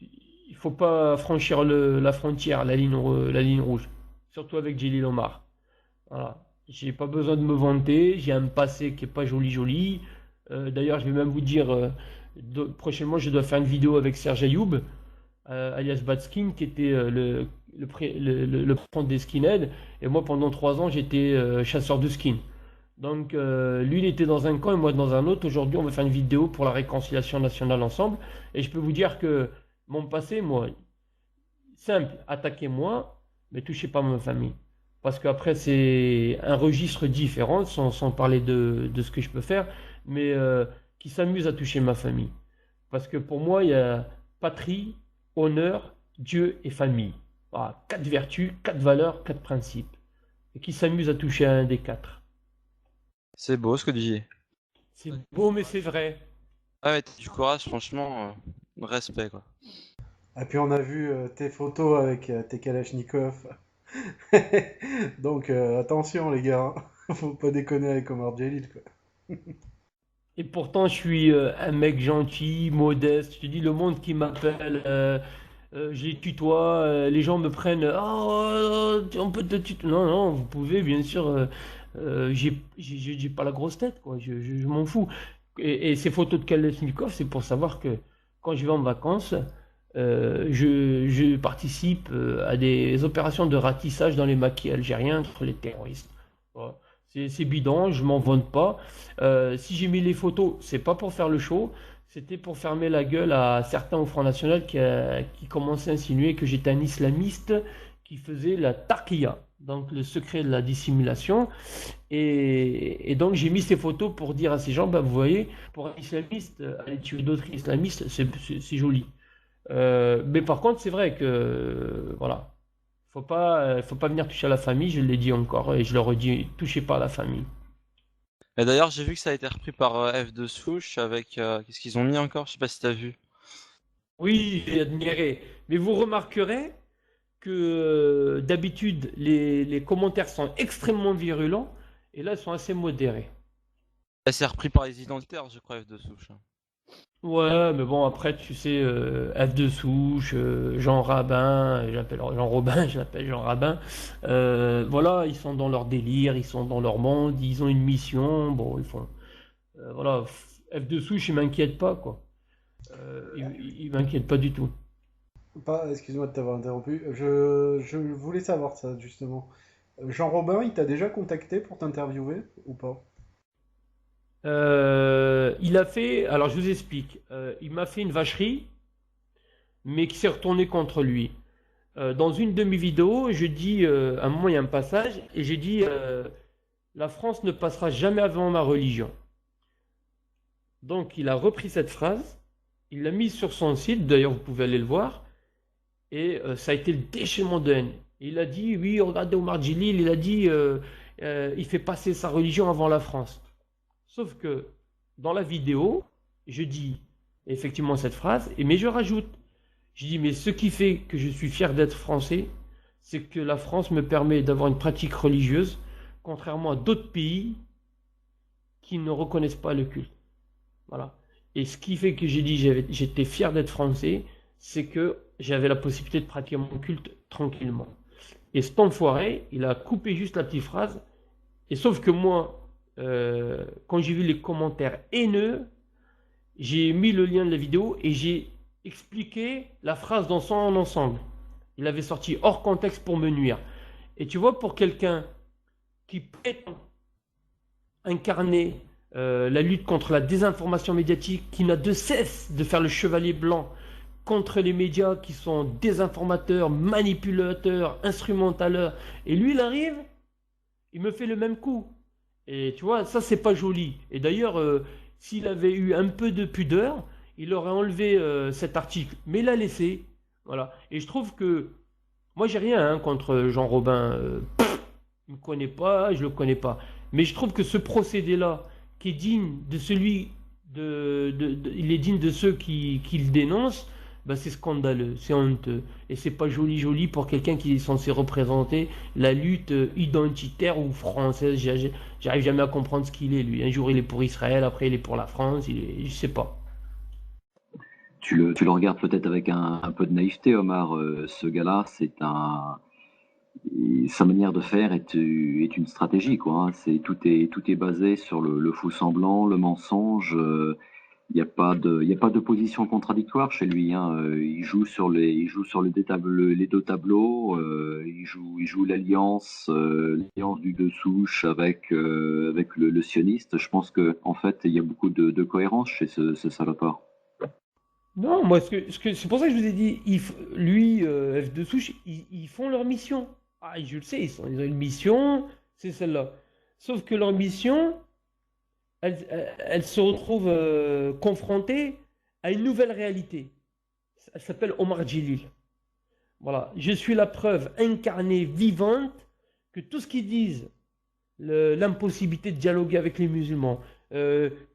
il faut pas franchir la frontière, la ligne rouge. Surtout avec Djily Lomar. Voilà. J'ai pas besoin de me vanter. J'ai un passé qui est pas joli joli. D'ailleurs, je vais même vous dire, prochainement, je dois faire une vidéo avec Serge Ayoub, alias Batskin, qui était le patron des skinheads. Et moi, pendant 3 ans, j'étais chasseur de skins. Donc, lui, il était dans un camp et moi dans un autre. Aujourd'hui, on va faire une vidéo pour la réconciliation nationale ensemble. Et je peux vous dire que mon passé, moi, simple, attaquez-moi, mais touchez pas ma famille. Parce qu'après, c'est un registre différent, sans parler de ce que je peux faire, mais qui s'amuse à toucher ma famille. Parce que pour moi, il y a patrie, honneur, Dieu et famille. Voilà, 4 vertus, 4 valeurs, 4 principes. Et qui s'amuse à toucher un des 4. C'est beau ce que tu dis. C'est beau, mais c'est vrai. Ah ouais, t'as du courage, franchement, respect, quoi. Et puis on a vu tes photos avec tes Kalachnikov. Donc attention les gars, hein. Faut pas déconner avec Omar Jalil quoi. Et pourtant, je suis un mec gentil, modeste. Je te dis, le monde qui m'appelle, je les tutoie, les gens me prennent, oh, on peut te tutoyer. Non, non, vous pouvez, bien sûr. J'ai pas la grosse tête, quoi. Je m'en fous. Et ces photos de Kalachnikov, c'est pour savoir que quand je vais en vacances, je participe à des opérations de ratissage dans les maquis algériens contre les terroristes. Voilà. C'est bidon, je m'en vante pas. Si j'ai mis les photos, c'est pas pour faire le show, c'était pour fermer la gueule à certains au Front National qui commençaient à insinuer que j'étais un islamiste qui faisait la taqiya, donc le secret de la dissimulation. Et donc j'ai mis ces photos pour dire à ces gens, bah, vous voyez, pour un islamiste, aller tuer d'autres islamistes, c'est joli. Mais par contre, c'est vrai que voilà, faut pas venir toucher à la famille. Je l'ai dit encore et je le redis, touchez pas à la famille. Et d'ailleurs, j'ai vu que ça a été repris par F2 Souche avec. Qu'est-ce qu'ils ont mis encore? Je sais pas si t'as vu. Oui, j'ai admiré. Mais vous remarquerez que d'habitude les commentaires sont extrêmement virulents et là ils sont assez modérés. Et c'est repris par les identitaires, je crois, F2 Souche. Ouais, mais bon, après, tu sais, F de souche, Jean Rabin, j'appelle Jean Robin, je l'appelle Jean Rabin. Voilà, ils sont dans leur délire, ils sont dans leur monde, ils ont une mission. Bon, ils font. Voilà, F de souche, il m'inquiète pas, quoi. Il m'inquiète pas du tout. Pas, excuse-moi de t'avoir interrompu. Je voulais savoir ça, justement. Jean Robin, il t'a déjà contacté pour t'interviewer ou pas? Il a fait, alors je vous explique, il m'a fait une vacherie, mais qui s'est retournée contre lui. Dans une de mes vidéos, je dis, à un moment, il y a un passage, et j'ai dit, la France ne passera jamais avant ma religion. Donc, il a repris cette phrase, il l'a mise sur son site, d'ailleurs, vous pouvez aller le voir, et ça a été le déchaînement de haine. Il a dit, oui, regardez Omar Djilil, il a dit, il fait passer sa religion avant la France. Sauf que dans la vidéo, je dis effectivement cette phrase, mais je rajoute, je dis, mais ce qui fait que je suis fier d'être français, c'est que la France me permet d'avoir une pratique religieuse, contrairement à d'autres pays qui ne reconnaissent pas le culte. Voilà. Et ce qui fait que j'ai dit j'étais fier d'être français, c'est que j'avais la possibilité de pratiquer mon culte tranquillement. Et cet enfoiré, il a coupé juste la petite phrase. Et sauf que moi, quand j'ai vu les commentaires haineux, j'ai mis le lien de la vidéo et j'ai expliqué la phrase dans son ensemble. Il avait sorti hors contexte pour me nuire. Et tu vois, pour quelqu'un qui prétend incarner la lutte contre la désinformation médiatique, qui n'a de cesse de faire le chevalier blanc contre les médias qui sont désinformateurs, manipulateurs, instrumentaleurs, et lui, il arrive, il me fait le même coup. Et tu vois, ça, c'est pas joli. Et d'ailleurs, s'il avait eu un peu de pudeur, il aurait enlevé cet article. Mais il l'a laissé. Voilà. Et je trouve que. Moi, j'ai rien hein, contre Jean Robin. Il me connaît pas, je le connais pas. Mais je trouve que ce procédé-là, qui est digne de celui. Il est digne de ceux qui le dénoncent, bah, c'est scandaleux, c'est honteux. Et c'est pas joli joli pour quelqu'un qui est censé représenter la lutte identitaire ou française. J'arrive jamais à comprendre ce qu'il est, lui. Un jour il est pour Israël, après il est pour la France, je sais pas. Tu le regardes peut-être avec un peu de naïveté, Omar. Ce gars-là, sa manière de faire est une stratégie, quoi. Hein. Tout est basé sur le faux semblant, le mensonge. Il y a pas de position contradictoire chez lui. Hein. Il joue sur les deux tableaux. Il joue l'alliance du deux souches avec le sioniste. Je pense que en fait, il y a beaucoup de cohérence chez ce salopard. Non, moi, c'est pour ça que je vous ai dit, lui, F2 Souche, ils font leur mission. Ah, je le sais, ils ont une mission, c'est celle-là. Sauf que leur mission, elle se retrouve confrontée à une nouvelle réalité. Elle s'appelle Omar Djilil. Voilà, je suis la preuve incarnée, vivante, que tout ce qu'ils disent, l'impossibilité de dialoguer avec les musulmans,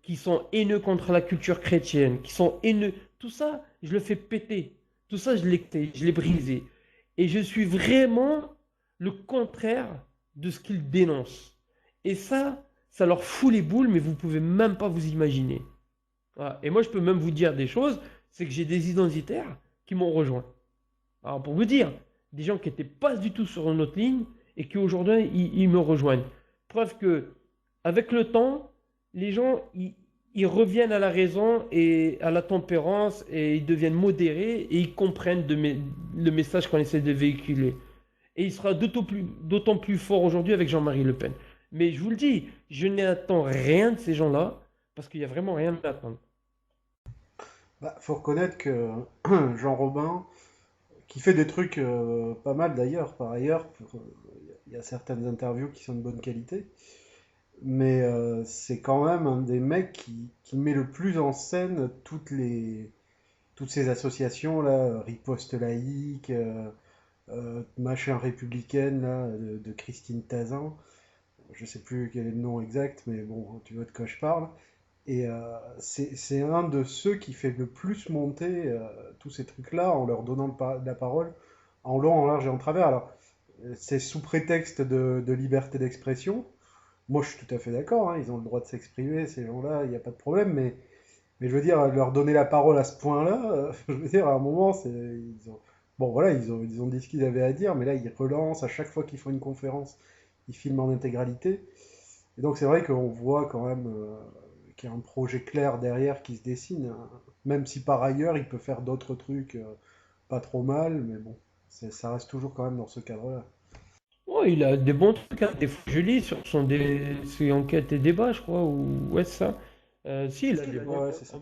qui sont haineux contre la culture chrétienne, qui sont haineux, tout ça, je le fais péter. Tout ça, je l'ai brisé. Et je suis vraiment le contraire de ce qu'ils dénoncent. Et ça leur fout les boules, mais vous pouvez même pas vous imaginer. Voilà. Et moi, je peux même vous dire des choses, c'est que j'ai des identitaires qui m'ont rejoint. Alors, pour vous dire, des gens qui n'étaient pas du tout sur notre ligne et qui aujourd'hui, ils me rejoignent. Preuve que, avec le temps, les gens, ils reviennent à la raison et à la tempérance et ils deviennent modérés et ils comprennent le message qu'on essaie de véhiculer. Et il sera d'autant plus fort aujourd'hui avec Jean-Marie Le Pen. Mais je vous le dis, je n'attends rien de ces gens-là parce qu'il n'y a vraiment rien à attendre. Bah, faut reconnaître que Jean Robin, qui fait des trucs pas mal d'ailleurs, par ailleurs, il y a certaines interviews qui sont de bonne qualité, mais c'est quand même un des mecs qui met le plus en scène toutes ces associations là, Riposte laïque, machin républicaine là, de Christine Tazan. Je sais plus quel est le nom exact, mais bon, tu vois de quoi je parle. Et c'est un de ceux qui fait le plus monter tous ces trucs-là en leur donnant la parole en long, en large et en travers. Alors, c'est sous prétexte de liberté d'expression. Moi, je suis tout à fait d'accord, hein, ils ont le droit de s'exprimer, ces gens-là, il n'y a pas de problème, mais Mais je veux dire, leur donner la parole à ce point-là, je veux dire, à un moment, bon, voilà, ils ont dit ce qu'ils avaient à dire, mais là, ils relancent à chaque fois qu'ils font une conférence, ils filment en intégralité. Et donc, c'est vrai qu'on voit quand même qu'il y a un projet clair derrière qui se dessine, hein. Même si par ailleurs, il peut faire d'autres trucs pas trop mal, mais bon, ça reste toujours quand même dans ce cadre-là. Ouais, il a des bons trucs, hein. Des fois, je lis sur ses enquêtes et débats, je crois, ou ouais, c'est ça. Si, il a des bons Ouais, trucs. c'est ça.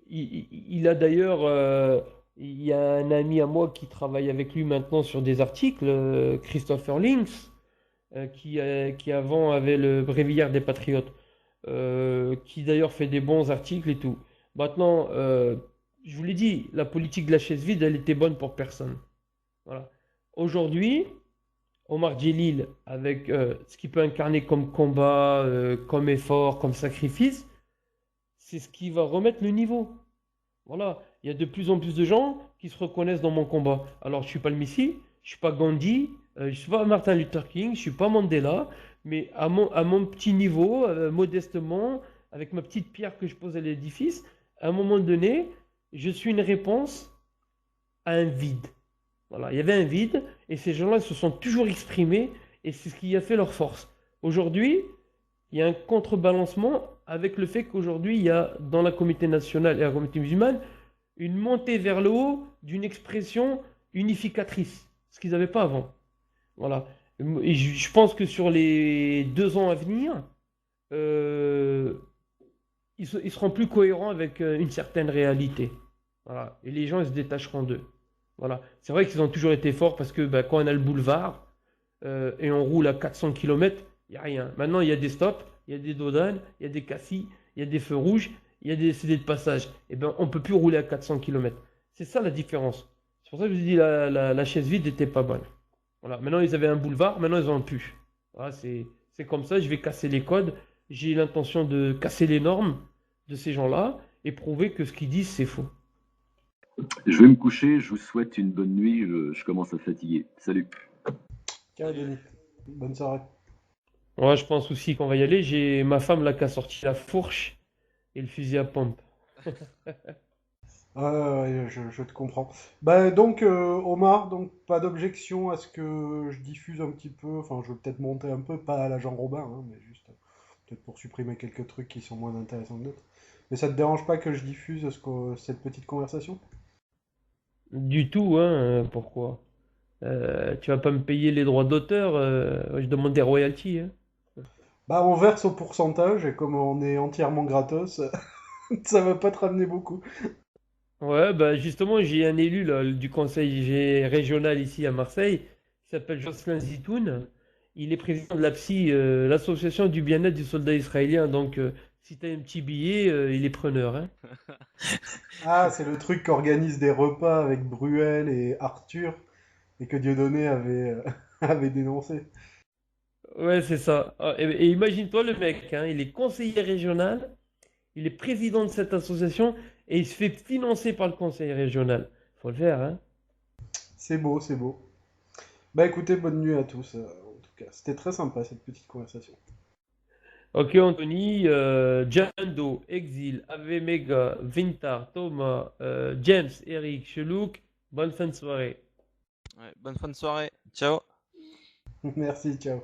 Il a d'ailleurs, il y a un ami à moi qui travaille avec lui maintenant sur des articles, Christopher Links, qui avant avait le Bréviaire des Patriotes, qui d'ailleurs fait des bons articles et tout. Maintenant, je vous l'ai dit, la politique de la chaise vide, elle était bonne pour personne. Voilà. Aujourd'hui, Omar Djelil, avec ce qu'il peut incarner comme combat, comme effort, comme sacrifice, c'est ce qui va remettre le niveau. Voilà, il y a de plus en plus de gens qui se reconnaissent dans mon combat. Alors, je suis pas le Messie, je suis pas Gandhi, je suis pas Martin Luther King, je suis pas Mandela, mais à mon petit niveau, modestement, avec ma petite pierre que je pose à l'édifice, à un moment donné, je suis une réponse à un vide. Voilà, il y avait un vide et ces gens-là se sont toujours exprimés et c'est ce qui a fait leur force. Aujourd'hui, il y a un contrebalancement avec le fait qu'aujourd'hui, il y a dans la communauté nationale et la communauté musulmane une montée vers le haut d'une expression unificatrice, ce qu'ils n'avaient pas avant. Voilà. Et je pense que sur les 2 ans à venir, euh, ils seront plus cohérents avec une certaine réalité. Voilà. Et les gens, ils se détacheront d'eux. Voilà. C'est vrai qu'ils ont toujours été forts parce que bah, quand on a le boulevard et on roule à 400 km, il n'y a rien. Maintenant, il y a des stops, il y a des dodanes, il y a des cassis, il y a des feux rouges, il y a des décidés de passage. Et ben, on ne peut plus rouler à 400 km. C'est ça la différence. C'est pour ça que je vous dis la chaise vide n'était pas bonne. Voilà. Maintenant, ils avaient un boulevard, maintenant, ils en ont plus. Voilà, c'est comme ça, je vais casser les codes. J'ai l'intention de casser les normes de ces gens-là et prouver que ce qu'ils disent, c'est faux. Je vais me coucher, je vous souhaite une bonne nuit, je commence à fatiguer. Salut. Ciao, Denis. Bonne soirée. Ouais, je pense aussi qu'on va y aller. J'ai ma femme là qui a sorti la fourche et le fusil à pompe. Ouais, je te comprends. Bah, donc, Omar, donc pas d'objection à ce que je diffuse un petit peu. Enfin, je vais peut-être monter un peu, pas à la Jean Robin, hein, mais juste peut-être pour supprimer quelques trucs qui sont moins intéressants que d'autres. Mais ça te dérange pas que je diffuse cette petite conversation? Du tout, hein, pourquoi? Tu vas pas me payer les droits d'auteur, je demande des royalties, hein. Bah, on verse au pourcentage et comme on est entièrement gratos, ça va pas te ramener beaucoup. Ouais, bah justement, j'ai un élu là, du régional ici à Marseille, qui s'appelle Jocelyn Zitoun. Il est président de l'APSI, l'association du bien-être du soldat israélien. Donc, si tu as un petit billet, il est preneur, hein. Ah, c'est le truc qu'organise des repas avec Bruel et Arthur et que Dieudonné avait dénoncé. Ouais, c'est ça. Ah, et imagine-toi le mec, hein, il est conseiller régional, il est président de cette association et il se fait financer par le conseil régional. Faut le faire, hein. C'est beau, c'est beau. Bah écoutez, bonne nuit à tous, en tout cas. C'était très sympa cette petite conversation. Ok, Anthony, Jando, Exil, Ave Mega, Vintar, Thomas, James, Eric, Chelouk, bonne fin de soirée. Ouais, bonne fin de soirée. Ciao. Merci, ciao.